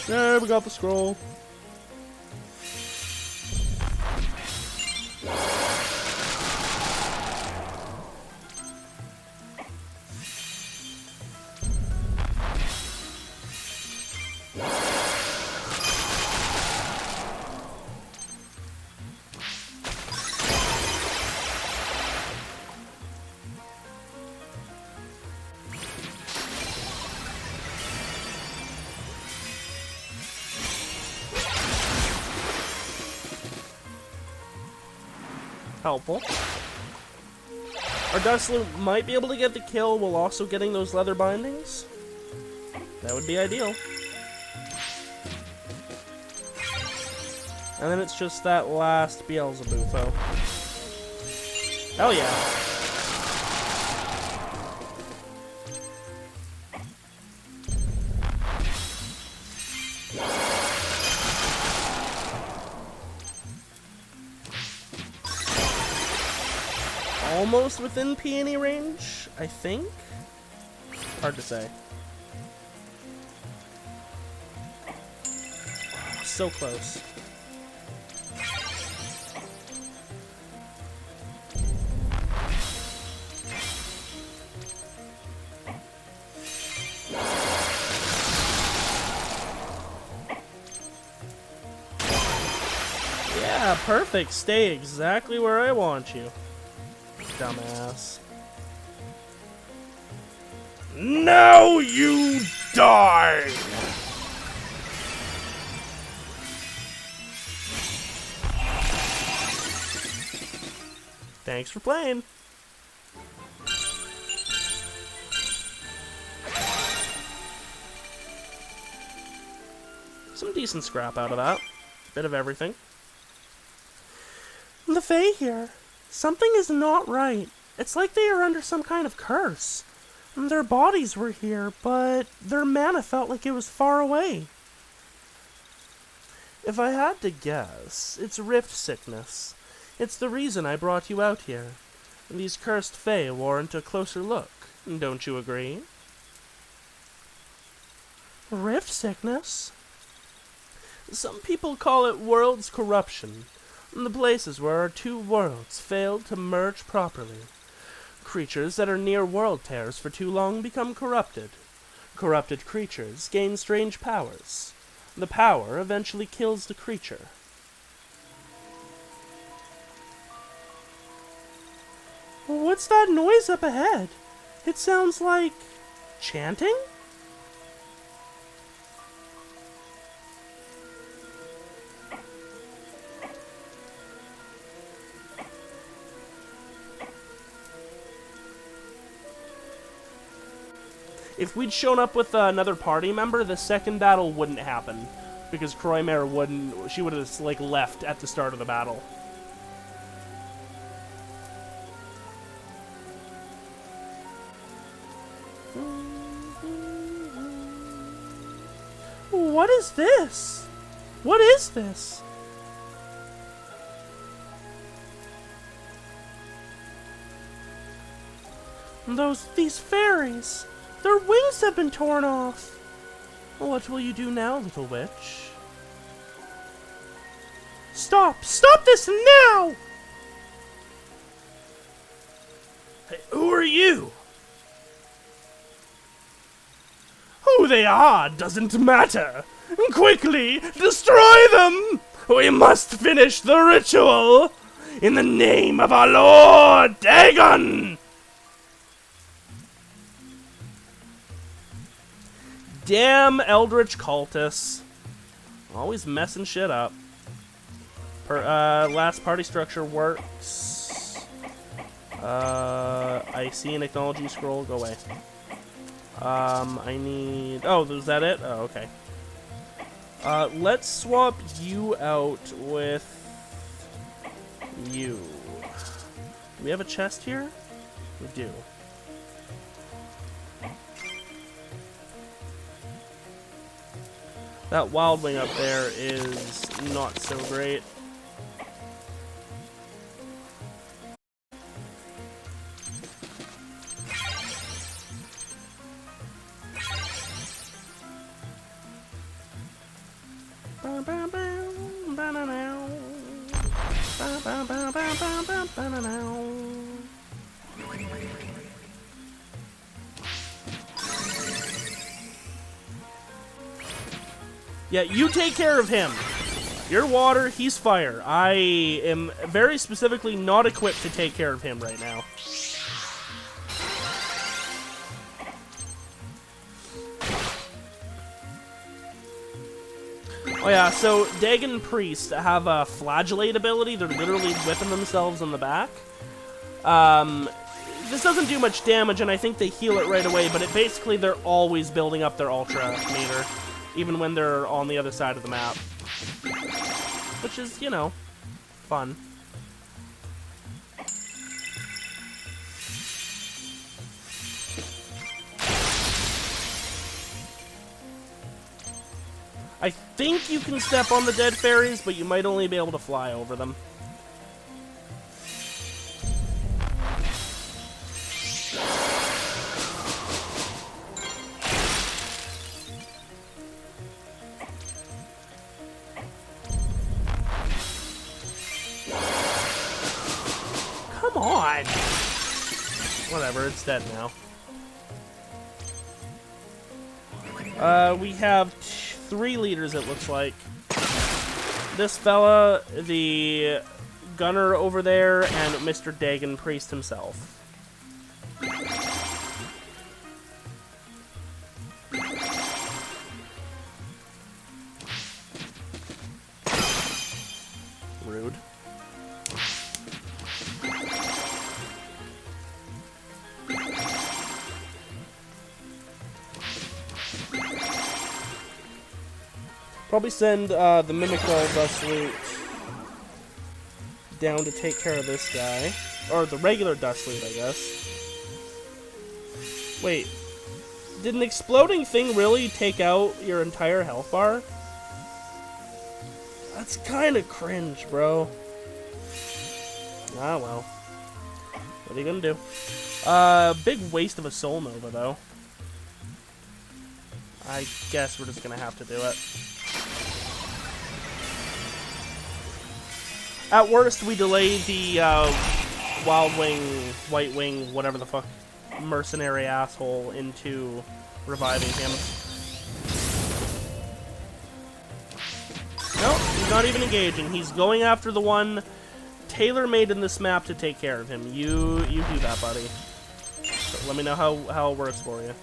Speaker 1: There, we got the scroll. Helpful. Our dust loot might be able to get the kill while also getting those leather bindings. That would be ideal. And then it's just that last Beelzebufo. Hell yeah. Almost within peony range, I think? Hard to say. Oh, so close. Yeah, perfect. Stay exactly where I want you. Dumbass. Now you die! Thanks for playing. Some decent scrap out of that. Bit of everything. The Fae here. Something is not right. It's like they are under some kind of curse. Their bodies were here, but their mana felt like it was far away. If I had to guess, it's rift sickness. It's the reason I brought you out here. These cursed Fae warrant a closer look. Don't you agree? Rift sickness? Some people call it world's corruption. The places where our two worlds failed to merge properly. Creatures that are near world tears for too long become corrupted. Corrupted creatures gain strange powers. The power eventually kills the creature. What's that noise up ahead? It sounds like chanting? If we'd shown up with another party member, the second battle wouldn't happen. Because Croymare wouldn't... She would have, like, left at the start of the battle. What is this? What is this? These fairies... Their wings have been torn off. What will you do now, little witch? Stop! Stop this now! Hey, who are you? Who they are doesn't matter. Quickly, destroy them! We must finish the ritual! In the name of our Lord Dagon! Damn eldritch cultists. Always messing shit up. Last party structure works. I see an acknowledging scroll. Go away. I need... Oh, is that it? Oh, okay. Let's swap you out with you. Do we have a chest here? We do. That wild wing up there is not so great. Yeah, you take care of him. You're water, he's fire. I am very specifically not equipped to take care of him right now. Oh yeah, so Dagon Priests have a flagellate ability. They're literally whipping themselves in the back. This doesn't do much damage, and I think they heal it right away, but basically they're always building up their ultra meter, even when they're on the other side of the map. Which is, you know, fun. I think you can step on the dead fairies, but you might only be able to fly over them. Come on! Whatever, it's dead now. We have 3 leaders, it looks like. This fella, the gunner over there, and Mr. Dagon Priest himself. Rude. Probably send the Mimical Dust Loot down to take care of this guy. Or the regular Dust Loot, I guess. Wait. Did an exploding thing really take out your entire health bar? That's kind of cringe, bro. Ah, well. What are you gonna do? Big waste of a Soul Nova, though. I guess we're just gonna have to do it. At worst, we delay the Wild Wing, White Wing, whatever the fuck, mercenary asshole into reviving him. Nope, he's not even engaging. He's going after the one tailor-made in this map to take care of him. You do that, buddy. So let me know how it works for you.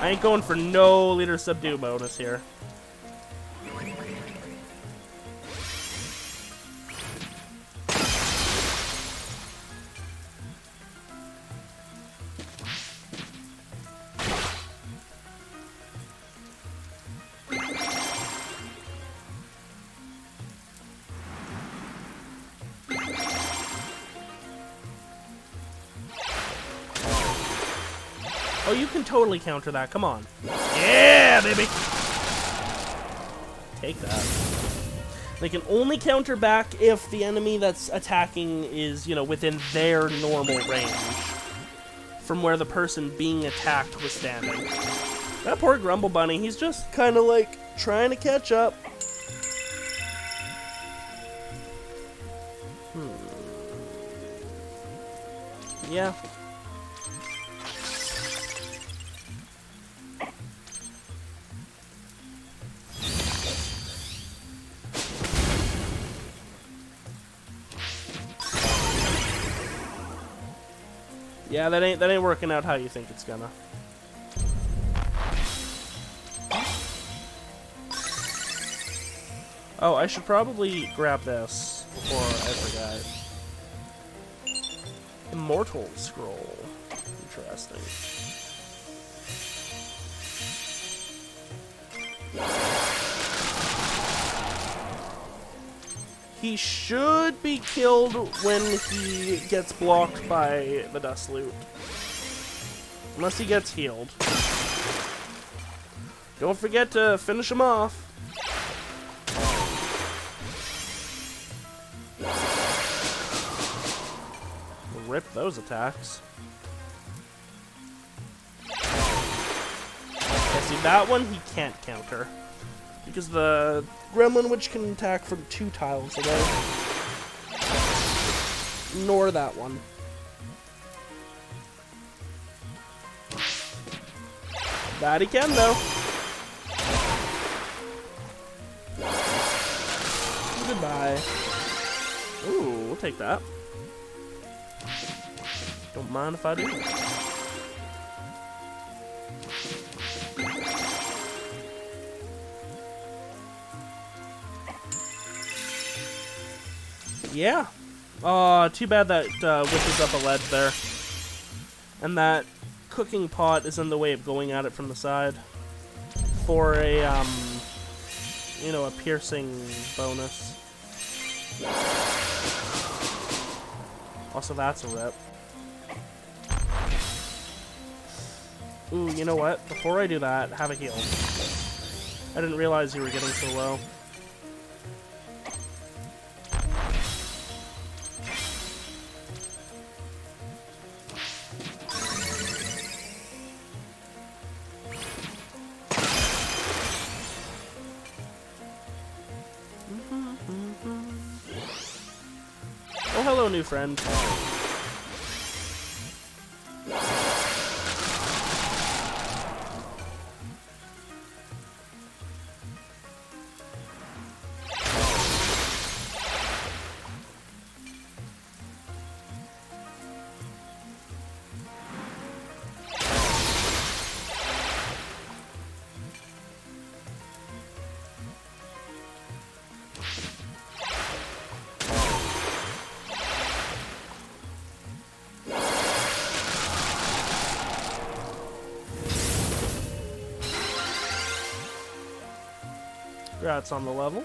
Speaker 1: I ain't going for no leader subdue bonus here. Oh, you can totally counter that. Come on. Yeah, baby. Take that. They can only counter back if the enemy that's attacking is, you know, within their normal range from where the person being attacked was standing. That poor Grumble Bunny, he's just kind of like trying to catch up. Yeah. Yeah, that ain't working out how you think it's gonna. Oh, I should probably grab this before I forget. Immortal Scroll. Interesting. He should be killed when he gets blocked by the Dust Loot. Unless he gets healed. Don't forget to finish him off. Rip those attacks. Yeah, see, that one he can't counter. Because the Gremlin Witch can attack from 2 tiles away. Nor that one. That he can, though. Goodbye. Ooh, we'll take that. Don't mind if I do. Yeah. Too bad that wishes up a ledge there. And that cooking pot is in the way of going at it from the side. For a, you know, a piercing bonus. Also, that's a rip. Ooh, you know what? Before I do that, have a heal. I didn't realize you were getting so low. Oh, hello, new friend. Congrats on the level.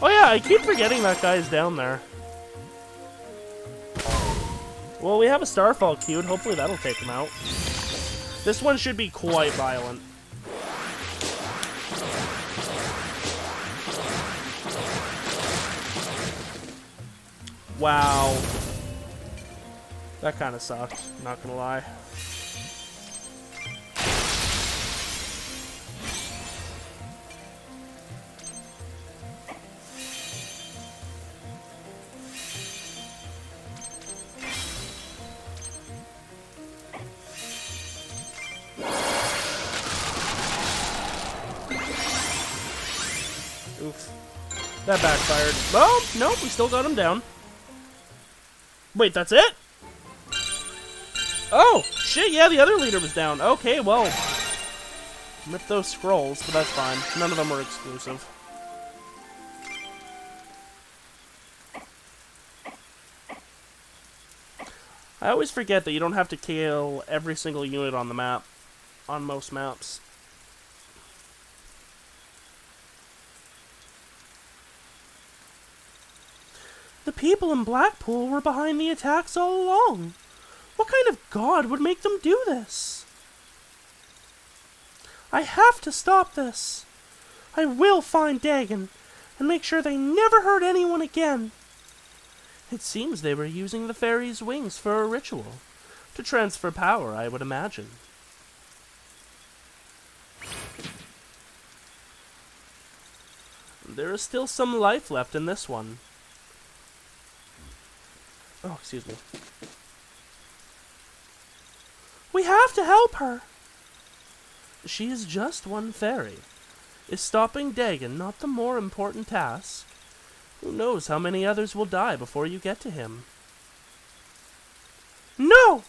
Speaker 1: Oh yeah, I keep forgetting that guy's down there. Well, we have a Starfall queued. Hopefully that'll take him out. This one should be quite violent. Wow. That kind of sucked, not gonna lie. Oof. That backfired. Oh, nope, we still got him down. Wait, that's it? Oh, shit, yeah, the other leader was down. Okay, well, rip those scrolls, but that's fine. None of them are exclusive. I always forget that you don't have to kill every single unit on the map, on most maps. The people in Blackpool were behind the attacks all along. What kind of god would make them do this? I have to stop this. I will find Dagon and make sure they never hurt anyone again. It seems they were using the fairy's wings for a ritual. To transfer power, I would imagine. There is still some life left in this one. Oh, excuse me. We have to help her. She is just one fairy. Is stopping Dagon not the more important task? Who knows how many others will die before you get to him? No!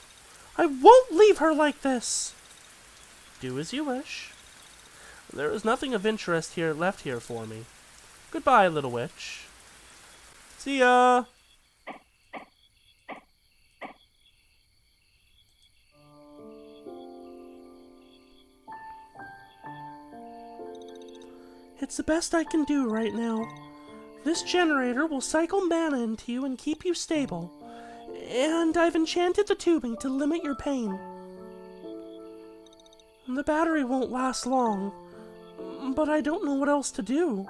Speaker 1: I won't leave her like this! Do as you wish. There is nothing of interest left here for me. Goodbye, little witch. See ya! It's the best I can do right now. This generator will cycle mana into you and keep you stable. And I've enchanted the tubing to limit your pain. The battery won't last long, but I don't know what else to do.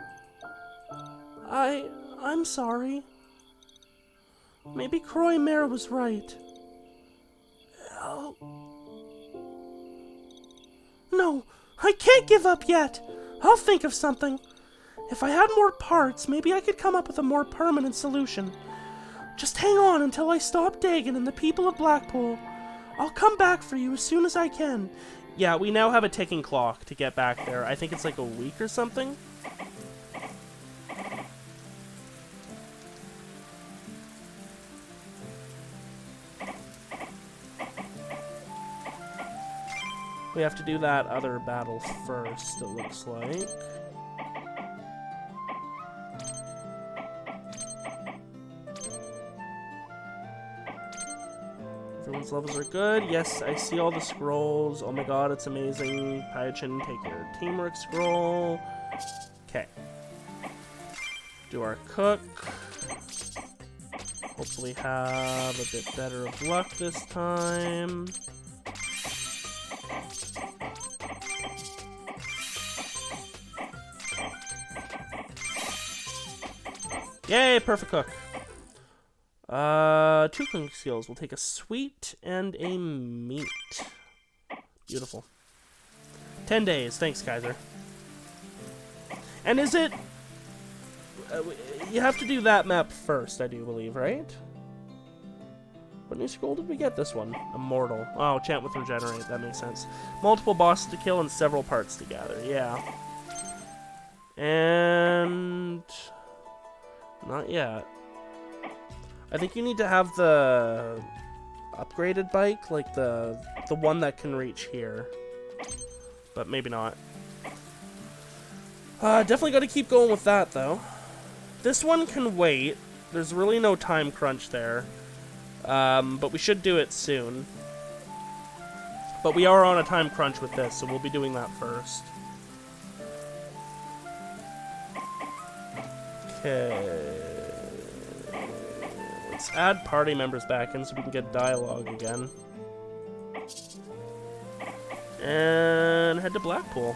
Speaker 1: I'm sorry. Maybe Croy Mare was right. Oh. No, I can't give up yet. I'll think of something. If I had more parts, maybe I could come up with a more permanent solution. Just hang on until I stop Dagon and the people of Blackpool. I'll come back for you as soon as I can. Yeah, we now have a ticking clock to get back there. I think it's like a week or something. We have to do that other battle first, it looks like. Everyone's levels are good. Yes, I see all the scrolls. Oh my god, it's amazing. Pyachin, take your teamwork scroll. Okay. Do our cook. Hopefully have a bit better of luck this time. Yay, perfect cook. 2 cooking skills. We'll take a sweet and a meat. Beautiful. 10 days. Thanks, Kaiser. And is it... you have to do that map first, I do believe, right? What new scroll did we get this one? Immortal. Oh, chant with regenerate. That makes sense. Multiple bosses to kill and several parts to gather. Yeah. And... not yet. I think you need to have the upgraded bike, like the one that can reach here. But maybe not. Definitely got to keep going with that, though. This one can wait. There's really no time crunch there. But we should do it soon. But we are on a time crunch with this, so we'll be doing that first. Okay. Let's add party members back in so we can get dialogue again. And head to Blackpool.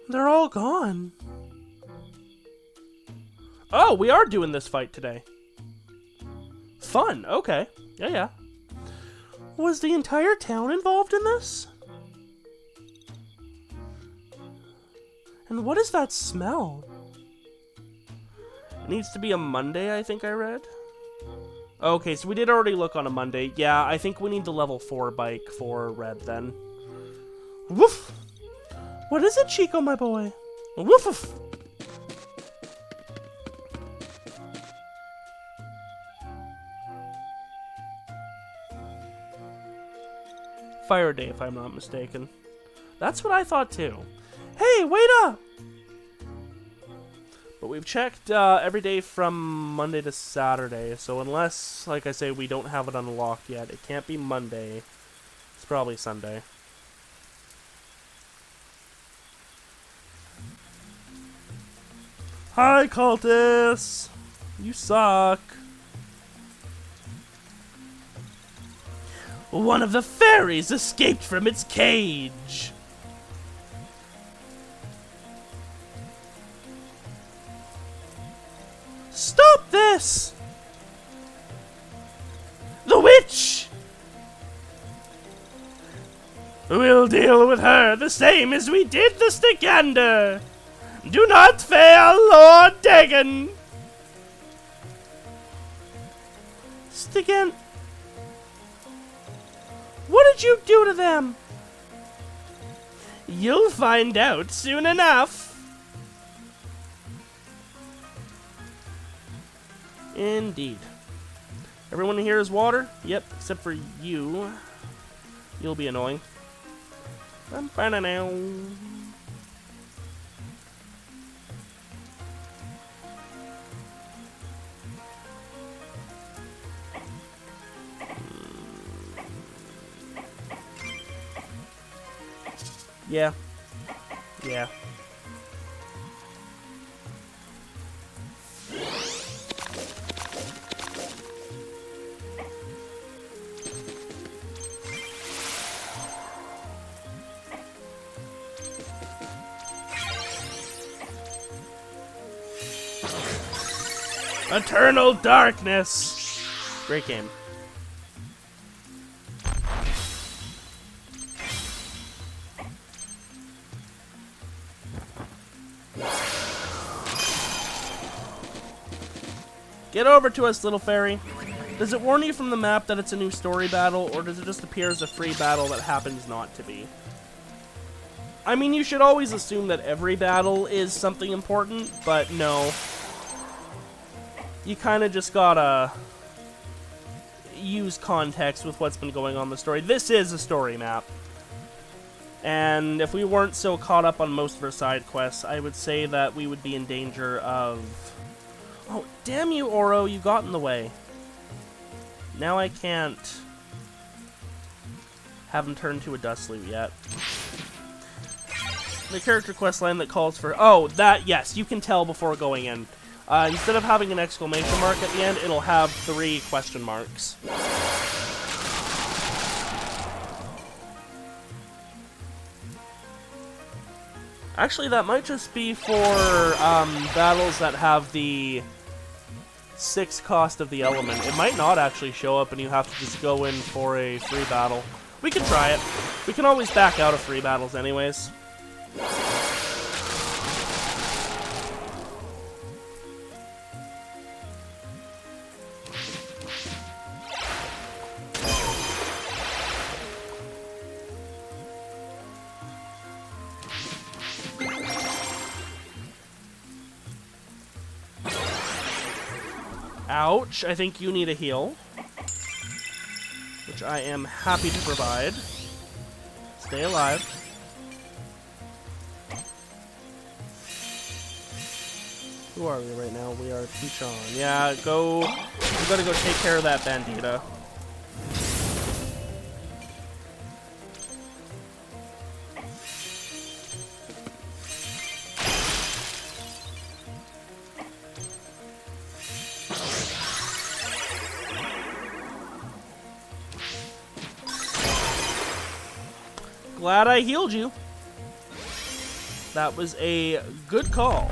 Speaker 1: They're all gone. Oh, we are doing this fight today. Fun, okay. Yeah. Was the entire town involved in this? And what is that smell? It needs to be a Monday, I think I read. Okay, so we did already look on a Monday. Yeah, I think we need the level 4 bike for red then. Woof! What is it, Chico, my boy? Woof woof! Fire Day, if I'm not mistaken. That's what I thought too. Hey, wait up! But we've checked every day from Monday to Saturday, so unless, like I say, we don't have it unlocked yet, it can't be Monday. It's probably Sunday. Hi, cultists! You suck. One of the fairies escaped from its cage. Stop this! The witch! We'll deal with her the same as we did the Stygander. Do not fail, Lord Dagon! Stygan... What did you do to them? You'll find out soon enough. Indeed. Everyone here is water? Yep, except for you. You'll be annoying. Ba-na-now. Yeah. Yeah. Eternal Darkness! Great game. Get over to us, little fairy. Does it warn you from the map that it's a new story battle, or does it just appear as a free battle that happens not to be? I mean, you should always assume that every battle is something important, but no. You kind of just gotta use context with what's been going on in the story. This is a story map. And if we weren't so caught up on most of our side quests, I would say that we would be in danger of... Oh, damn you, Oro, you got in the way. Now I can't have him turn to a dust loot yet. The character quest line that calls for... Oh, that, yes, you can tell before going in. Instead of having an exclamation mark at the end, it'll have 3 question marks. Actually, that might just be for battles that have the 6 cost of the element. It might not actually show up and you have to just go in for a free battle. We can try it. We can always back out of free battles anyways. Ouch, I think you need a heal, which I am happy to provide. Stay alive. Who are we right now? We are Pichon. Yeah, go. You gotta go take care of that bandita. Glad I healed you. That was a good call.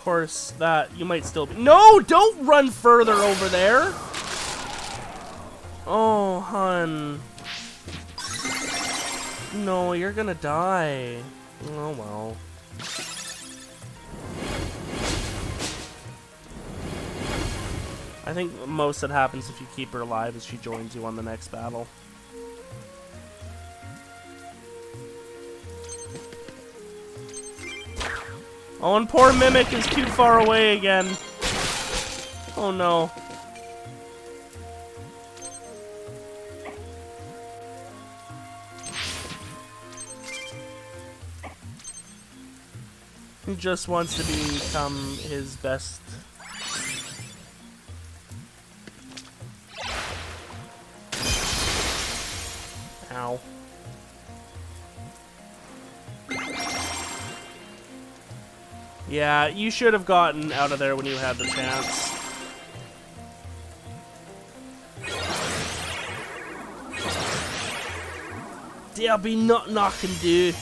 Speaker 1: course, that you might still be. No, don't run further over there. Oh, hun. No, you're gonna die. Oh well. I think most that happens if you keep her alive is she joins you on the next battle. Oh, and poor Mimic is too far away again. Oh no. He just wants to become his best. Ow. Yeah, you should have gotten out of there when you had the chance. There'll be nothing I can do.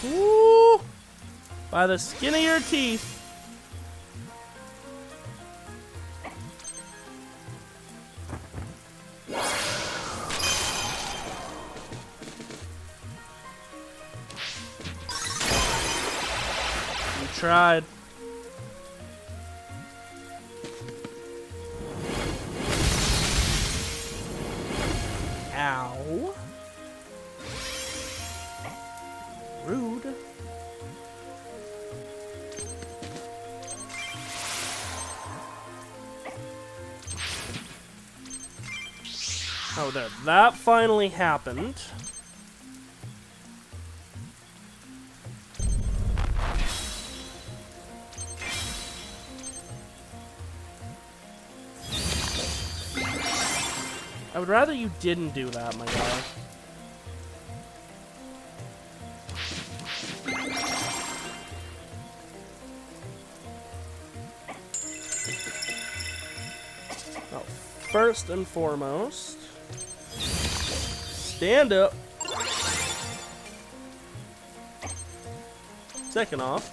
Speaker 1: Ooh, by the skin of your teeth. You tried. Ow. Rude. Oh, there. That finally happened. I would rather you didn't do that, my guy. Oh, first and foremost, stand up. Second off,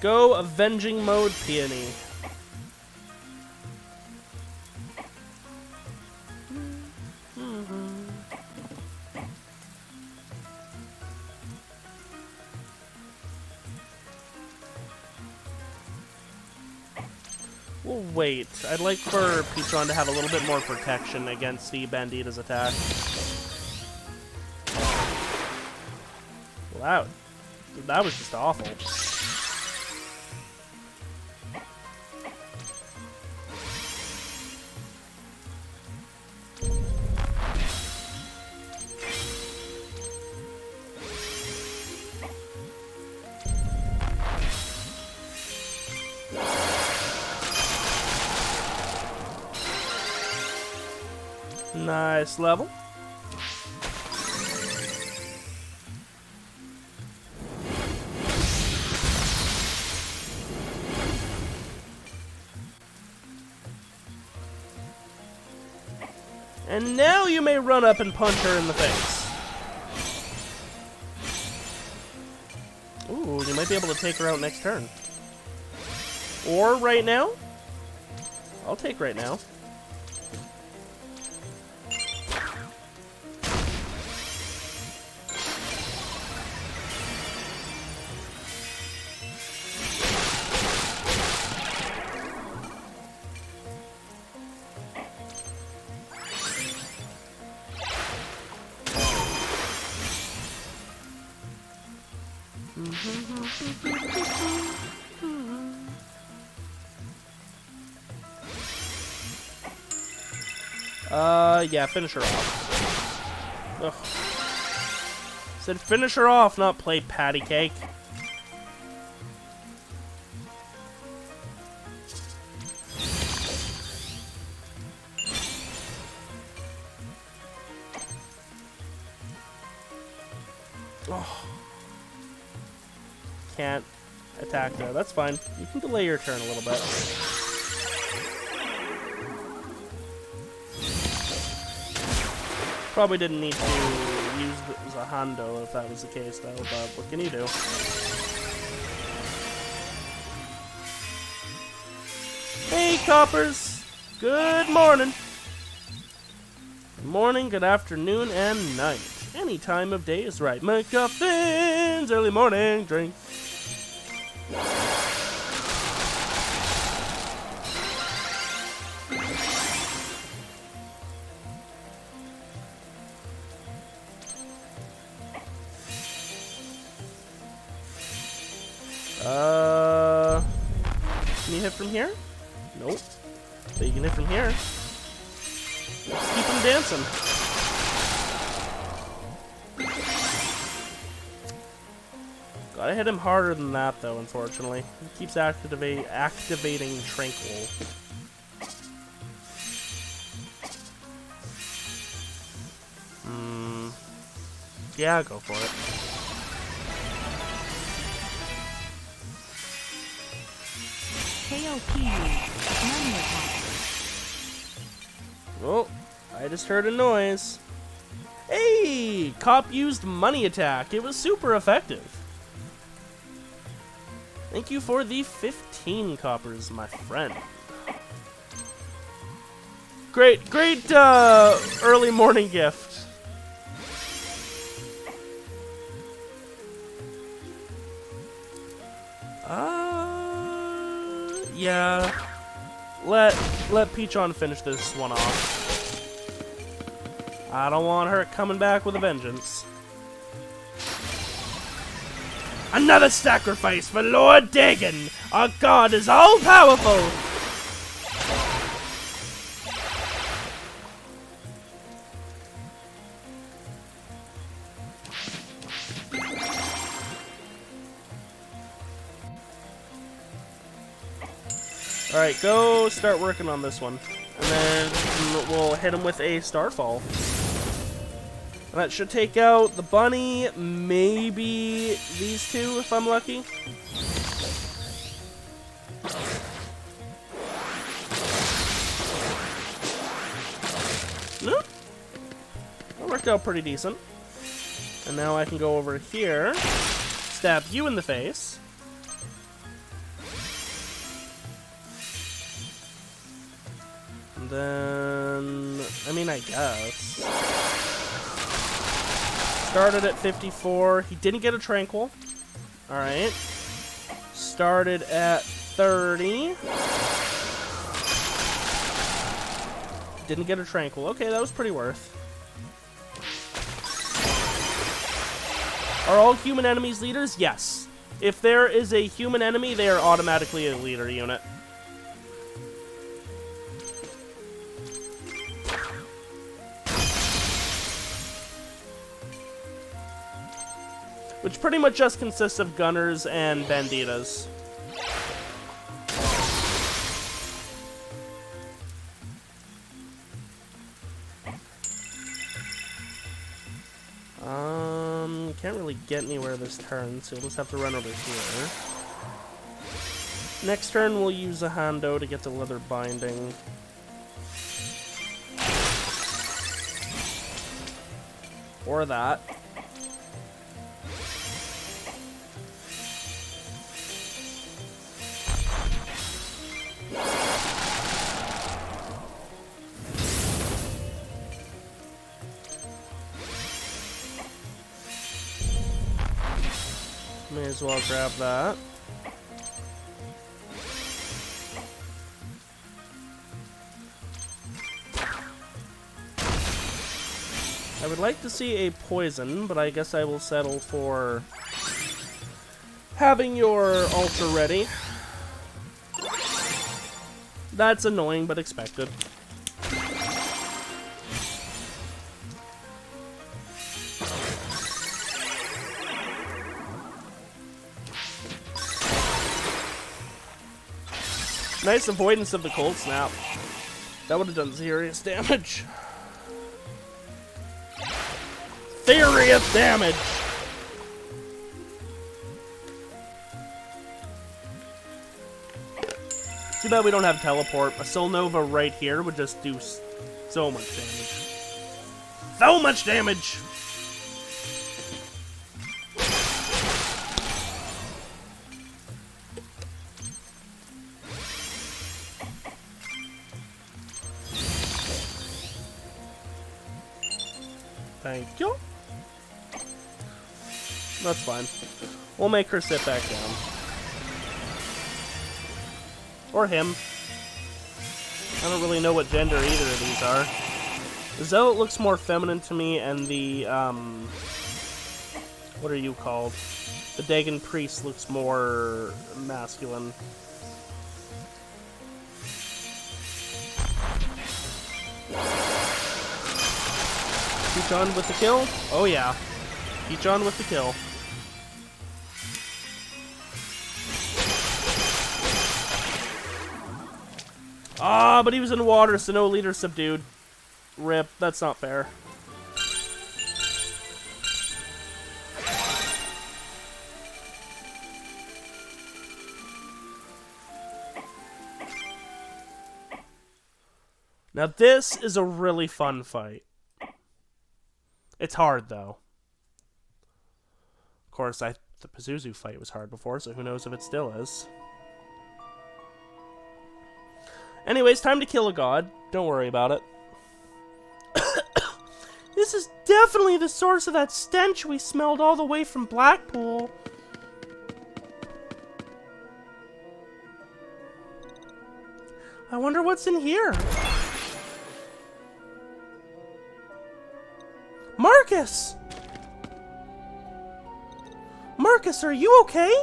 Speaker 1: go avenging mode, Peony. Well, wait. I'd like for Pichon to have a little bit more protection against the Bandita's attack. Wow. That was just awful. Nice level. And now you may run up and punch her in the face. Ooh, you might be able to take her out next turn. Or right now. I'll take right now. Yeah, finish her off. Ugh. Said finish her off, not play patty cake. Oh. Can't attack there. That's fine. You can delay your turn a little bit. Probably didn't need to use the Zahando if that was the case, though, but what can you do? Hey, Coppers! Good morning! Good morning, good afternoon, and night. Any time of day is right. McGuffin's early morning drink. Can you hit from here? Nope. But you can hit from here. Let's keep him dancing. Gotta hit him harder than that, though, unfortunately. He keeps activating Tranquil. Yeah, go for it. Oh, I just heard a noise. Hey! Cop used money attack. It was super effective. Thank you for the 15 coppers, my friend. Great early morning gift. Yeah. Let Peachon finish this one off. I don't want her coming back with a vengeance. Another sacrifice for Lord Dagon! Our god is all-powerful! Alright, go start working on this one. And then we'll hit him with a Starfall. And that should take out the bunny, maybe these two if I'm lucky. Nope. That worked out pretty decent. And now I can go over here, stab you in the face. And then, I mean, I guess. Started at 54. He didn't get a Tranquil. Alright. Started at 30. Didn't get a Tranquil. Okay, that was pretty worth. Are all human enemies leaders? Yes. If there is a human enemy, they are automatically a leader unit. Which pretty much just consists of gunners and banditas. Can't really get anywhere this turn, so we'll just have to run over here. Next turn we'll use a Hando to get the leather binding. Or that. May as well grab that. I would like to see a poison, but I guess I will settle for having your ultra ready. That's annoying, but expected. Nice avoidance of the cold snap. That would have done serious damage. Serious damage! Too bad we don't have teleport. A Soul Nova right here would just do so much damage. So much damage! Thank you. That's fine. We'll make her sit back down. Or him. I don't really know what gender either of these are. The Zealot looks more feminine to me, and the, what are you called? The Dagon Priest looks more masculine. Peach on with the kill? Oh yeah. Peach on with the kill. Ah, but he was in water, so no leader subdued. Rip, that's not fair. Now this is a really fun fight. It's hard, though. Of course, the Pazuzu fight was hard before, so who knows if it still is. Anyways, time to kill a god. Don't worry about it. This is definitely the source of that stench we smelled all the way from Blackpool. I wonder what's in here. Marcus! Marcus, are you okay?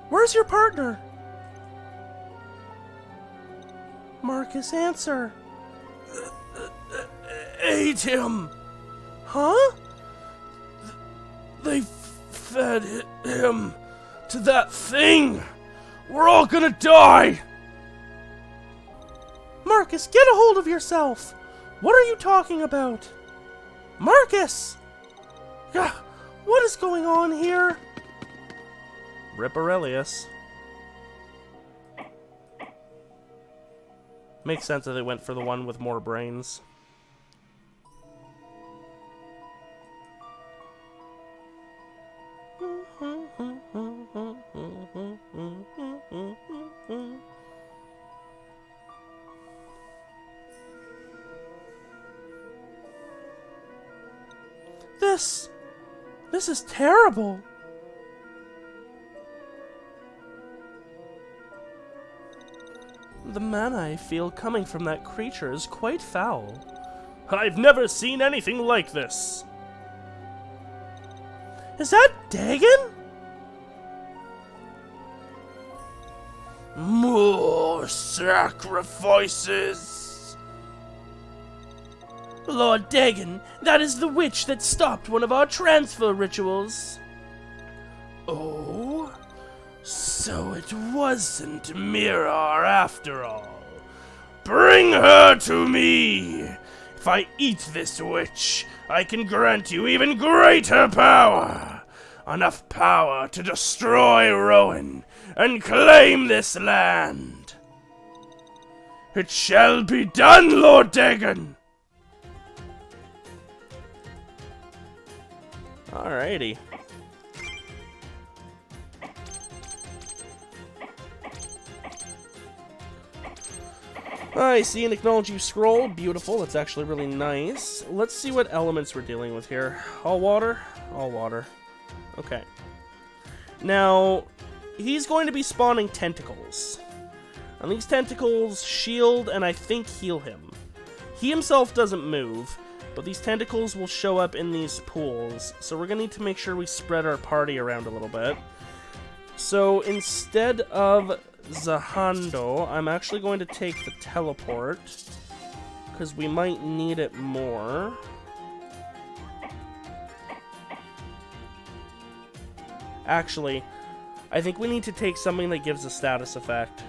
Speaker 1: Where's your partner? Marcus, answer. Ate him. Huh? They fed him to that thing. We're all gonna die. Marcus, get a hold of yourself. What are you talking about? Marcus! What is going on here? Rip Aurelius. Makes sense that they went for the one with more brains. This is terrible. The mana I feel coming from that creature is quite foul. I've never seen anything like this. Is that Dagon? More sacrifices. Lord Dagon, that is the witch that stopped one of our transfer rituals. Oh? So it wasn't Mirar after all. Bring her to me! If I eat this witch, I can grant you even greater power! Enough power to destroy Rowan and claim this land! It shall be done, Lord Dagon! Alrighty. I see an acknowledge you scroll. Beautiful. That's actually really nice. Let's see what elements we're dealing with here. All water? All water. Okay. Now, he's going to be spawning tentacles. And these tentacles shield and I think heal him. He himself doesn't move, but these tentacles will show up in these pools. So we're going to need to make sure we spread our party around a little bit. So instead of Zahando, I'm actually going to take the teleport, because we might need it more. Actually, I think we need to take something that gives a status effect.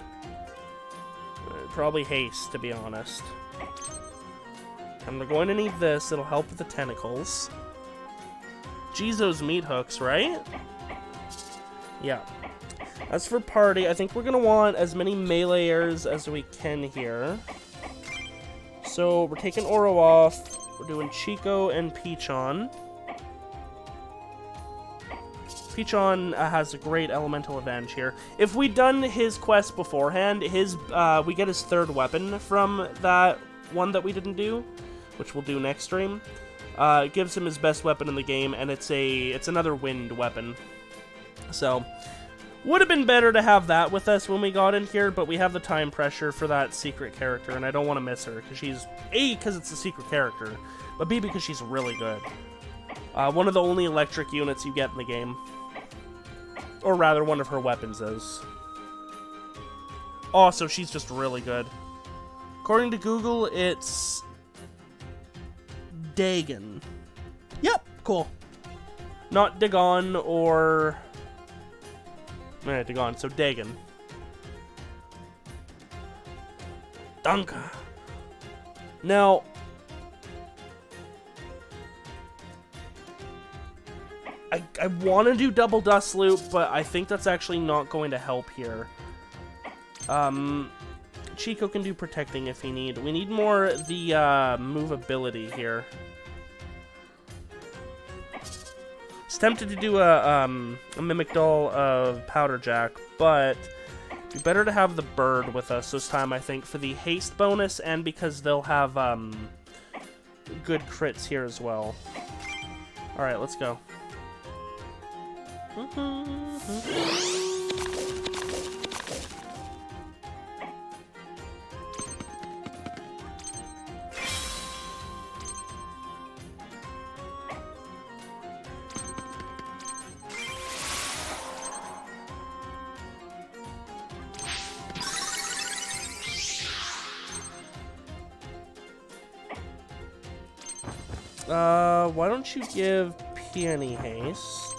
Speaker 1: Probably haste, to be honest. And we're going to need this, it'll help with the tentacles. Jizo's meat hooks, right? Yeah. As for party, I think we're going to want as many melee-ers as we can here. So we're taking Oro off. We're doing Chico and Peachon. Peachon has a great elemental advantage here. If we'd done his quest beforehand, we get his third weapon from that one that we didn't do, which we'll do next stream. It gives him his best weapon in the game, and it's another wind weapon. So, would have been better to have that with us when we got in here, but we have the time pressure for that secret character, and I don't want to miss her, because she's, A, because it's a secret character, but B, because she's really good. One of the only electric units you get in the game. Or rather, one of her weapons is. Oh, so she's just really good. According to Google, it's Dagon. Yep, cool. Not Dagon or... Dagon, so Dagon. Danka. Now... I want to do double dust loop, but I think that's actually not going to help here. Chico can do protecting if he need. We need more the movability here. I was tempted to do a Mimic Doll of Powder Jack, but it'd be better to have the bird with us this time, I think, for the haste bonus, and because they'll have good crits here as well. Alright, let's go. Why don't you give Peony haste?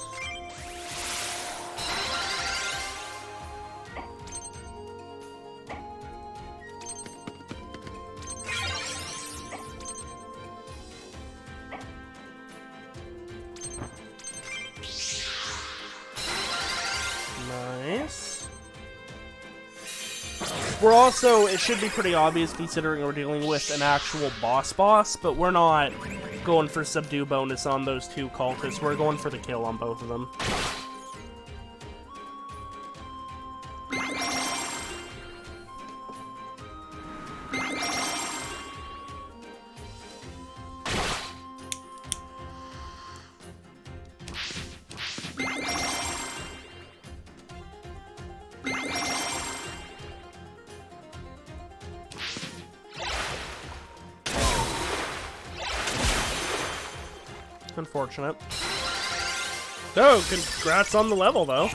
Speaker 1: Nice. We're also, it should be pretty obvious considering we're dealing with an actual boss, but we're not going for subdue bonus on those two cultists. We're going for the kill on both of them. Unfortunate. Oh, congrats on the level, though.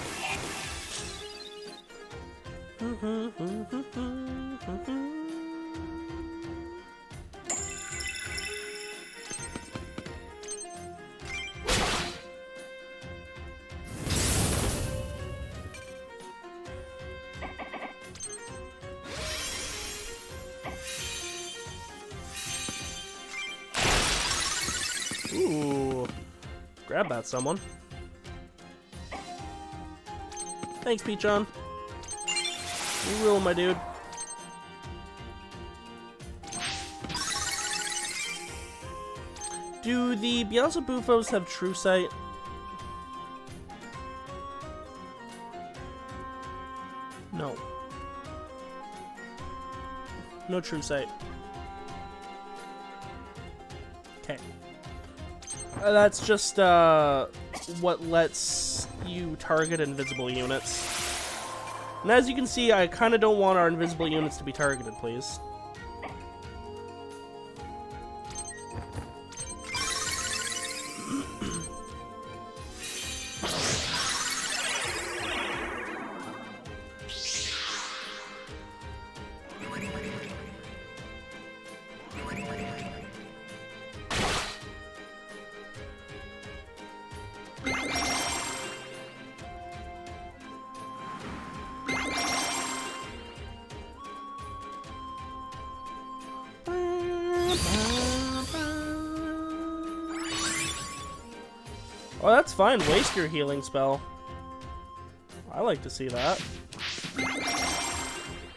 Speaker 1: Ooh. Grab that, someone. Thanks, Peachon. You will, my dude. Do the Beelzebufos have True Sight? No. No True Sight. Okay. That's just what lets you target invisible units. And as you can see, I kind of don't want our invisible units to be targeted, please. Oh, that's fine. Waste your healing spell. I like to see that.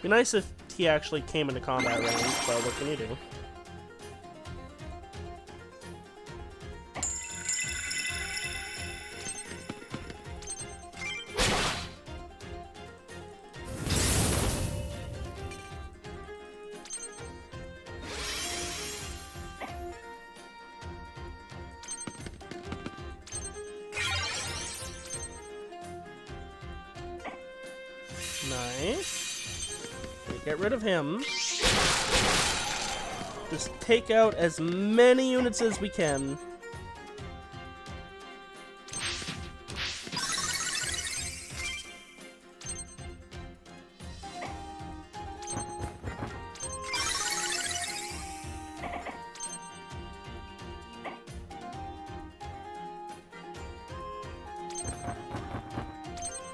Speaker 1: Be nice if he actually came into combat range, but what can you do? Nice. Get rid of him. Just take out as many units as we can.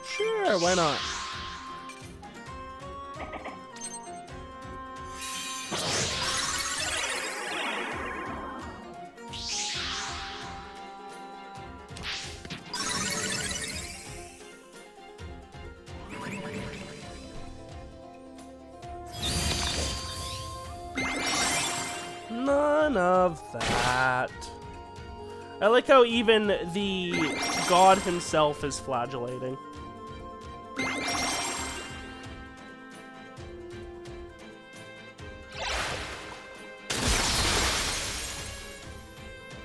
Speaker 1: Sure, why not? None of that. I like how even the god himself is flagellating.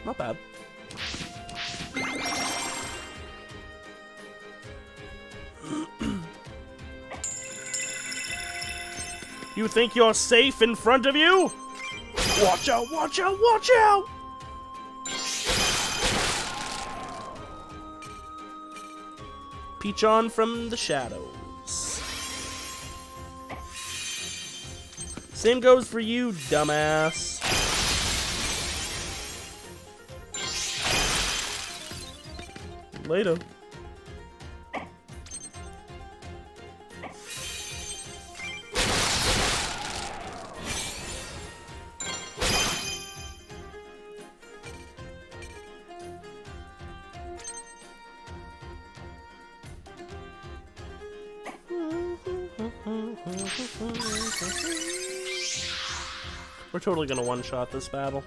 Speaker 1: Not bad. You think you're safe in front of you? Watch out, watch out, watch out! Peach on from the shadows. Same goes for you, dumbass. Later. We're totally gonna one-shot this battle.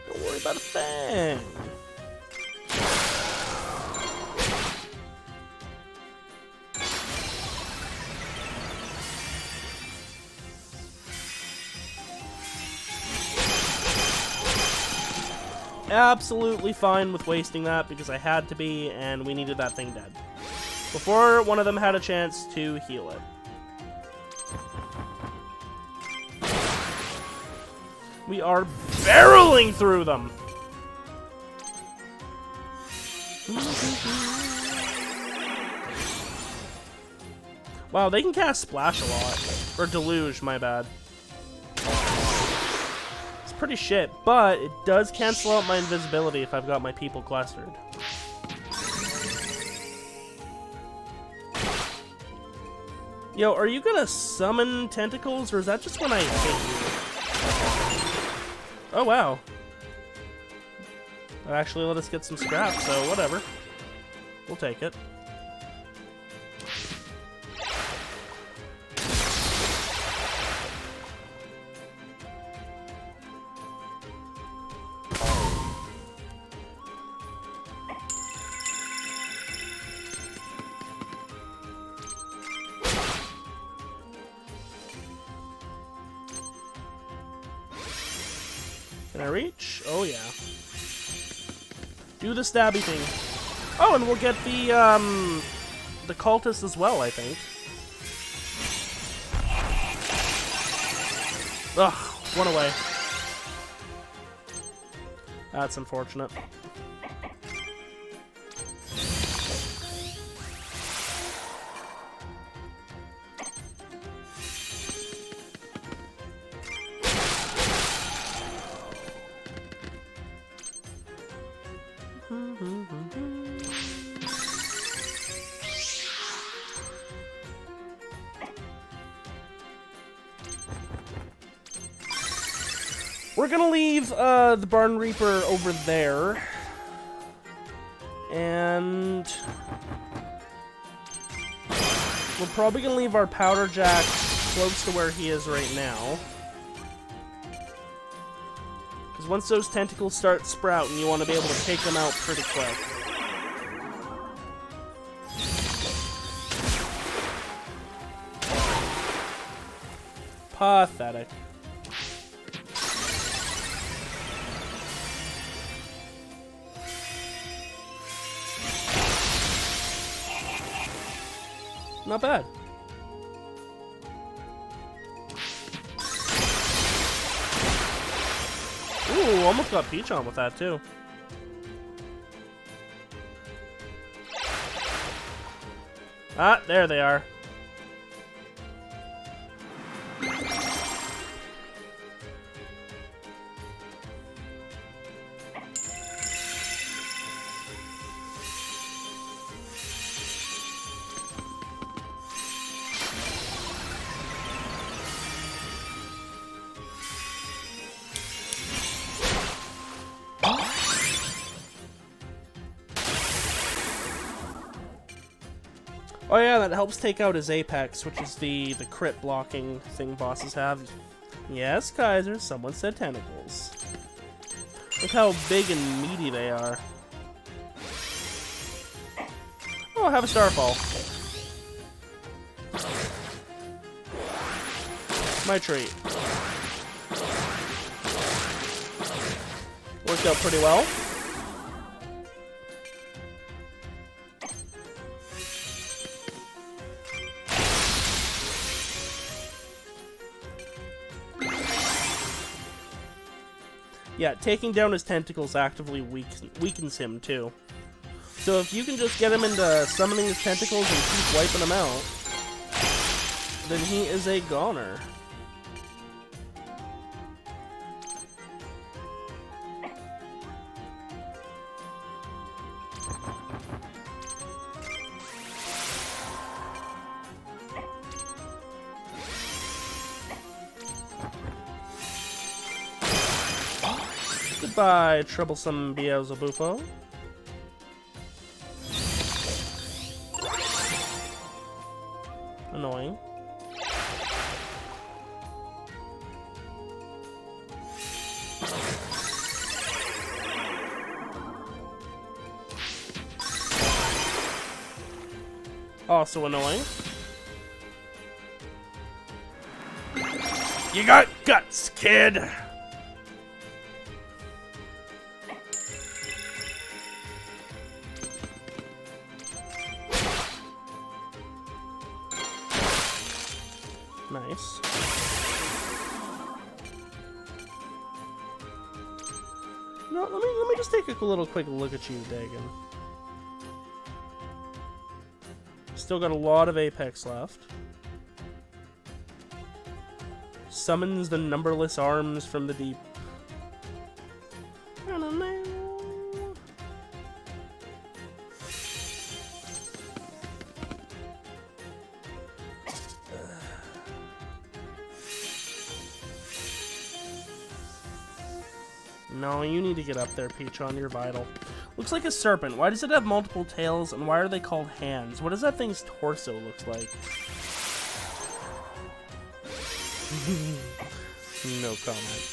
Speaker 1: Don't worry about a thing. Absolutely fine with wasting that because I had to be, and we needed that thing dead before one of them had a chance to heal it. We are barreling through them! Wow, they can cast Splash a lot. Or Deluge, my bad. It's pretty shit, but it does cancel out my invisibility if I've got my people clustered. Yo, are you gonna summon tentacles, or is that just when I hit you? Oh, wow. That actually let us get some scraps, so whatever. We'll take it. Can I reach? Oh, yeah. Do the stabby thing. Oh, and we'll get the cultist as well, I think. Ugh, one away. That's unfortunate. We're gonna leave the Barn Reaper over there, and We're probably gonna leave our Powder Jack close to where he is right now. Because once those tentacles start sprouting, you want to be able to take them out pretty quick. Pathetic. Not bad. Ooh, almost got Peach on with that too. Ah, there they are. Oh yeah, that helps take out his Apex, which is the crit blocking thing bosses have. Yes, Kaiser, someone said tentacles. Look how big and meaty they are. Oh, have a Starfall. My treat. Worked out pretty well. Yeah, taking down his tentacles actively weakens him, too. So if you can just get him into summoning his tentacles and keep wiping them out, then he is a goner. Goodbye, troublesome Beelzebufo. Annoying. Also annoying. You got guts, kid! Nice. No, let me just take a little quick look at you, Dagon. Still got a lot of Apex left. Summons the numberless arms from the deep. I don't know. No, you need to get up there, Peachon. You're vital. Looks like a serpent. Why does it have multiple tails, and why are they called hands? What does that thing's torso look like? No comment.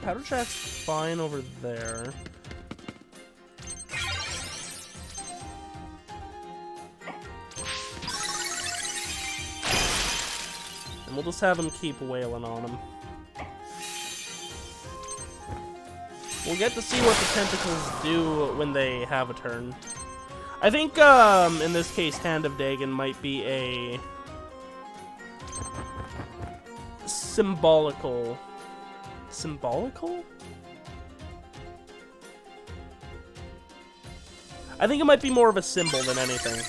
Speaker 1: Powder Jack's fine over there. And we'll just have him keep wailing on him. We'll get to see what the tentacles do when they have a turn. I think, in this case, Hand of Dagon might be a symbolical... Symbolical? I think it might be more of a symbol than anything.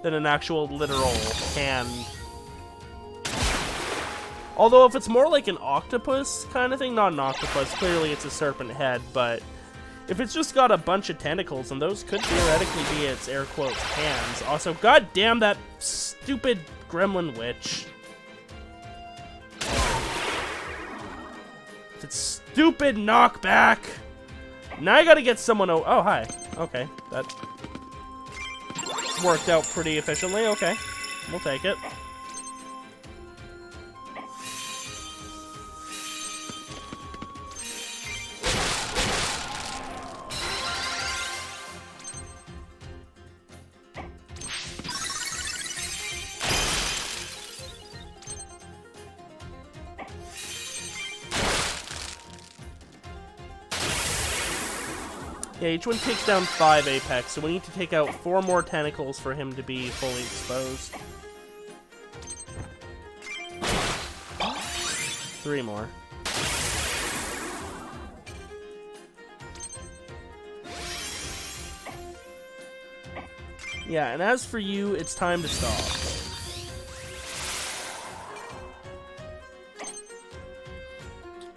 Speaker 1: Than an actual literal hand. Although if it's more like an octopus kind of thing, not an octopus, clearly it's a serpent head, but if it's just got a bunch of tentacles, then those could theoretically be its air quotes hands. Also, goddamn that stupid gremlin witch. It's stupid knockback. Now I gotta get someone oh, hi. Okay, that worked out pretty efficiently. Okay, we'll take it. Yeah, each one takes down 5 Apex, so we need to take out 4 more tentacles for him to be fully exposed. 3 more. Yeah, and as for you, it's time to stop.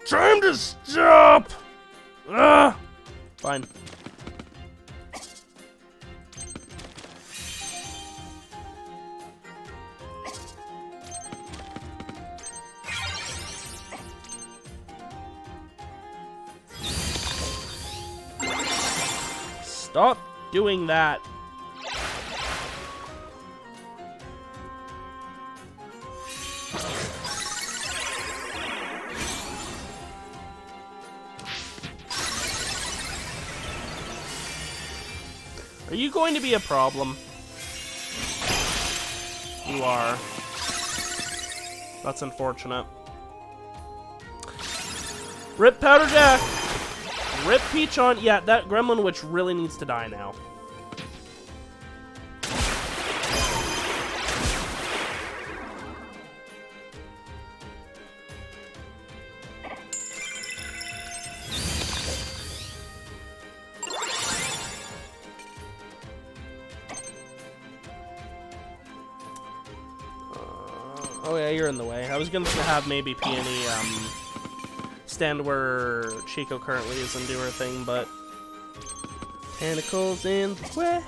Speaker 1: Time to stop! Ugh! Fine. Stop doing that. Are you going to be a problem? You are. That's unfortunate. Rip Powder Jack! Rip Peach on. Yeah, that Gremlin Witch really needs to die now. Oh yeah, you're in the way. I was gonna have maybe Peony stand where Chico currently is and do her thing, but tentacles in the way.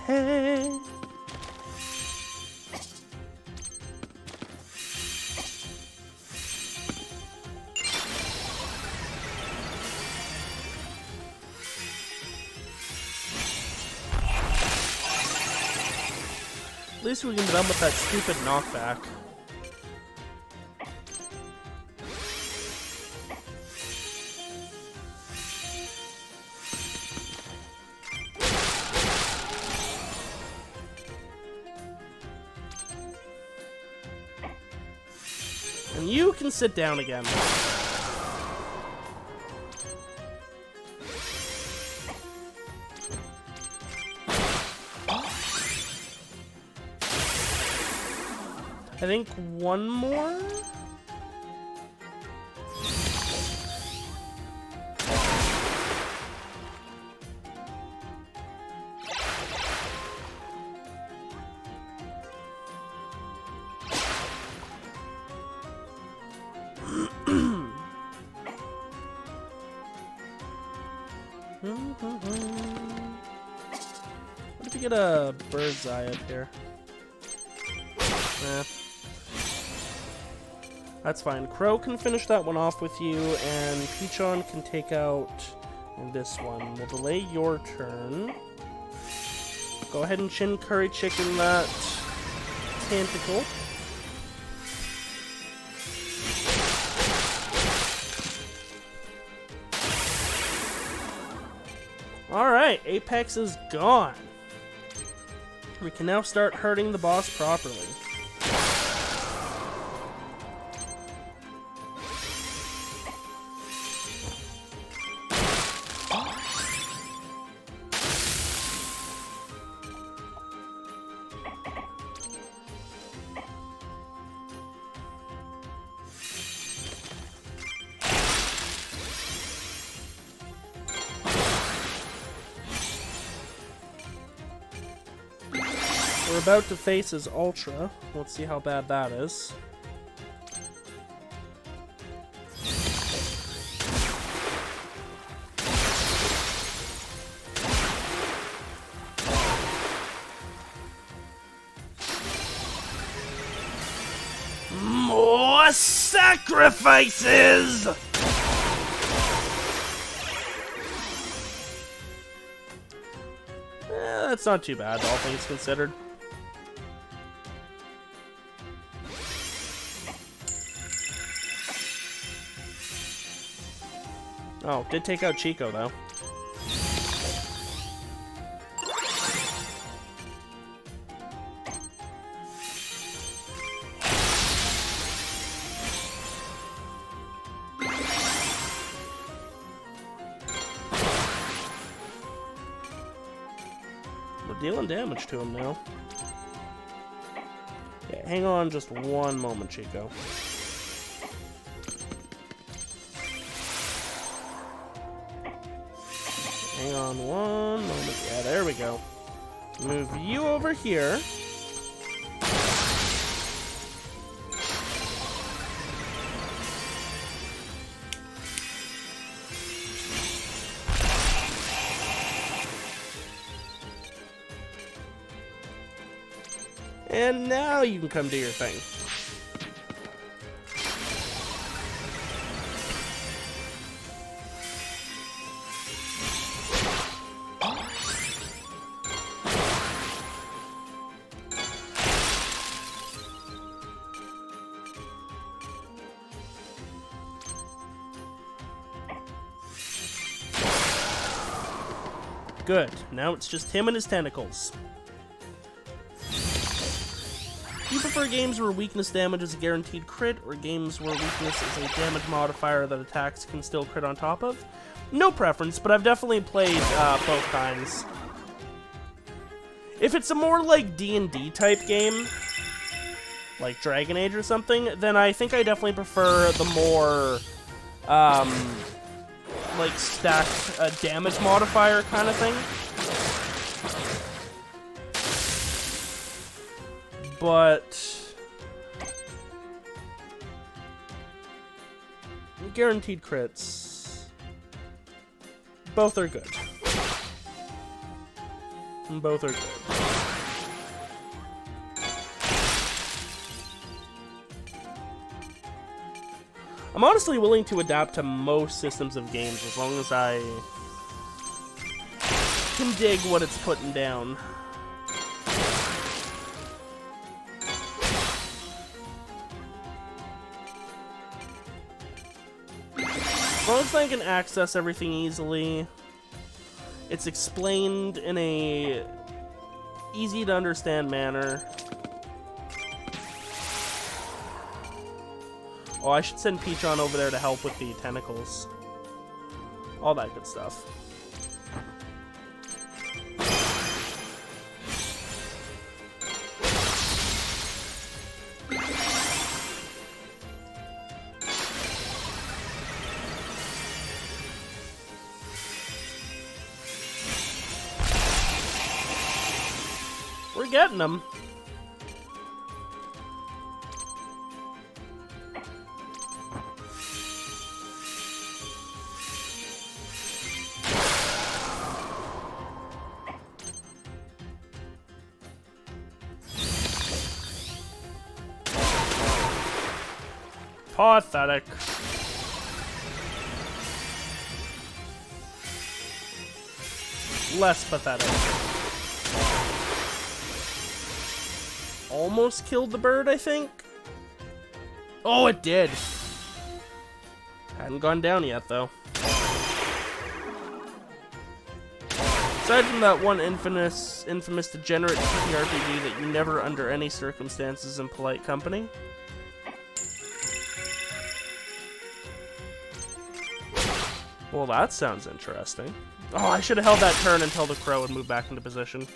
Speaker 1: At least we can be done with that stupid knockback. And you can sit down again. I think one more? What if you get a bird's eye up here? Eh. That's fine. Crow can finish that one off with you, and Peachon can take out this one. We'll delay your turn. Go ahead and Chin Curry Chicken that tentacle. Alright, Apex is gone. We can now start hurting the boss properly. We're about to face his Ultra. Let's see how bad that is. More sacrifices! That's not too bad, all things considered. Oh, did take out Chico, though. We're dealing damage to him now. Yeah, hang on just one moment, Chico. Hang on one moment. Yeah, there we go. Move you over here. And now you can come do your thing. Good. Now it's just him and his tentacles. Do you prefer games where weakness damage is a guaranteed crit, or games where weakness is a damage modifier that attacks can still crit on top of? No preference, but I've definitely played both kinds. If it's a more like D&D type game, like Dragon Age or something, then I think I definitely prefer the more like stacked damage modifier kind of thing. But guaranteed crits, both are good. Both are good. I'm honestly willing to adapt to most systems of games as long as I can dig what it's putting down. As long as I can access everything easily, it's explained in a easy to understand manner. Oh, I should send Peach on over there to help with the tentacles. All that good stuff. We're getting them. Pathetic. Less pathetic. Almost killed the bird, I think. Oh, it did. Hadn't gone down yet, though. Aside from that one infamous degenerate TTRPG that you never, under any circumstances, in polite company. Well, that sounds interesting. Oh, I should have held that turn until the crow would move back into position.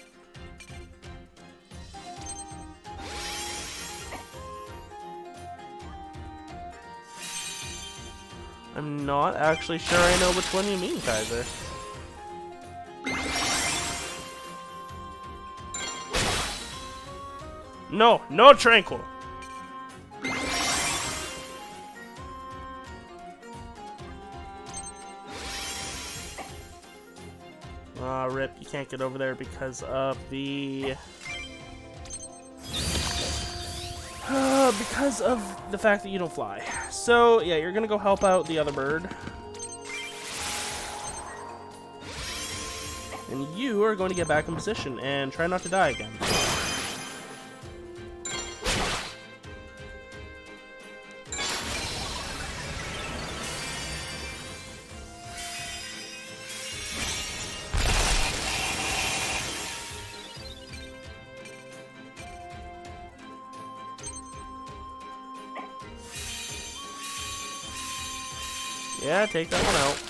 Speaker 1: I'm not actually sure I know which one you mean, Kaiser. No, no tranquil. Ah, rip, you can't get over there because of the... because of the fact that you don't fly. So, yeah, you're gonna go help out the other bird. And you are going to get back in position and try not to die again. Yeah, take that one out.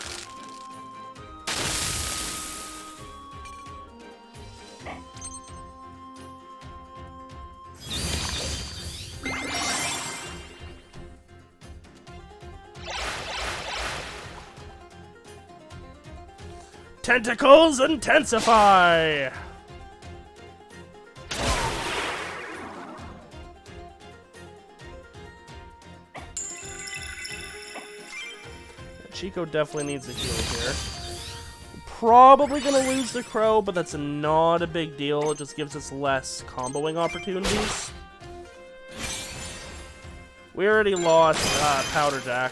Speaker 1: Tentacles intensify! Chico definitely needs a heal here. Probably gonna lose the crow, but that's not a big deal. It just gives us less comboing opportunities. We already lost Powder Jack,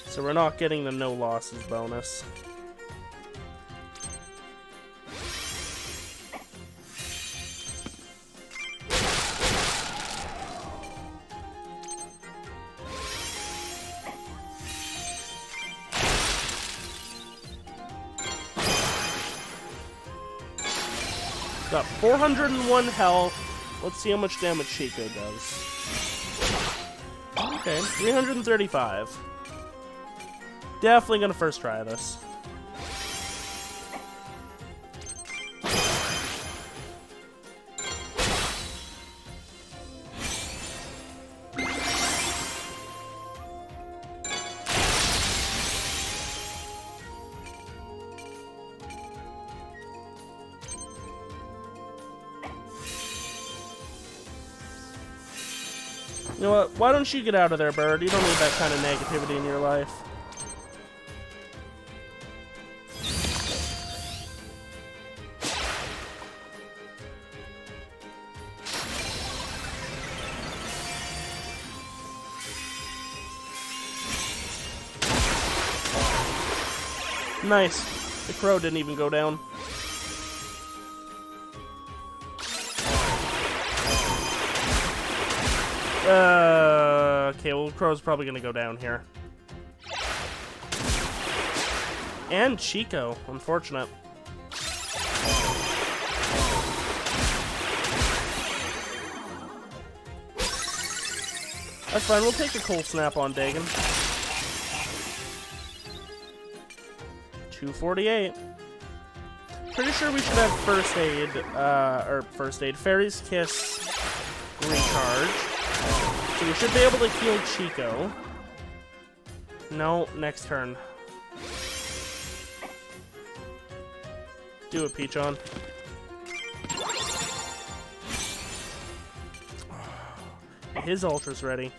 Speaker 1: so we're not getting the no losses bonus. Got 401 health. Let's see how much damage Chico does. Okay, 335. Definitely gonna first try this. You know what? Why don't you get out of there, Bird? You don't need that kind of negativity in your life. Nice. The crow didn't even go down. Okay, well, Crow's probably gonna go down here. And Chico, unfortunate. That's fine, we'll take a cold snap on Dagon. 248. Pretty sure we should have first aid, Fairy's Kiss recharge. So we should be able to heal Chico. No, next turn. Do it, Peachon. His ultra's ready.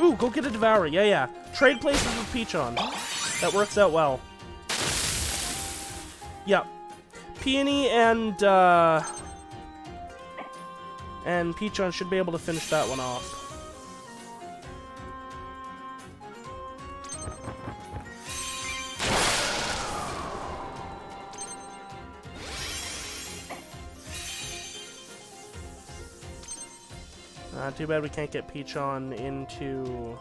Speaker 1: Ooh, go get a Devourer. Yeah, yeah. Trade places with Peachon. That works out well. Yep. Peony and Peachon should be able to finish that one off. Too bad we can't get Peachon into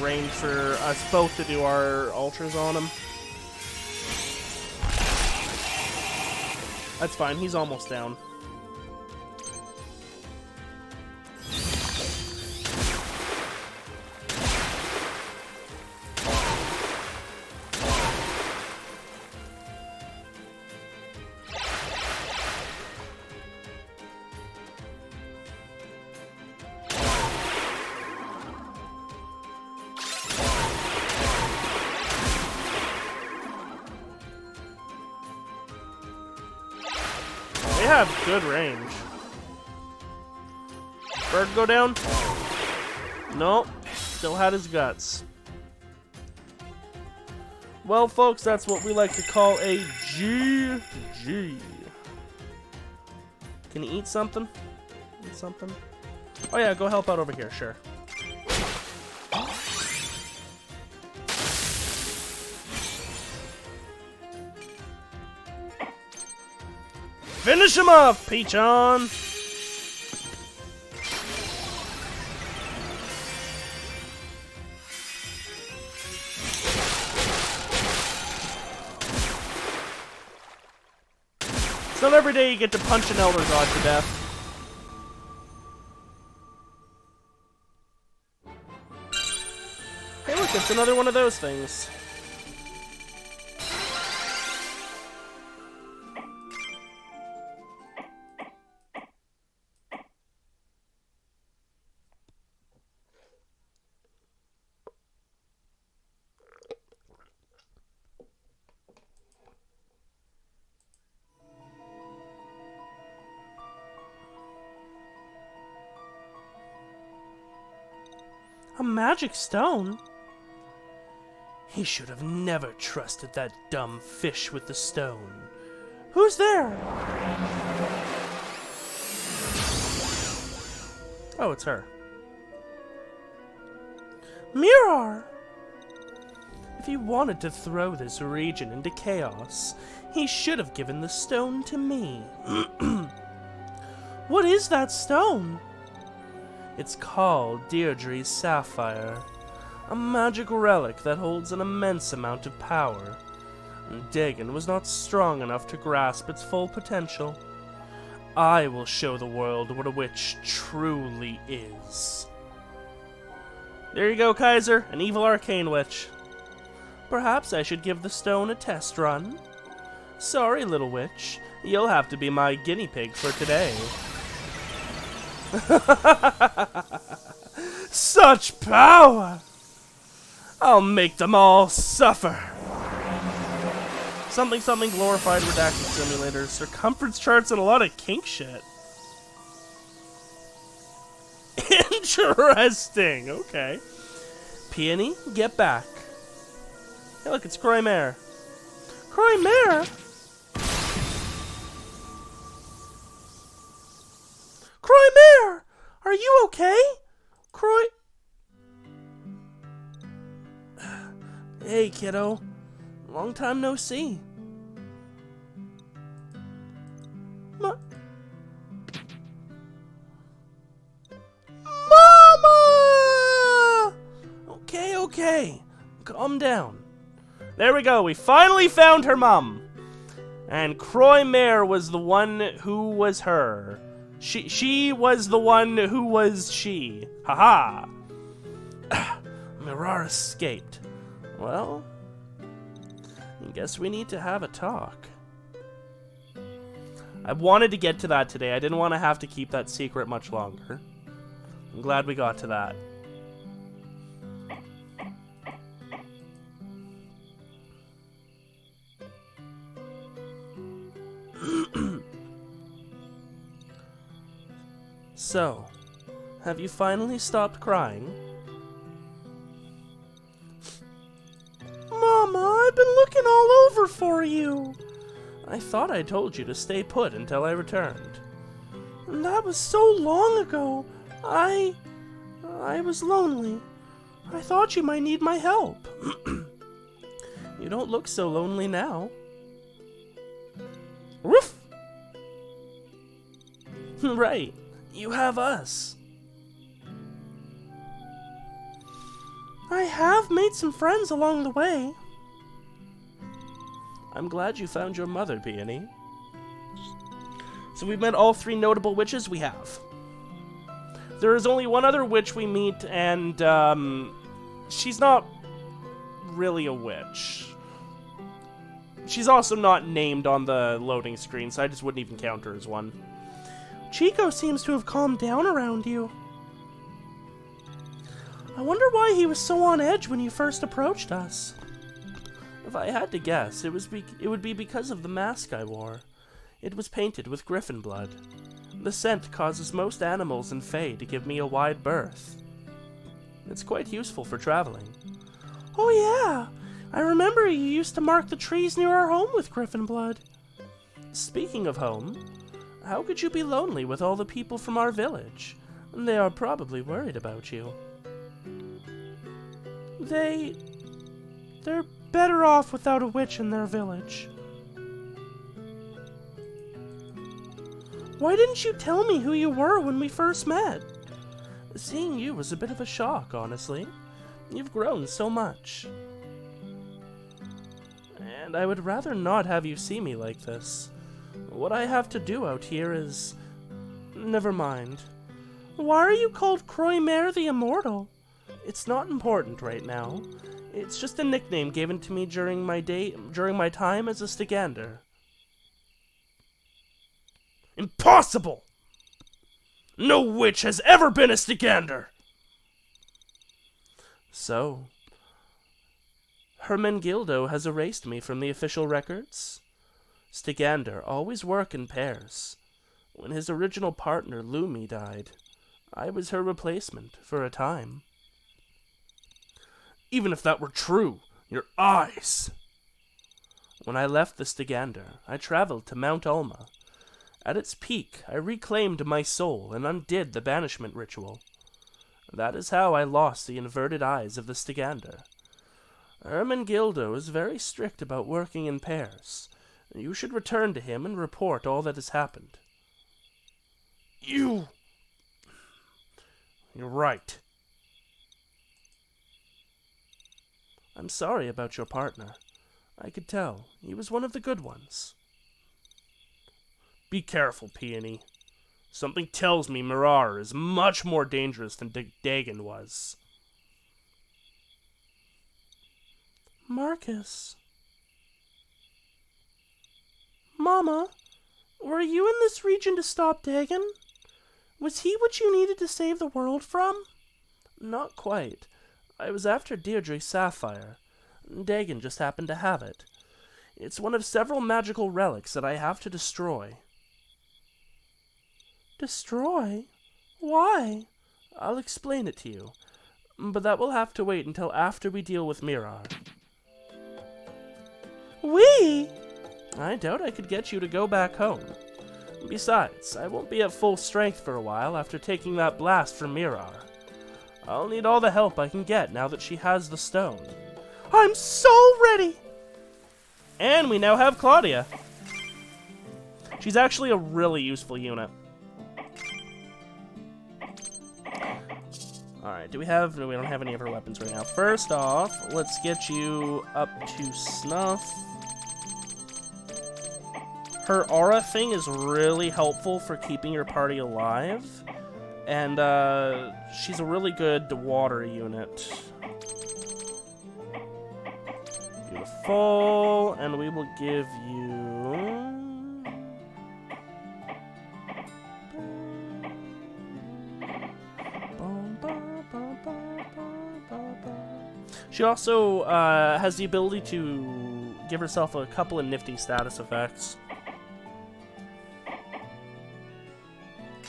Speaker 1: range for us both to do our ultras on him. That's fine, he's almost down. They have good range. Bird go down? Nope. Still had his guts. Well, folks, that's what we like to call a GG. Can you eat something? Eat something? Oh yeah, go help out over here, sure. Finish him off, Peachon! It's not every day you get to punch an Elder God to death. Hey look, it's another one of those things. A magic stone? He should have never trusted that dumb fish with the stone. Who's there? Oh, it's her. Mirar! If he wanted to throw this region into chaos, he should have given the stone to me. What is that stone? It's called Deirdre's Sapphire, a magic relic that holds an immense amount of power. Dagon was not strong enough to grasp its full potential. I will show the world what a witch truly is. There you go, Kaiser, an evil arcane witch. Perhaps I should give the stone a test run. Sorry, little witch, you'll have to be my guinea pig for today. Such power! I'll make them all suffer. Something glorified redacted simulators, circumference charts, and a lot of kink shit. Interesting. Okay. Peony, get back. Hey, look, it's Croymare. Croymare? Croymare! Are you okay? Hey, kiddo. Long time no see. Mama! Okay. Calm down. There we go. We finally found her mom. And Croymare was the one who was her. She was the one who was she. Haha. Mirar escaped. Well, I guess we need to have a talk. I wanted to get to that today. I didn't want to have to keep that secret much longer. I'm glad we got to that. So, have you finally stopped crying? Mama, I've been looking all over for you. I thought I told you to stay put until I returned. And that was so long ago. I was lonely. I thought you might need my help. You don't look so lonely now. Woof! Right. You have us. I have made some friends along the way. I'm glad you found your mother, Peony. So we've met all 3 notable witches we have. There is only one other witch we meet, and she's not really a witch. She's also not named on the loading screen, so I just wouldn't even count her as one. Chico seems to have calmed down around you. I wonder why he was so on edge when you first approached us. If I had to guess, it would be because of the mask I wore. It was painted with griffin blood. The scent causes most animals and Fae to give me a wide berth. It's quite useful for traveling. Oh yeah, I remember you used to mark the trees near our home with griffin blood. Speaking of home, how could you be lonely with all the people from our village? They are probably worried about you. They're better off without a witch in their village. Why didn't you tell me who you were when we first met? Seeing you was a bit of a shock, honestly. You've grown so much. And I would rather not have you see me like this. What I have to do out here is... Never mind. Why are you called Croy-Mare the Immortal? It's not important right now. It's just a nickname given to me during my time as a Stygander. Impossible! No witch has ever been a Stygander! So, Hermengildo has erased me from the official records? Stygander always work in pairs. When his original partner, Lumi, died, I was her replacement for a time. Even if that were true, your eyes! When I left the Stygander, I traveled to Mount Ulma. At its peak, I reclaimed my soul and undid the banishment ritual. That is how I lost the inverted eyes of the Stygander. Ermengildo is very strict about working in pairs. You should return to him and report all that has happened. You're right. I'm sorry about your partner. I could tell. He was one of the good ones. Be careful, Peony. Something tells me Mirar is much more dangerous than Dagon was. Marcus. Mama, were you in this region to stop Dagon? Was he what you needed to save the world from? Not quite. I was after Deirdre Sapphire. Dagon just happened to have it. It's one of several magical relics that I have to destroy. Destroy? Why? I'll explain it to you, but that will have to wait until after we deal with Mirar. We? I doubt I could get you to go back home. Besides, I won't be at full strength for a while after taking that blast from Mirar. I'll need all the help I can get now that she has the stone. I'm so ready! And we now have Claudia. She's actually a really useful unit. Alright, do we have... No, we don't have any of her weapons right now. First off, let's get you up to snuff. Her aura thing is really helpful for keeping your party alive. And, she's a really good water unit. Beautiful. And we will give you... She also has the ability to give herself a couple of nifty status effects.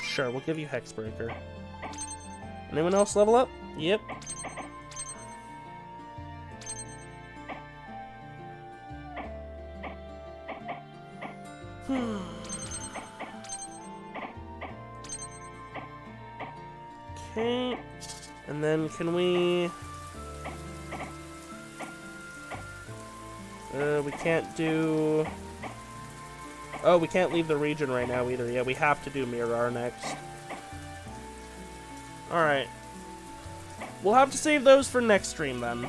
Speaker 1: Sure, we'll give you Hexbreaker. Anyone else level up? Yep. Okay. And then can we... we can't do... Oh, we can't leave the region right now either. Yeah, we have to do Mirar next. Alright. We'll have to save those for next stream then.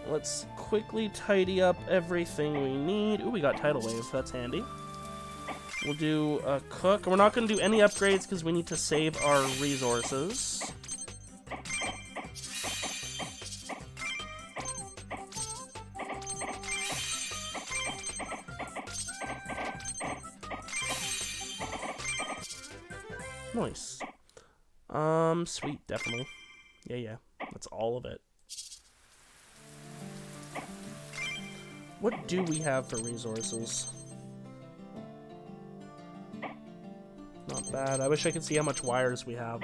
Speaker 1: Let's quickly tidy up everything we need. Ooh, we got Tidal Wave. That's handy. We'll do a cook. We're not going to do any upgrades because we need to save our resources. Nice. Sweet, definitely. Yeah. That's all of it. What do we have for resources? Not bad. I wish I could see how much wires we have.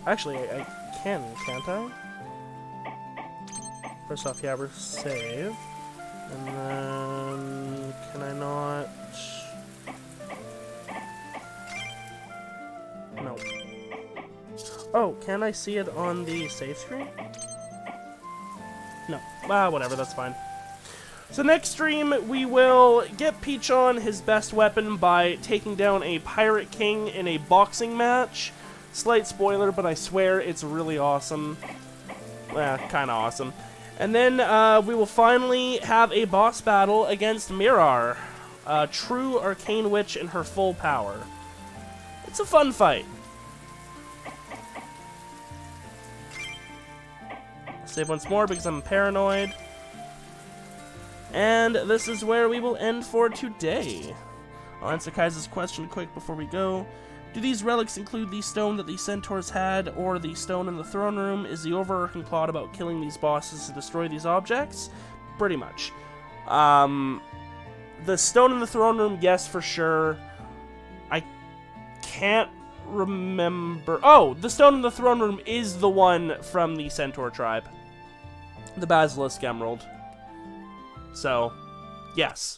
Speaker 1: Actually, I can, can't I? First off, yeah, we're save. And then... Can I not... No. Oh, can I see it on the save screen? No. Ah, whatever, that's fine. So next stream, we will get Peachon his best weapon by taking down a Pirate King in a boxing match. Slight spoiler, but I swear it's really awesome. Kind of awesome. And then we will finally have a boss battle against Mirar, a true arcane witch in her full power. It's a fun fight. Save once more because I'm paranoid. And this is where we will end for today. I'll answer Kaiser's question quick before we go. Do these relics include the stone that the centaurs had, or the stone in the throne room? Is the overarching plot about killing these bosses to destroy these objects? Pretty much. The stone in the throne room, yes, for sure. I can't remember. Oh, the stone in the throne room is the one from the centaur tribe. The Basilisk Emerald. So, yes.